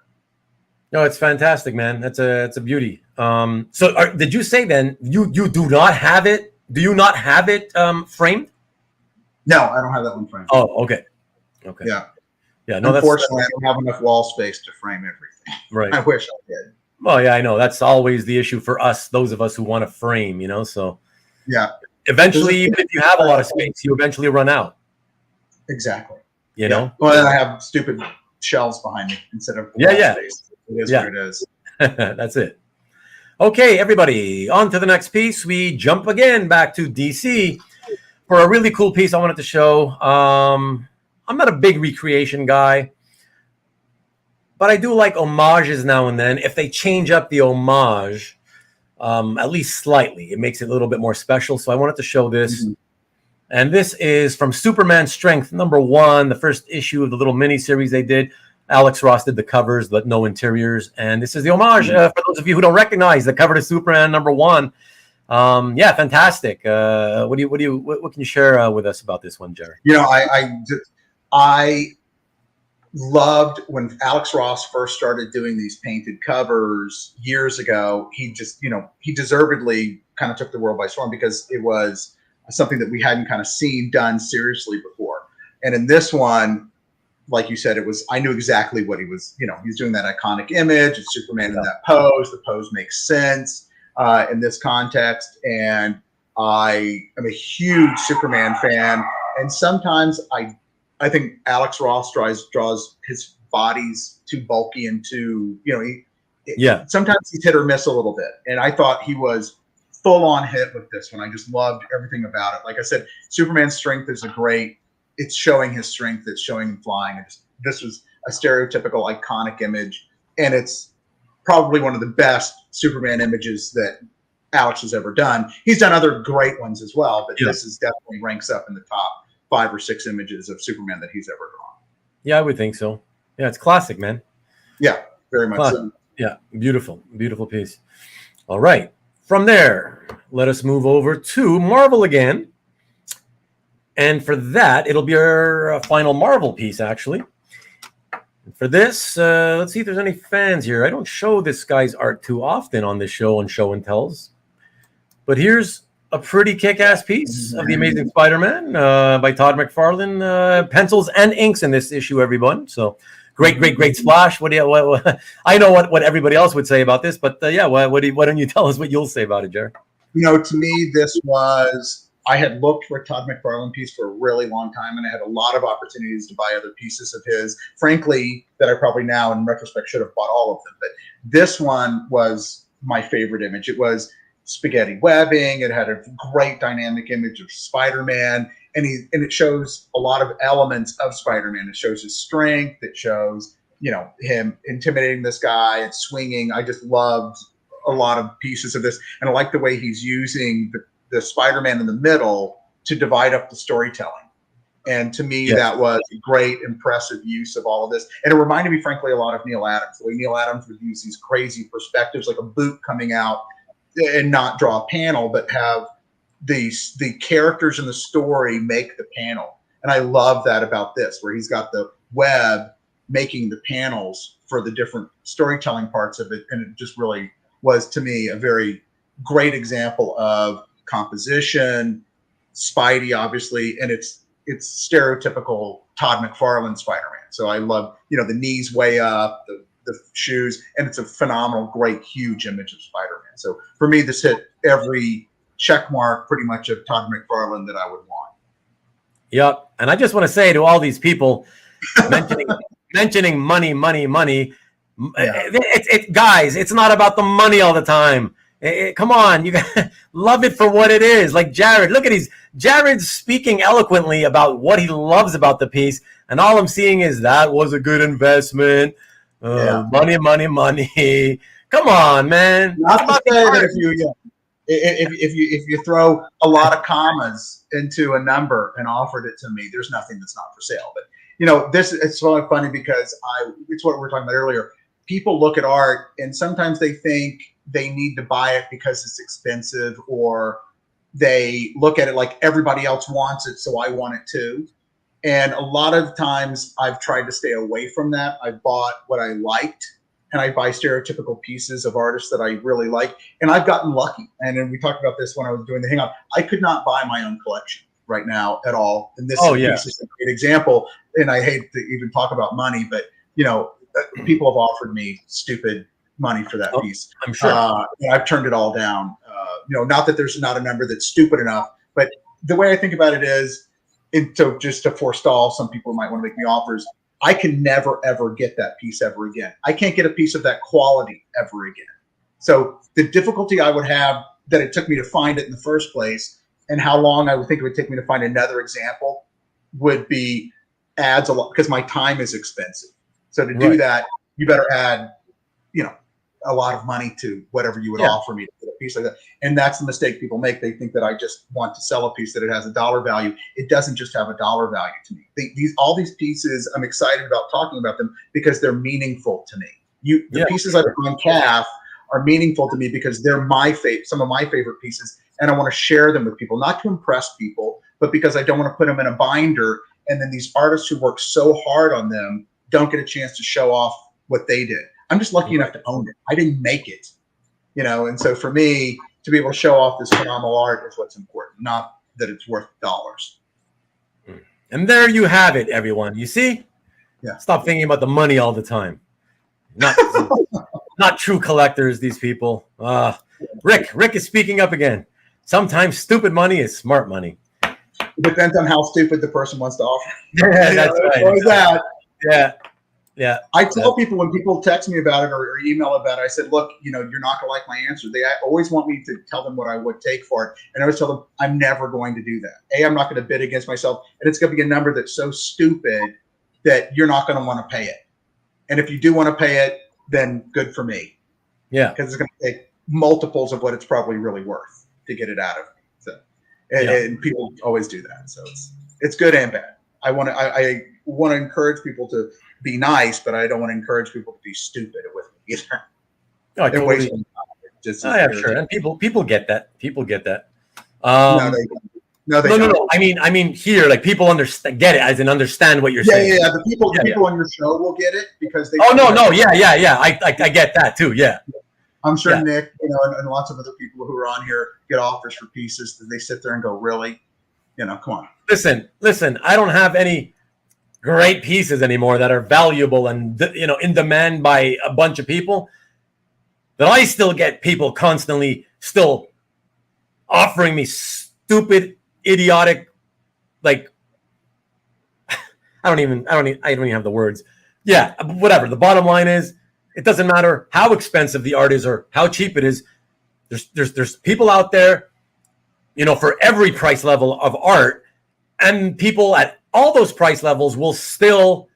No, it's fantastic, man. It's a beauty. Did you say then you do not have it? Do you not have it framed? No, I don't have that one framed. Oh, okay. Yeah. No, unfortunately, I don't have enough wall space to frame everything. Right. I wish I did. Well, yeah, I know. That's always the issue for us, those of us who want to frame. So yeah. Eventually, even if you have a lot of space, you eventually run out. Exactly. You know. Well, then I have stupid shelves behind me instead of space. It is what it is. That's it. Okay, everybody, on to the next piece. We jump again back to DC for a really cool piece I wanted to show. I'm not a big recreation guy, but I do like homages now and then. If they change up the homage, at least slightly, it makes it a little bit more special. So I wanted to show this. Mm-hmm. And this is from Superman Strength #1, the first issue of the little mini-series they did. Alex Ross did the covers, but no interiors. And this is the homage for those of you who don't recognize the cover to Superman #1. Fantastic. What can you share with us about this one, Jared? I loved when Alex Ross first started doing these painted covers years ago. He just, he deservedly kind of took the world by storm because it was something that we hadn't kind of seen done seriously before. And in this one, like you said, I knew exactly what he was, he's doing that iconic image. It's Superman in that pose. The pose makes sense in this context. And I am a huge Superman fan. And sometimes I think Alex Ross draws his bodies too bulky and too, sometimes he's hit or miss a little bit. And I thought he was full on hit with this one. I just loved everything about it. Like I said, Superman's strength is it's showing his strength. It's showing him flying. This was a stereotypical iconic image. And it's probably one of the best Superman images that Alex has ever done. He's done other great ones as well, but this is definitely ranks up in the top 5 or 6 images of Superman that he's ever drawn. Yeah, I would think so. Yeah, it's classic, man. Yeah, very much so. Yeah, beautiful piece. All right. From there, let us move over to Marvel again. And for that, it'll be our final Marvel piece, actually. For this, let's see if there's any fans here. I don't show this guy's art too often on this show and show and tells, but here's a pretty kick-ass piece of the Amazing Spider-Man by Todd McFarlane. Pencils and inks in this issue, everyone. So great splash. What do you? I know what everybody else would say about this, but yeah, why don't you tell us what you'll say about it, Jared? To me, this was. I had looked for a Todd McFarlane piece for a really long time, and I had a lot of opportunities to buy other pieces of his, frankly, that I probably now in retrospect should have bought all of them. But this one was my favorite image. It was spaghetti webbing. It had a great dynamic image of Spider-Man, and it shows a lot of elements of Spider-Man. It shows his strength. It shows, him intimidating this guy and swinging. I just loved a lot of pieces of this, and I like the way he's using the Spider-Man in the middle to divide up the storytelling. And to me, that was a great, impressive use of all of this. And it reminded me, frankly, a lot of Neil Adams. The way Neil Adams would use these crazy perspectives, like a boot coming out and not draw a panel, but have the characters in the story make the panel. And I love that about this, where he's got the web making the panels for the different storytelling parts of it. And it just really was, to me, a very great example of composition, Spidey, obviously, and it's stereotypical Todd McFarlane Spider-Man. So I love, the knees way up, the shoes, and it's a phenomenal, great, huge image of Spider-Man. So for me, this hit every check mark pretty much of Todd McFarlane that I would want. Yep. And I just want to say to all these people mentioning money. Guys, it's not about the money all the time. Come on, you gotta love it for what it is. Like Jared, look at Jared's speaking eloquently about what he loves about the piece, and all I'm seeing is that was a good investment. Money. Come on, man. Not to say that if you throw a lot of commas into a number and offered it to me, there's nothing that's not for sale. But it's so funny because it's what we were talking about earlier. People look at art and sometimes they think they need to buy it because it's expensive, or they look at it like everybody else wants it, so I want it too. And a lot of times I've tried to stay away from that. I bought what I liked, and I buy stereotypical pieces of artists that I really like. And I've gotten lucky. And then we talked about this when I was doing the Hangout. I could not buy my own collection right now at all. And this piece is a great example. And I hate to even talk about money, but people have offered me stupid money for that piece. I'm sure. I've turned it all down. Not that there's not a number that's stupid enough, but the way I think about it is, so just to forestall, some people might want to make me offers. I can never, ever get that piece ever again. I can't get a piece of that quality ever again. So the difficulty I would have that it took me to find it in the first place, and how long I would think it would take me to find another example adds a lot, because my time is expensive. So to do that, you better add, a lot of money to whatever you would offer me to get a piece like that. And that's the mistake people make. They think that I just want to sell a piece, that it has a dollar value. It doesn't just have a dollar value to me. All these pieces, I'm excited about talking about them because they're meaningful to me. The pieces I've on calf are meaningful to me because they're some of my favorite pieces, and I want to share them with people, not to impress people, but because I don't want to put them in a binder, and then these artists who work so hard on them don't get a chance to show off what they did. I'm just lucky enough to own it. I didn't make it, and so for me to be able to show off this phenomenal art is what's important, not that it's worth dollars. And there you have it, everyone. You see? Yeah. Stop thinking about the money all the time. Not true collectors, these people. Rick is speaking up again. Sometimes stupid money is smart money. It depends on how stupid the person wants to offer. Yeah, that's right. Yeah. I tell people when people text me about it or email about it, I said, look, you're not going to like my answer. They always want me to tell them what I would take for it. And I always tell them I'm never going to do that. I'm not going to bid against myself. And it's going to be a number that's so stupid that you're not going to want to pay it. And if you do want to pay it, then good for me. Yeah. Because it's going to take multiples of what it's probably really worth to get it out of me. So, and people always do that. So it's good and bad. I want to encourage people to be nice, but I don't want to encourage people to be stupid with me either. Oh, totally. Sure. And people get that. No, No, no. I mean here, like people get it, as in understand what you're saying. Yeah. The people on your show will get it because they. Oh no, yeah. I get that too. Yeah. I'm sure Nick, and lots of other people who are on here get offers for pieces that they sit there and go, really, come on. Listen. I don't have any great pieces anymore that are valuable and in demand by a bunch of people. But I still get people constantly still offering me stupid, idiotic, like I don't even have the words. Yeah, whatever. The bottom line is, it doesn't matter how expensive the art is or how cheap it is. There's people out there, for every price level of art, and people at all those price levels will still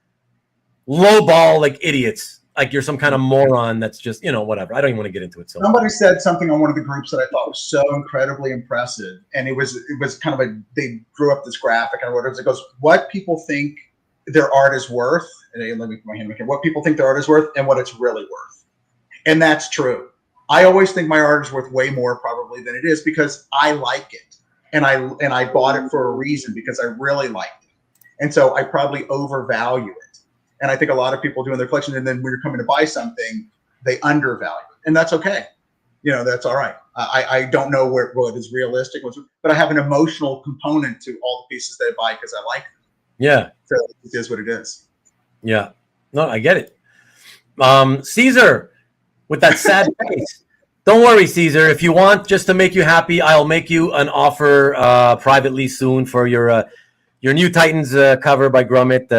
lowball like idiots. Like you're some kind of moron that's just, whatever. I don't even want to get into it. So somebody said something on one of the groups that I thought was so incredibly impressive. And it was kind of they drew up this graphic and whatever. It goes, what people think their art is worth. And let me put my hand here. What people think their art is worth and what it's really worth. And that's true. I always think my art is worth way more probably than it is because I like it. And I bought it for a reason because I really liked it. And so I probably overvalue it. And I think a lot of people do in their collection, and then when you're coming to buy something, they undervalue it, and that's okay. That's all right. I don't know what is realistic, but I have an emotional component to all the pieces that I buy because I like them. Yeah, so it is what it is. Yeah, no, I get it. Caesar, with that sad face. Don't worry, Caesar. If you want, just to make you happy, I'll make you an offer privately soon for your new Titans cover by Grummet.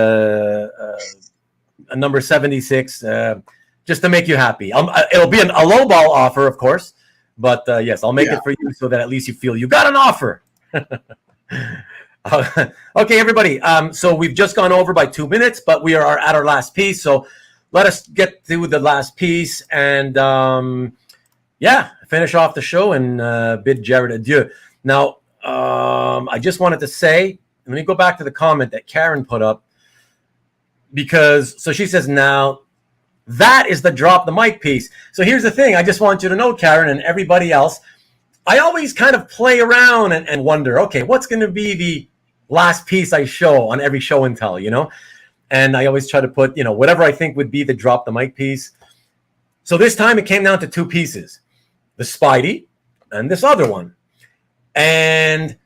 Number 76, just to make you happy. It'll be a lowball offer, of course, but yes, I'll make it for you so that at least you feel you got an offer. Okay, everybody. So we've just gone over by 2 minutes, but we are at our last piece. So let us get through the last piece and finish off the show and bid Jared adieu. Now, I just wanted to say, let me go back to the comment that Karen put up. So she says, now that is the drop the mic piece. So here's the thing. I just want you to know, Karen, and everybody else, I always kind of play around and wonder, okay, what's going to be the last piece I show on every show and tell, And I always try to put, whatever I think would be the drop the mic piece. So this time it came down to two pieces, the Spidey and this other one. And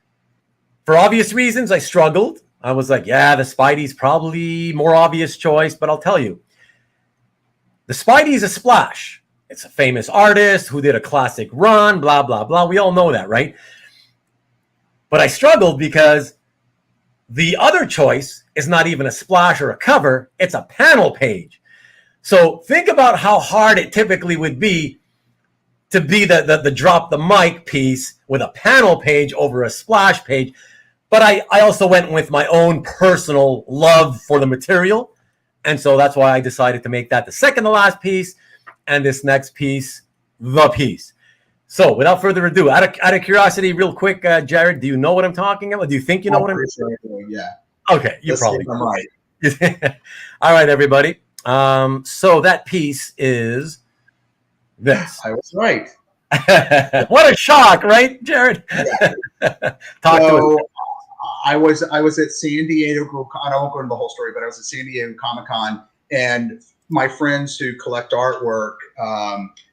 for obvious reasons, I struggled. I was like, the Spidey's probably more obvious choice, but I'll tell you. The Spidey's a splash. It's a famous artist who did a classic run, blah, blah, blah. We all know that, right? But I struggled because the other choice is not even a splash or a cover. It's a panel page. So think about how hard it typically would be to be the drop the mic piece with a panel page over a splash page. But I also went with my own personal love for the material. And so that's why I decided to make that the second to last piece. And this next piece, the piece. So without further ado, out of curiosity, real quick, Jared, do you know what I'm talking about? Do you think you know what I'm talking about? Yeah. Okay, you probably right. All right, everybody. So that piece is this. I was right. What a shock, right, Jared? Yeah. Talk to us. I was at San Diego. I won't go into the whole story, but I was at San Diego Comic-Con, and my friends who collect artwork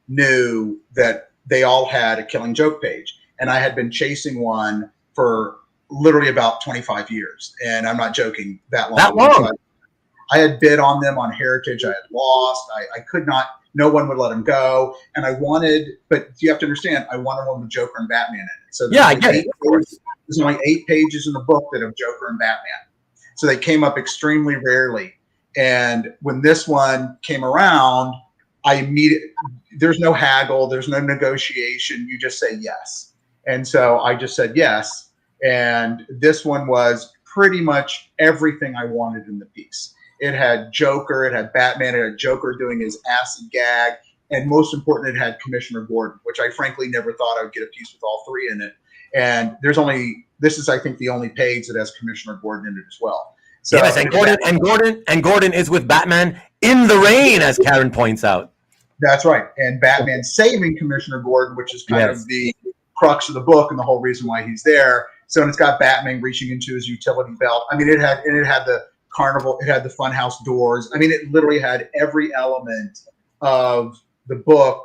knew that they all had a Killing Joke page, and I had been chasing one for literally about 25 years, and I'm not joking, that long. That long? So I had bid on them on Heritage. I had lost. I could not. No one would let them go, and I wanted. But you have to understand, I wanted one with Joker and Batman in it. So I get it. There's only 8 pages in the book that have Joker and Batman. So they came up extremely rarely. And when this one came around, there's no haggle, there's no negotiation. You just say yes. And so I just said yes. And this one was pretty much everything I wanted in the piece. It had Joker, it had Batman, it had Joker doing his acid gag. And most important, it had Commissioner Gordon, which I frankly never thought I would get a piece with all 3 in it. And this is, I think, the only page that has Commissioner Gordon in it as well. So, yes, and Gordon is with Batman in the rain, as Karen points out. That's right. And Batman saving Commissioner Gordon, which is kind of the crux of the book and the whole reason why he's there. So it's got Batman reaching into his utility belt. I mean, it had the carnival, it had the funhouse doors. I mean, it literally had every element of the book,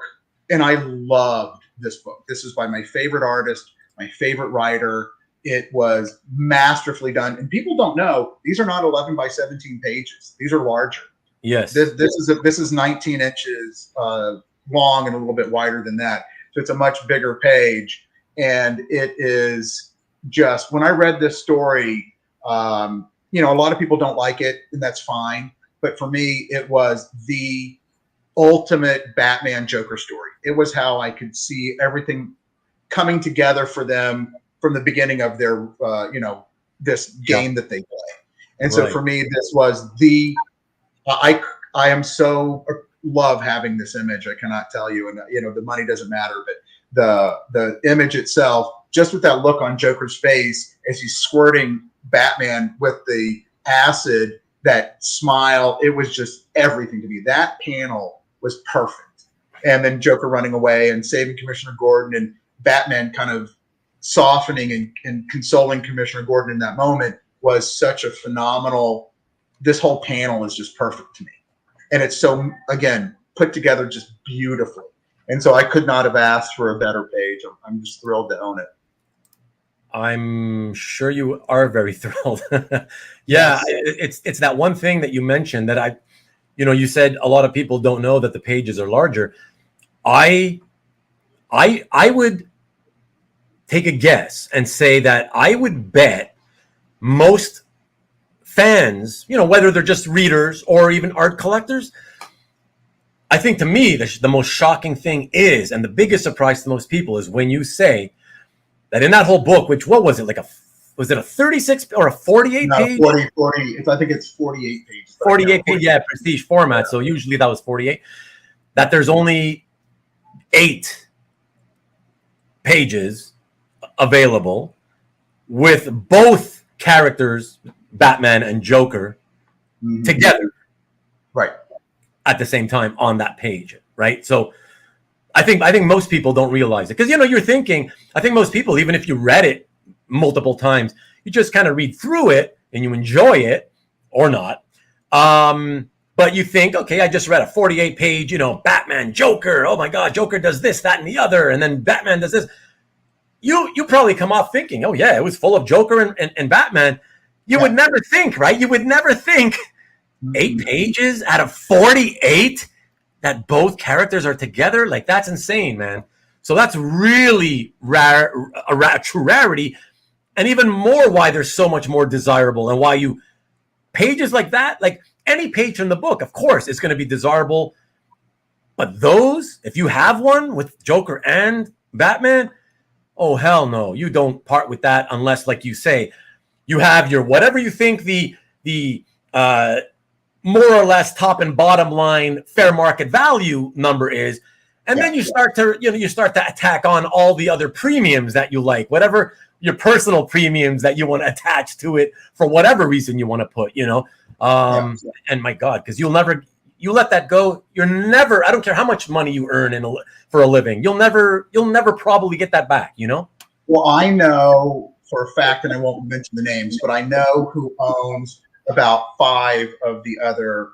and I loved this book. This is by my favorite artist, my favorite writer. It was masterfully done, and people don't know these are not 11 by 17 pages. These are larger. Yes, this is 19 inches long and a little bit wider than that. So it's a much bigger page, and it is just, when I read this story, you know, a lot of people don't like it, and that's fine. But for me, it was the ultimate Batman Joker story. It was how I could see everything coming together for them from the beginning of their, you know, this game that they play. And so for me, this was the, I am so love having this image. I cannot tell you, and you know, the money doesn't matter, but the image itself, just with that look on Joker's face as he's squirting Batman with the acid, that smile, it was just everything to me. That panel was perfect. And then Joker running away and saving Commissioner Gordon, and Batman kind of softening and consoling Commissioner Gordon in that moment was such a phenomenal, this whole panel is just perfect to me. And it's so, again, put together just beautifully. And so I could not have asked for a better page. I'm just thrilled to own it. I'm sure you are very thrilled. Yeah, it's that one thing that you mentioned that you know, you said a lot of people don't know that the pages are larger. I would take a guess and say that I would bet most fans, you know, whether they're just readers or even art collectors, I think to me, the most shocking thing is, and the biggest surprise to most people is when you say that in that whole book, which, what was it, like was it a 36 or a 48 page? 40, I think it's 48 pages. 48 page, yeah, prestige format. Yeah. So usually that was 48. That there's only 8 pages available with both characters, Batman and Joker, together, right, at the same time on that page, right? So I think most people don't realize it, because, you know, you're thinking, I think most people, even if you read it multiple times, you just kind of read through it and you enjoy it or not. But you think, okay, I just read a 48 page, you know, Batman, Joker. Oh my God, Joker does this, that, and the other. And then Batman does this. You probably come off thinking, oh yeah, it was full of Joker and Batman. You would never think, right? You would never think 8 pages out of 48 that both characters are together. Like, that's insane, man. So that's really rare, a true rarity. And even more why they're so much more desirable, and why pages like that, like any page from the book, of course, is going to be desirable. But those, if you have one with Joker and Batman, oh, hell no. You don't part with that unless, like you say, you have your, whatever you think the more or less top and bottom line fair market value number is. And then you start to, you start to attack on all the other premiums that you like, whatever your personal premiums that you want to attach to it for whatever reason you want to put, and my God, because you let that go. You're never, I don't care how much money you earn for a living. You'll never probably get that back, Well, I know for a fact, and I won't mention the names, but I know who owns about 5 of the other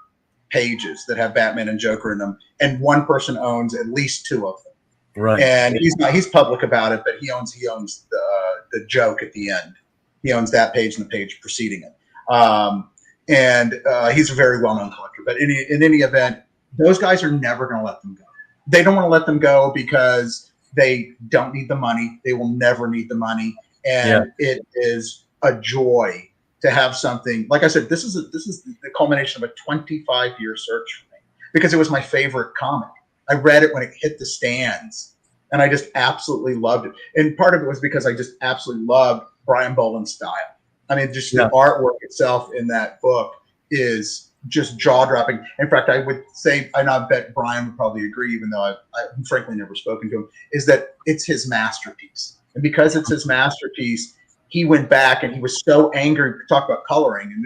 pages that have Batman and Joker in them, and one person owns at least 2 of them. Right. And he's public about it, but he owns the joke at the end. He owns that page and the page preceding it. And he's a very well-known collector. But in any event, those guys are never going to let them go. They don't want to let them go because they don't need the money. They will never need the money. And it is a joy to have something. Like I said, this is the culmination of a 25-year search for me, because it was my favorite comic. I read it when it hit the stands, and I just absolutely loved it. And part of it was because I just absolutely loved Brian Boland's style. I mean, just the artwork itself in that book is just jaw-dropping. In fact, I would say, and I bet Brian would probably agree, even though I've frankly never spoken to him, is that it's his masterpiece. And because it's his masterpiece, he went back and he was so angry. Talk about coloring. And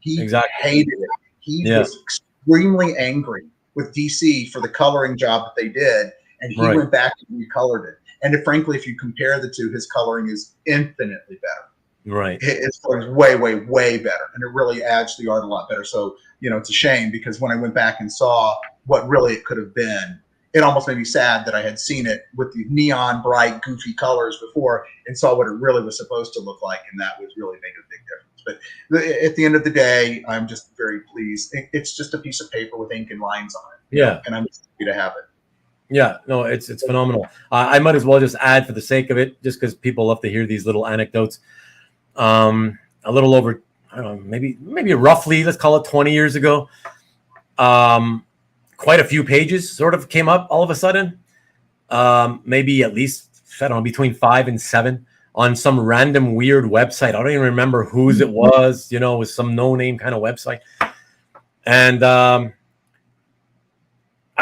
he hated it. He was extremely angry with DC for the coloring job that they did. And he went back and recolored it. And frankly, if you compare the two, his coloring is infinitely better. Right. His coloring is way, way, way better. And it really adds to the art a lot better. So, it's a shame because when I went back and saw what really it could have been, it almost made me sad that I had seen it with the neon, bright, goofy colors before and saw what it really was supposed to look like. And that was really made a big difference. But at the end of the day, I'm just very pleased. It's just a piece of paper with ink and lines on it. Yeah. And I'm just happy to have it. Yeah, no, it's phenomenal. I might as well just add for the sake of it, just because people love to hear these little anecdotes. A little over, I don't know, maybe roughly, let's call it 20 years ago. Quite a few pages sort of came up all of a sudden. Maybe at least, I don't know, between 5 and 7 on some random weird website. I don't even remember whose it was, it was some no-name kind of website. And I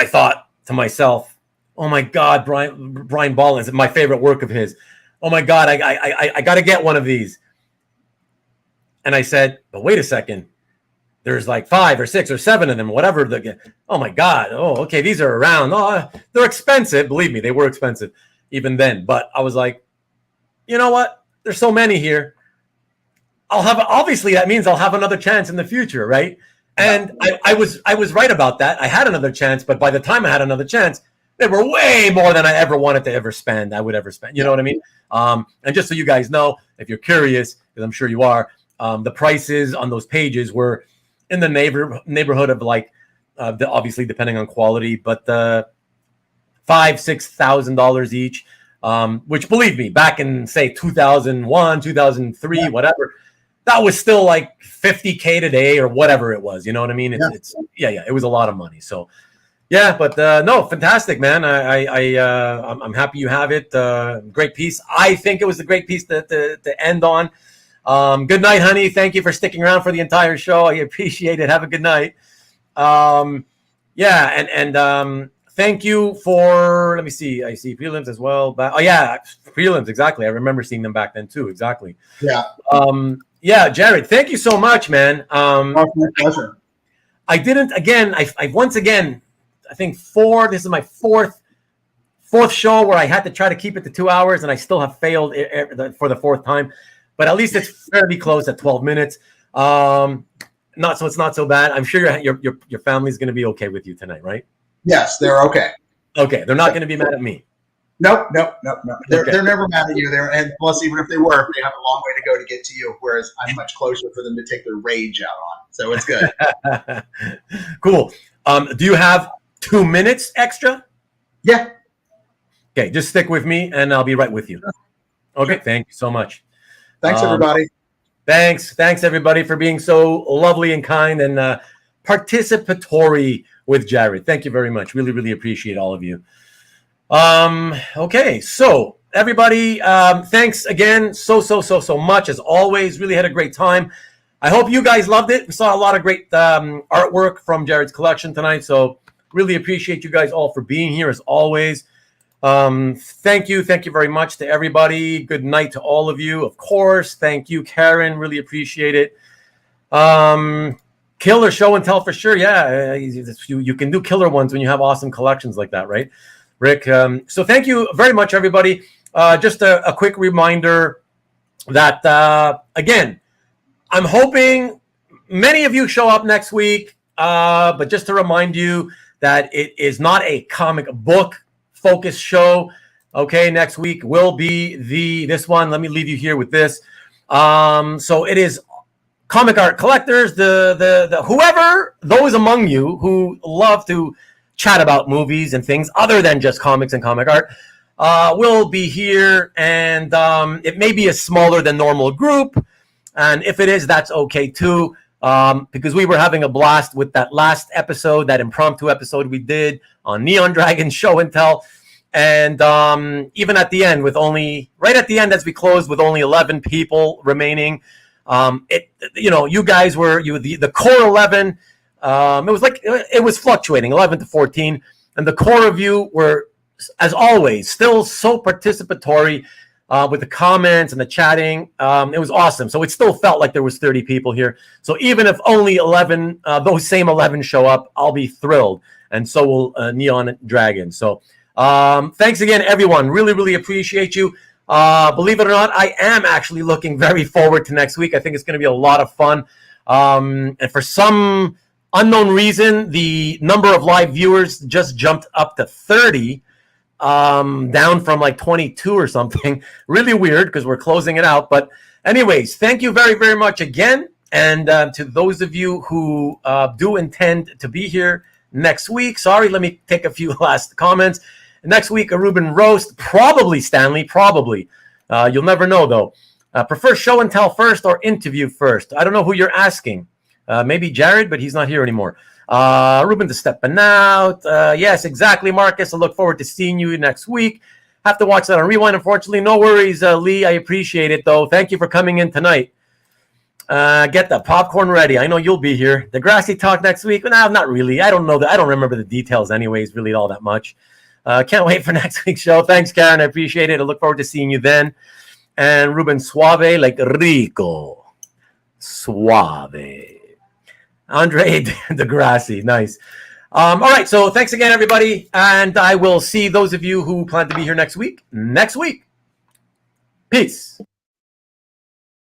thought to myself, oh my God, Brian Ballins, my favorite work of his. Oh my God, I got to get one of these. And I said, but wait a second. There's like 5 or 6 or 7 of them, whatever. Oh my God. Oh, okay. These are around. Oh, they're expensive. Believe me, they were expensive even then. But I was like, you know what? There's so many here. Obviously that means I'll have another chance in the future, right? And I was right about that. I had another chance, but by the time I had another chance, they were way more than I ever wanted to ever spend. I would ever spend. You know what I mean? And just so you guys know, if you're curious, because I'm sure you are, the prices on those pages were in the neighborhood of like, obviously depending on quality, but $5,000-$6,000 each. Which, believe me, back in say 2001, 2003, whatever, that was still like $50K today or whatever it was. You know what I mean? It was a lot of money. So yeah, but no, fantastic, man. I'm happy you have it. Great piece. I think it was a great piece to end on. Good night, honey. Thank you for sticking around for the entire show. I appreciate it. Have a good night. Thank you for, let me see. I see prelims as well. But, prelims, exactly. I remember seeing them back then too. Exactly. Yeah. Jared, thank you so much, man. My pleasure. I didn't, again, I once again, I think this is my fourth show where I had to try to keep it to 2 hours, and I still have failed for the fourth time. But at least it's fairly close at 12 minutes. It's not so bad. I'm sure your family's going to be okay with you tonight, right? Yes, they're okay. Okay, they're not going to be mad at me. Nope. They're never mad at you. And plus, even if they were, they have a long way to go to get to you. Whereas I'm much closer for them to take their rage out on. So it's good. Cool. Do you have 2 minutes extra? Yeah. Okay, just stick with me, and I'll be right with you. Okay, thank you so much. Thanks, everybody. Thanks, everybody, for being so lovely and kind and participatory with Jared. Thank you very much. Really, really appreciate all of you. Okay, so everybody, thanks again so much as always. Really had a great time. I hope you guys loved it. We saw a lot of great artwork from Jared's collection tonight, so really appreciate you guys all for being here as always. Thank you very much to everybody. Good night to all of you. Of course, thank you, Karen. Really appreciate it. Killer show and tell for sure. Yeah, you can do killer ones when you have awesome collections like that, right, Rick? So thank you very much, everybody. Just a quick reminder that again, I'm hoping many of you show up next week. But just to remind you that it is not a comic book focus show. Okay, next week will be this one. Let me leave you here with this. So it is comic art collectors, the whoever, those among you who love to chat about movies and things other than just comics and comic art, will be here, and it may be a smaller than normal group, and if it is, that's okay too, because we were having a blast with that last episode, that impromptu episode we did on Neon Dragon Show and Tell. And even at the end, right at the end as we closed with only 11 people remaining, you guys were the core 11. It was fluctuating 11 to 14, and the core of you were, as always, still so participatory with the comments and the chatting. It was awesome. So it still felt like there was 30 people here. So even if only 11, those same 11 show up, I'll be thrilled, and so will Neon Dragon. So Thanks again, everyone. Really, really appreciate you. Believe it or not, I am actually looking very forward to next week. I think it's going to be a lot of fun. And for some unknown reason, the number of live viewers just jumped up to 30, down from like 22 or something. Really weird because we're closing it out. But anyways, thank you very, very much again. And to those of you who do intend to be here next week, sorry, let me take a few last comments. Next week, a Ruben roast, probably Stanley, probably. You'll never know, though. Prefer show and tell first or interview first? I don't know who you're asking. Maybe Jared, but he's not here anymore. Ruben to stepping out. Yes, exactly, Marcus. I look forward to seeing you next week. Have to watch that on Rewind, unfortunately. No worries, Lee. I appreciate it, though. Thank you for coming in tonight. Get the popcorn ready. I know you'll be here. The grassy talk next week? No, not really. I don't know. I don't remember the details anyways, really all that much. Can't wait for next week's show. Thanks, Karen. I appreciate it. I look forward to seeing you then. And Ruben, suave like Rico. Suave. Andre Degrassi. Nice. All right. So thanks again, everybody. And I will see those of you who plan to be here next week. Peace.